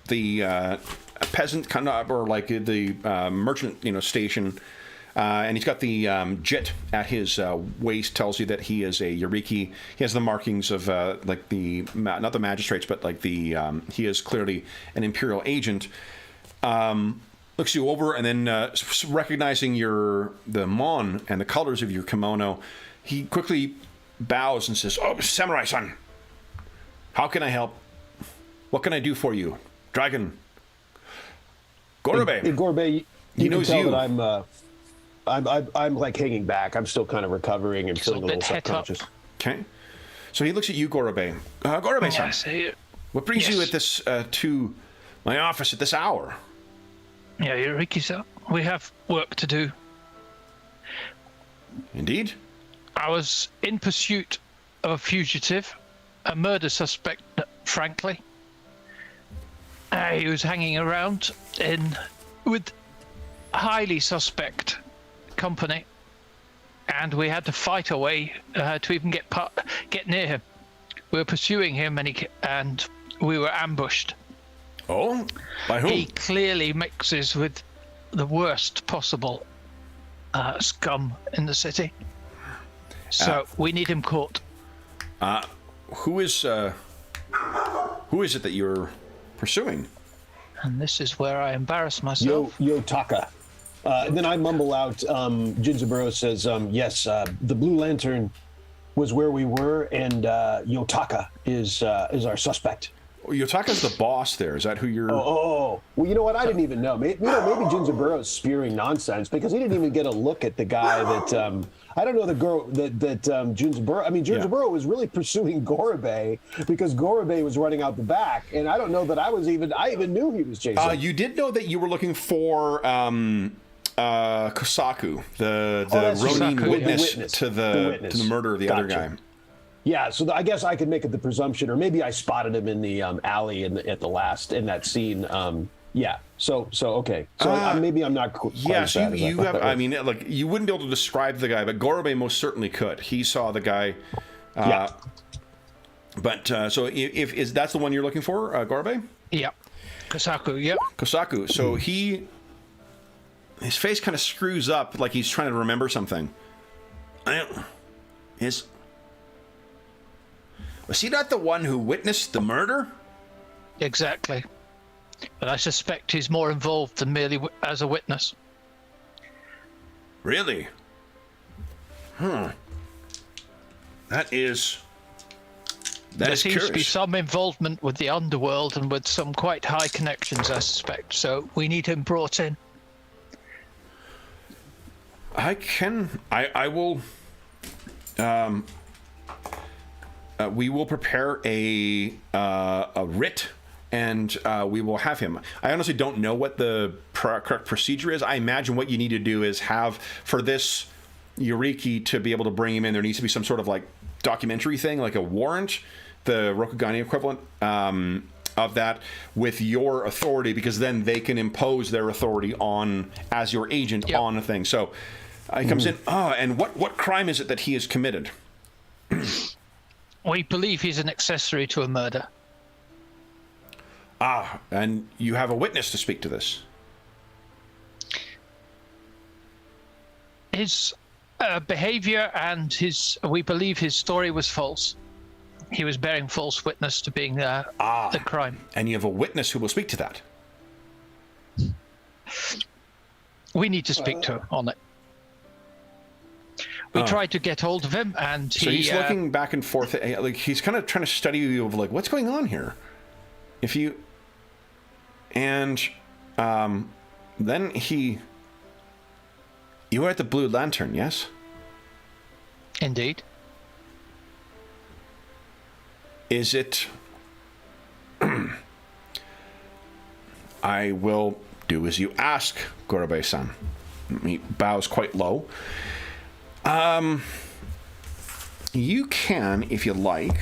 The peasant kind of, or like the merchant, station, and he's got the jit at his waist. Tells you that he is a Yoriki. He has the markings of like the not the magistrates, but like the he is clearly an imperial agent. Looks you over, and then recognizing the mon and the colors of your kimono, he quickly bows and says, "Oh, Samurai-san, how can I help? What can I do for you, Dragon?" Gorbei. Hey, Gorbei, he knows you. That I'm like hanging back. I'm still kind of recovering and feeling a little subconscious. Okay. So he looks at you, Gorbei. Gorbei-san, what brings you at this to my office at this hour? Yeah, Yoriki-san, we have work to do. Indeed. I was in pursuit of a fugitive, a murder suspect, frankly. He was hanging around with highly suspect company, and we had to fight our way to even get near him. We were pursuing him, and we were ambushed. Oh, by whom? He clearly mixes with the worst possible scum in the city. So we need him caught. Who is it that you're pursuing? And this is where I embarrass myself. Yotaka. And then I mumble out, Jinzaburo says, yes, the Blue Lantern was where we were, and Yotaka is our suspect. Yotaka's the boss there. Is that who you're... Oh. Well, you know what? I didn't even know. Maybe Jinzaburo is spewing nonsense because he didn't even get a look at the guy that... I don't know the girl that Jinzaburo... I mean, Jinzaburo was really pursuing Gorobei because Gorobei was running out the back, and I don't know that I even knew he was chasing. You did know that you were looking for Kosaku, the Ronin witness to the murder of the other guy. Yeah, so I guess I could make it the presumption, or maybe I spotted him in the alley in that scene. Yeah. So okay. So maybe I'm not quite yes, you have. I mean, like you wouldn't be able to describe the guy, but Gorobei most certainly could. He saw the guy. Yeah. But so if that's the one you're looking for, Gorobei? Yeah. Kosaku. Yep. Kosaku. So his face kind of screws up, like he's trying to remember something. Was he not the one who witnessed the murder? Exactly. But I suspect he's more involved than merely as a witness. Really? That is there seems curious. to be some involvement with the underworld and with some quite high connections, I suspect. So we need him brought in. I will. We will prepare a writ, and we will have him. I honestly don't know what the correct procedure is. I imagine what you need to do is have, for this Yuriki to be able to bring him in, there needs to be some sort of like documentary thing, like a warrant, the Rokugani equivalent of that, with your authority, because then they can impose their authority on, as your agent, on a thing. So he comes in, and what crime is it that he has committed? We believe he's an accessory to a murder. And you have a witness to speak to this. His behavior and we believe his story was false. He was bearing false witness to being the crime. And you have a witness who will speak to that. We need to speak to him on it. We tried to get hold of him, and so he's looking back and forth. Like he's kind of trying to study you of like, what's going on here? Then you were at the Blue Lantern, yes? Indeed. Is it? I will do as you ask, Gorobei-san. He bows quite low. You can, if you like,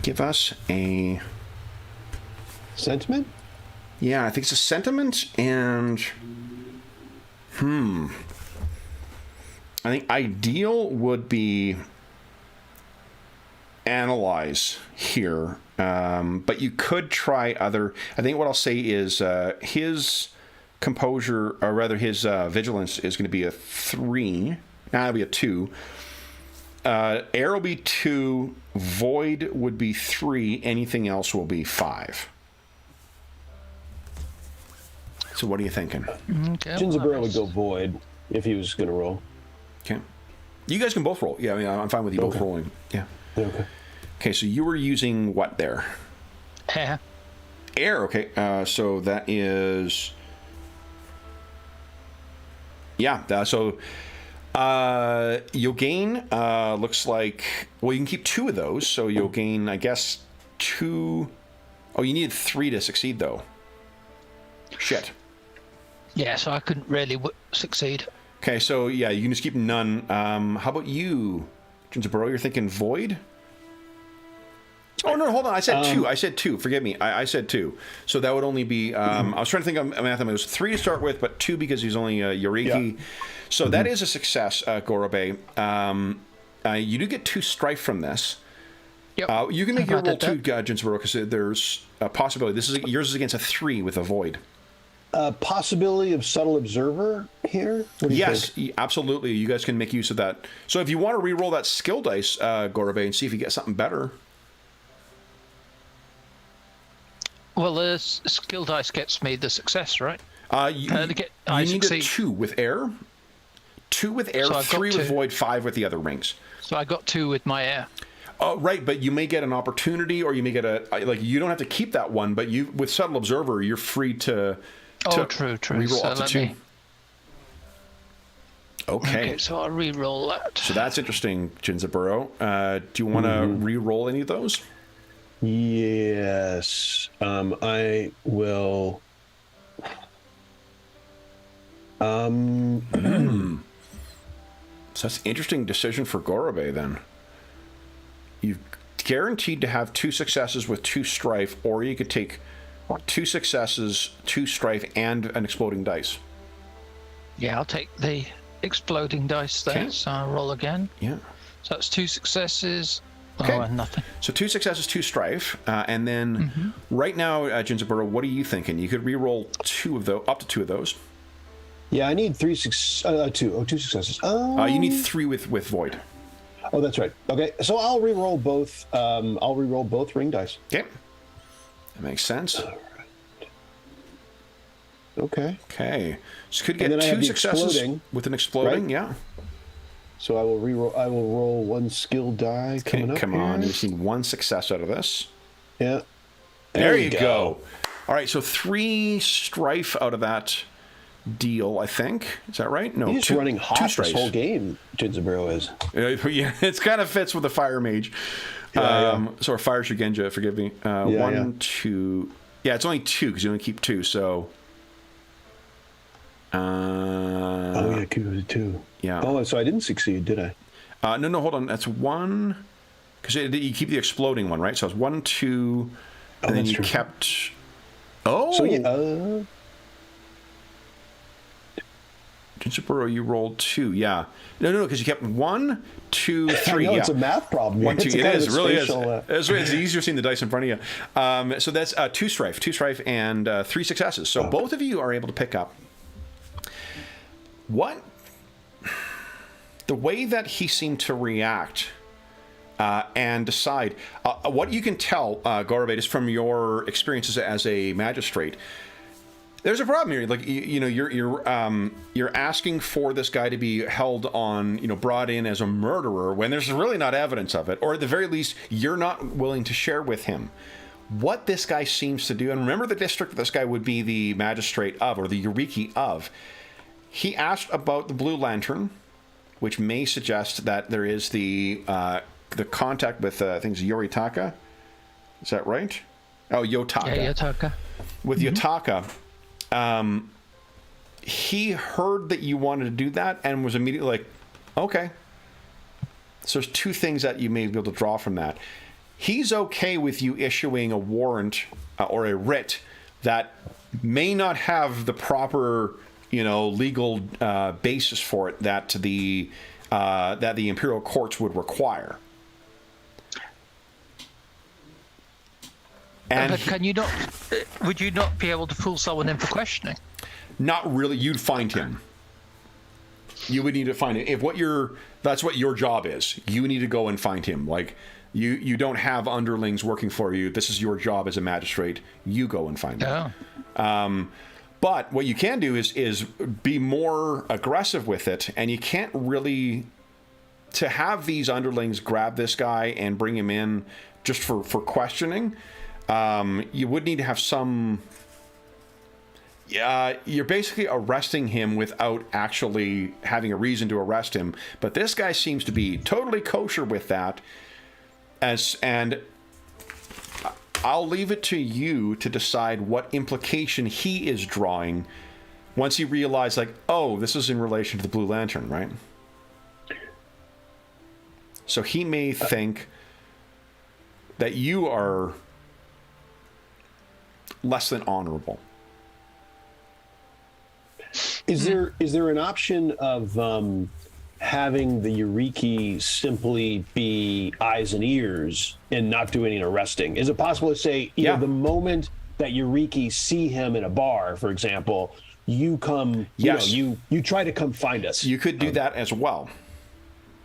give us a sentiment. Yeah, I think it's a sentiment, and I think ideal would be analyze here, but you could try other. I think what I'll say is his composure, or rather his vigilance, is going to be a 3. Now it'll be a 2. Air will be 2. Void would be 3. Anything else will be 5. So what are you thinking? Okay, Jinzaburo would go void if he was going to roll. Okay. You guys can both roll. Yeah, I mean, I'm fine with you both rolling. Yeah. Okay. Okay, so you were using what there? Air. Air, okay. So that is... Yeah, so... you'll gain, looks like, well, you can keep 2 of those, so you'll gain, I guess, 2. Oh, you needed 3 to succeed, though. Shit. Yeah, so I couldn't really succeed. Okay, so yeah, you can just keep none. How about you, Jinzaburo, you're thinking void? Oh, no, hold on. I said two. I said two. Forgive me. I said two. So that would only be... I was trying to think of math. It was 3 to start with, but 2 because he's only Yoriki. Yeah. So that is a success, Gorobe. You do get 2 strife from this. Yep. You can make your roll 2, Jinzaburo, because there's a possibility. Yours is against a 3 with a void. Possibility of subtle observer here? Yes, absolutely. You guys can make use of that. So if you want to re-roll that skill dice, Gorobe, and see if you get something better... Well, the skill dice gets me the success, right? You need a 2 with air. 2 with air, so 3 with void, 5 with the other rings. So I got 2 with my air. Oh, right, but you may get an opportunity, or you may get you don't have to keep that one, but with subtle observer, you're free to true. Reroll so up to 2. Okay, so I'll re-roll that. So that's interesting, Jinzaburo. Do you want to re-roll any of those? Yes, I will. So that's an interesting decision for Gorobe then. You've guaranteed to have 2 successes with 2 strife, or you could take 2 successes, 2 strife, and an exploding dice. Yeah, I'll take the exploding dice there. Okay. So I'll roll again. Yeah. So that's 2 successes. Okay. Oh, and nothing. So 2 successes, 2 strife, and then right now, Jinzaburo, what are you thinking? You could re-roll up to 2 of those. Yeah, I need 2 successes. You need 3 with void. Oh, that's right. Okay, so I'll re-roll both. I'll re-roll both ring dice. Okay, that makes sense. All right. Okay. Okay, so could get 2 successes with an exploding. Right? Yeah. So I will re-roll. I will roll 1 skill die. Coming up. Come on, you just need 1 success out of this. Yeah. There you go. All right, so 3 strife out of that deal, I think. Is that right? No, he's just running hot this whole strifes. game. Jinzaburo is. Yeah, it kind of fits with the fire mage. Yeah. So our fire Shigenja, forgive me. 1, 2. Yeah, it's only 2 because you only keep 2. So. Oh yeah, 2. Yeah. Oh, so I didn't succeed, did I? No, hold on. That's 1 because you keep the exploding one, right? So it's 1, 2, and then you kept. Oh. So yeah. Jinzaburo, you rolled 2. Yeah. No, because you kept 1, 2, 3. It's a math problem. 1, 2. It is. It really is. Spatial, It's easier seeing the dice in front of you. So that's 2 strife, and 3 successes. So both of you are able to pick up the way that he seemed to react and decide. What you can tell, Gorobe, is from your experiences as a magistrate. There's a problem here. Like you're asking for this guy to be held on, brought in as a murderer when there's really not evidence of it, or at the very least, you're not willing to share with him what this guy seems to do. And remember the district that this guy would be the magistrate of, or the Yoriki of. He asked about the Blue Lantern, which may suggest that there is the contact with things Yoritaka. Is that right? Oh, Yotaka. Yeah, Yotaka. With Yotaka. He heard that you wanted to do that and was immediately like, okay. So there's 2 things that you may be able to draw from that. He's okay with you issuing a warrant or a writ that may not have the proper, legal basis for it that the imperial courts would require. But can you not? Would you not be able to pull someone in for questioning? Not really. You'd find him. You would need to find him. That's what your job is. You need to go and find him. Like you don't have underlings working for you. This is your job as a magistrate. You go and find him. Oh. But what you can do is be more aggressive with it, and you can't really to have these underlings grab this guy and bring him in just for questioning. You would need to have some. You're basically arresting him without actually having a reason to arrest him. But this guy seems to be totally kosher with that. And I'll leave it to you to decide what implication he is drawing once he realizes, like, oh, this is in relation to the Blue Lantern, right? So he may think that you are less than honorable. Is there an option of having the Yuriki simply be eyes and ears and not do any arresting? Is it possible to say, you know, the moment that Yuriki see him in a bar, for example, you come, yes, you try to come find us? You could do that as well.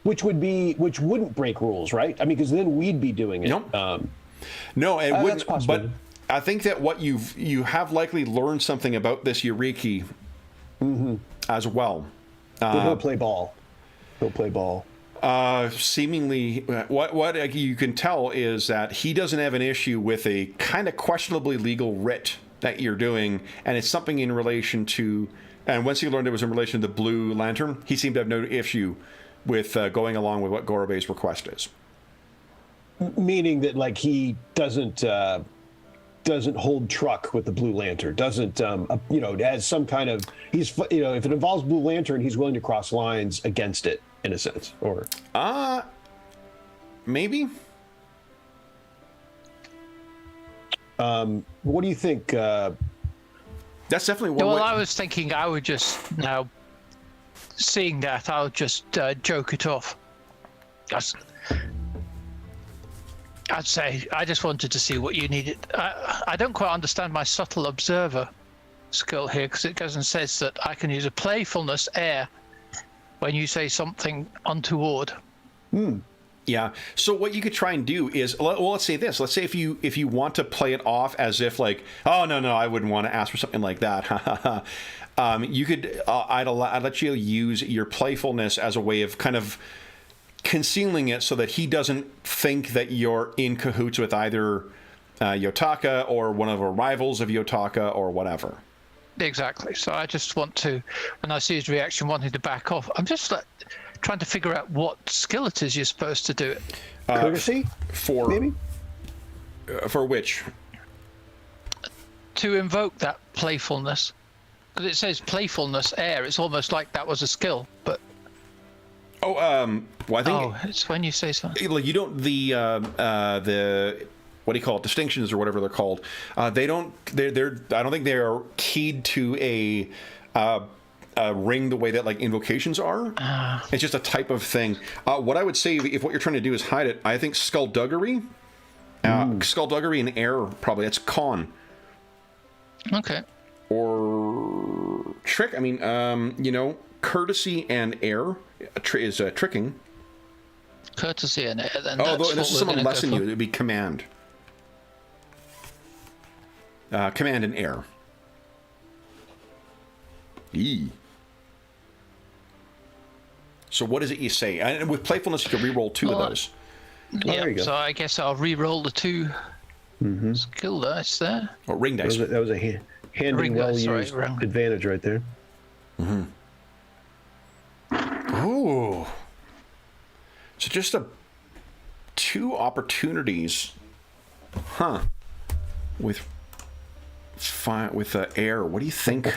Which wouldn't break rules, right? I mean, because then we'd be doing it. Nope. No, it wouldn't. But I think that what you have likely learned something about this Yuriki as well. He'll play ball. He'll play ball. Seemingly, what you can tell is that he doesn't have an issue with a kind of questionably legal writ that you're doing, and it's something in relation to. And once he learned it was in relation to the Blue Lantern, he seemed to have no issue with going along with what Gorobe's request is. Meaning that, like, he doesn't hold truck with the Blue Lantern, doesn't has some kind of, if it involves Blue Lantern, he's willing to cross lines against it in a sense, or maybe. What do you think? That's definitely one. Well, I was thinking I would just now, seeing that, I'll just joke it off. I'd say I just wanted to see what you needed. I don't quite understand my subtle observer skill here, because it goes and says that I can use a playfulness air when you say something untoward. Yeah. So what you could try and do is, well, let's say this. Let's say if you want to play it off as if like, oh no, I wouldn't want to ask for something like that. You could. I'd let you use your playfulness as a way of kind of concealing it so that he doesn't think that you're in cahoots with either Yotaka or one of the rivals of Yotaka or whatever. Exactly. So I just want to, when I see his reaction, wanting to back off. I'm just trying to figure out what skill it is you're supposed to do it. Courtesy? Maybe? For which? To invoke that playfulness. Because it says playfulness air. It's almost like that was a skill, but... Well, I think... Oh, it's when you say something. You don't... The what do you call it? Distinctions or whatever they're called. They don't... They're. I don't think they are keyed to a ring the way that like invocations are. It's just a type of thing. What I would say, if what you're trying to do is hide it, I think skullduggery. Skullduggery and air, probably. It's con. Okay. Or trick. I mean, courtesy and air is tricking. Courtesy and air, then. Oh, that's this is someone less than you. It'd be command. Command and air. So what is it you say? And with playfulness, you can re-roll two of those. Yeah, there you go. So I guess I'll re-roll the two skill dice there. Or ring dice. That was a handy, well-used advantage right there. Ooh. So just two opportunities, with air. What do you think?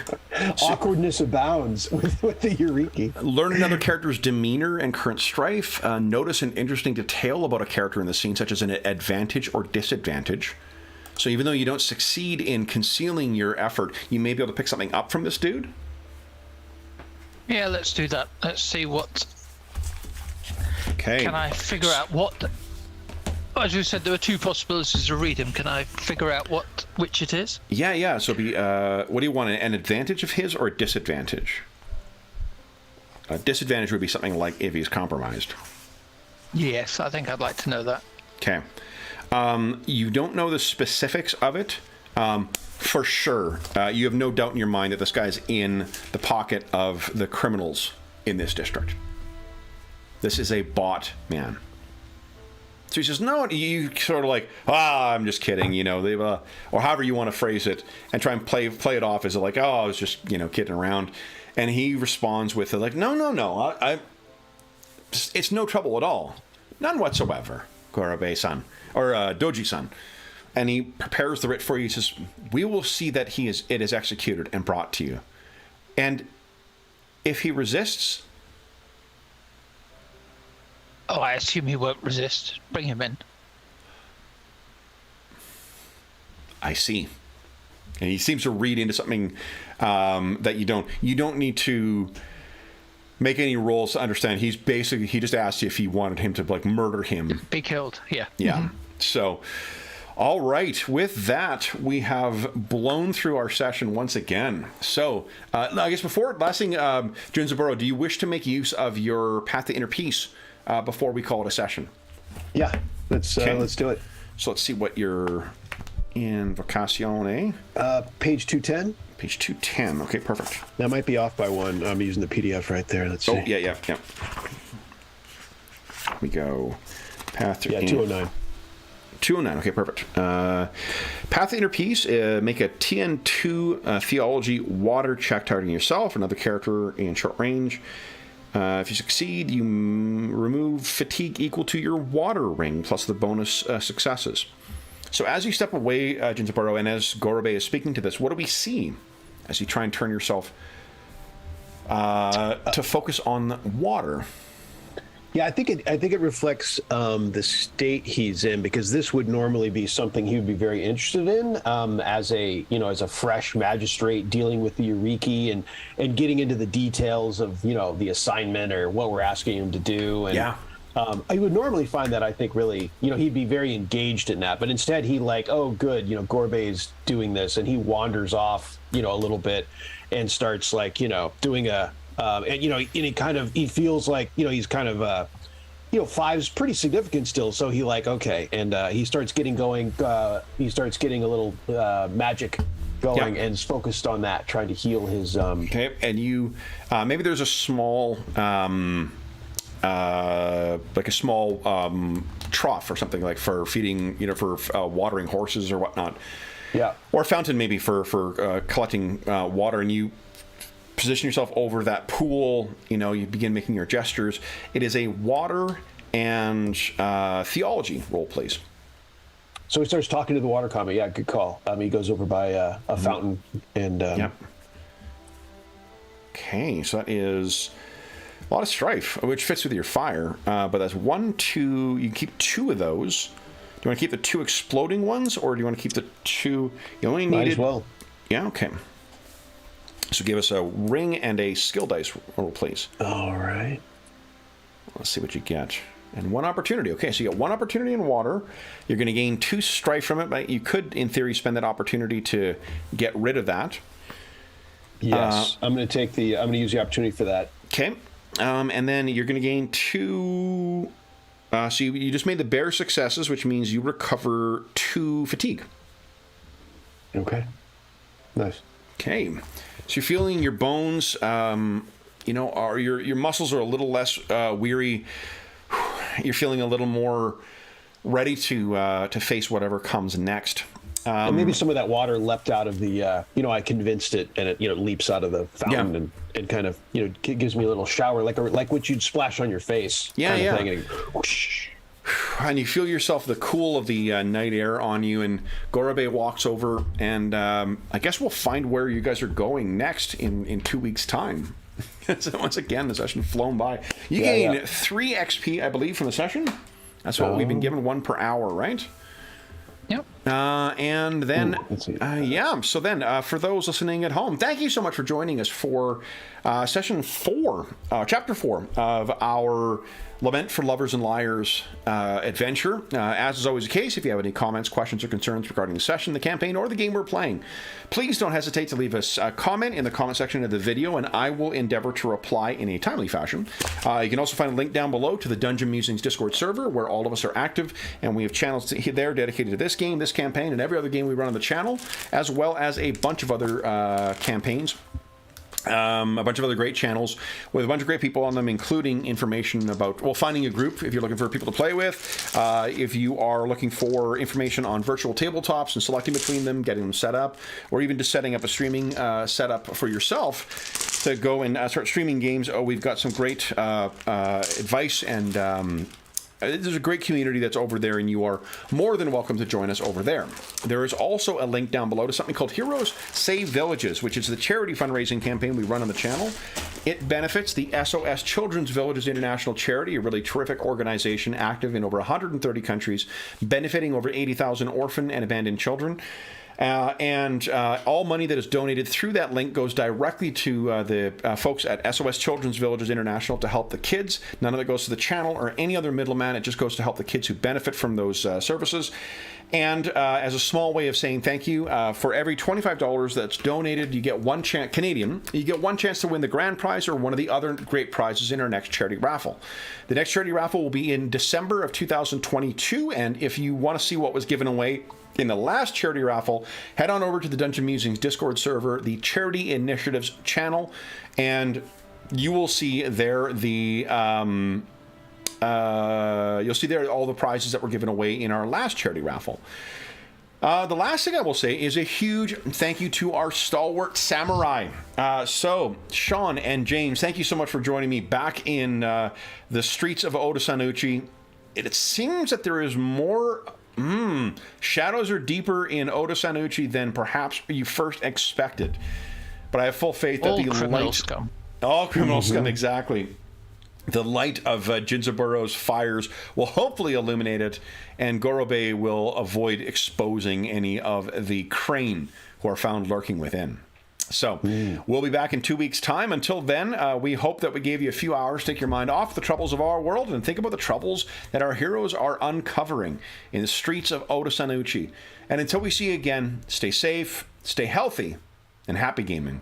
Awkwardness abounds with the Yuriki. Learn another character's demeanor and current strife. Notice an interesting detail about a character in the scene, such as an advantage or disadvantage. So even though you don't succeed in concealing your effort, you may be able to pick something up from this dude. Yeah, let's do that. Let's see what... Okay. Can I figure out what... As you said, there were two possibilities to read him. Can I figure out which it is? Yeah. So be what do you want? An advantage of his or a disadvantage? A disadvantage would be something like if he's compromised. Yes, I think I'd like to know that. Okay. You don't know the specifics of it. For sure, you have no doubt in your mind that this guy's in the pocket of the criminals in this district. This is a bought man. So he says, no, you sort of like, I'm just kidding, they've, or however you want to phrase it, and try and play it off as like, I was just, kidding around. And he responds with, like, no, it's no trouble at all. None whatsoever, Gorobe-san, or Doji-san. And he prepares the writ for you. He says, we will see that it is executed and brought to you. And if he resists, Oh, I assume he won't resist. Bring him in. I see. And he seems to read into something that you don't. You don't need to make any rolls to understand. He just asked you if you wanted him to like murder him. Be killed. Yeah. Yeah. Mm-hmm. So, all right. With that, we have blown through our session once again. So, I guess last thing, Junzaburo, do you wish to make use of your Path to Inner Peace before we call it a session? Yeah, let's do it. So let's see what your Invocazione. Page 210. Page 210. Okay, perfect. That might be off by one. I'm using the PDF right there. Let's see. Oh, yeah. We go. Path to 209. 209. Okay, perfect. Path to Inner Peace. Make a TN2 Theology Water check targeting yourself or another character in short range. If you succeed, you remove fatigue equal to your water ring plus the bonus successes. So as you step away, Jinzaburo, and as Gorobe is speaking to this, what do we see as you try and turn yourself to focus on water? Yeah, I think it reflects the state he's in, because this would normally be something he would be very interested in as a fresh magistrate dealing with the Eureki and getting into the details of the assignment or what we're asking him to do. And, yeah. I would normally find that, I think, really, he'd be very engaged in that. But instead, he oh, good, Gorbe is doing this, and he wanders off, a little bit, and starts doing a, and he feels like he's kind of 5's pretty significant still. So he okay, and he starts getting going. He starts getting a little magic going, and is focused on that, trying to heal his. Okay, and you maybe there's a small. Like a small trough or something, like for feeding, for watering horses or whatnot. Yeah. Or a fountain maybe for collecting water, and you position yourself over that pool. You begin making your gestures. It is a water and theology roll, please. So he starts talking to the water comet. Yeah, good call. He goes over by a fountain and. Yep. Okay, so that is. A lot of strife, which fits with your fire, but that's 1, 2. You can keep 2 of those. Do you want to keep the 2 exploding ones, or do you want to keep the 2? You only needed. Might as well. Yeah. Okay. So give us a ring and a skill dice roll, please. All right. Let's see what you get. And 1 opportunity. Okay, so you get 1 opportunity in water. You're going to gain 2 strife from it, but you could, in theory, spend that opportunity to get rid of that. Yes, I'm going to use the opportunity for that. Okay. And then you're going to gain 2. So you just made the bare successes, which means you recover 2 fatigue. Okay. Nice. Okay. So you're feeling your bones, are your muscles are a little less weary. You're feeling a little more ready to face whatever comes next. And maybe some of that water leapt out of the, I convinced it, and it, leaps out of the fountain and kind of, gives me a little shower, like what you'd splash on your face. Yeah, kind yeah. Of thing, and whoosh. And you feel yourself, the cool of the night air on you, and Gorobe walks over, and I guess we'll find where you guys are going next in 2 weeks' time. So once again, the session flown by. You gain 3 XP, I believe, from the session. That's what we've been given, 1 per hour, right? Yep. And then, so then, for those listening at home, thank you so much for joining us for session 4, chapter 4 of our Lament for Lovers and Liars adventure. As is always the case, if you have any comments, questions, or concerns regarding the session, the campaign, or the game we're playing, please don't hesitate to leave us a comment in the comment section of the video, and I will endeavor to reply in a timely fashion. You can also find a link down below to the Dungeon Musings Discord server, where all of us are active, and we have channels there dedicated to this game, this campaign, and every other game we run on the channel, as well as a bunch of other campaigns. A bunch of other great channels with a bunch of great people on them, including information about, finding a group if you're looking for people to play with, if you are looking for information on virtual tabletops and selecting between them, getting them set up, or even just setting up a streaming setup for yourself to go and start streaming games. We've got some great advice, and there's a great community that's over there, and you are more than welcome to join us over there. There is also a link down below to something called Heroes Save Villages, which is the charity fundraising campaign we run on the channel. It benefits the SOS Children's Villages International Charity, a really terrific organization active in over 130 countries, benefiting over 80,000 orphan and abandoned children. All money that is donated through that link goes directly to the folks at SOS Children's Villages International to help the kids. None of it goes to the channel or any other middleman. It just goes to help the kids who benefit from those services. And as a small way of saying thank you, for every $25 that's donated, you get one chance, Canadian, you get one chance to win the grand prize or one of the other great prizes in our next charity raffle. The next charity raffle will be in December of 2022. And if you want to see what was given away in the last charity raffle, head on over to the Dungeon Musings Discord server, the Charity Initiatives channel, and you will see there the you'll see there all the prizes that were given away in our last charity raffle. The last thing I will say is a huge thank you to our stalwart samurai. So, Sean and James, thank you so much for joining me back in the streets of Otosanuchi. It seems that there is more... shadows are deeper in Otosanuchi than perhaps you first expected. But I have full faith that the light... Scum. All criminal scum, exactly. The light of Jinzaburo's fires will hopefully illuminate it, and Gorobe will avoid exposing any of the crane who are found lurking within. So we'll be back in 2 weeks' time. Until then, we hope that we gave you a few hours to take your mind off the troubles of our world and think about the troubles that our heroes are uncovering in the streets of Otosanuchi. And until we see you again, stay safe, stay healthy, and happy gaming.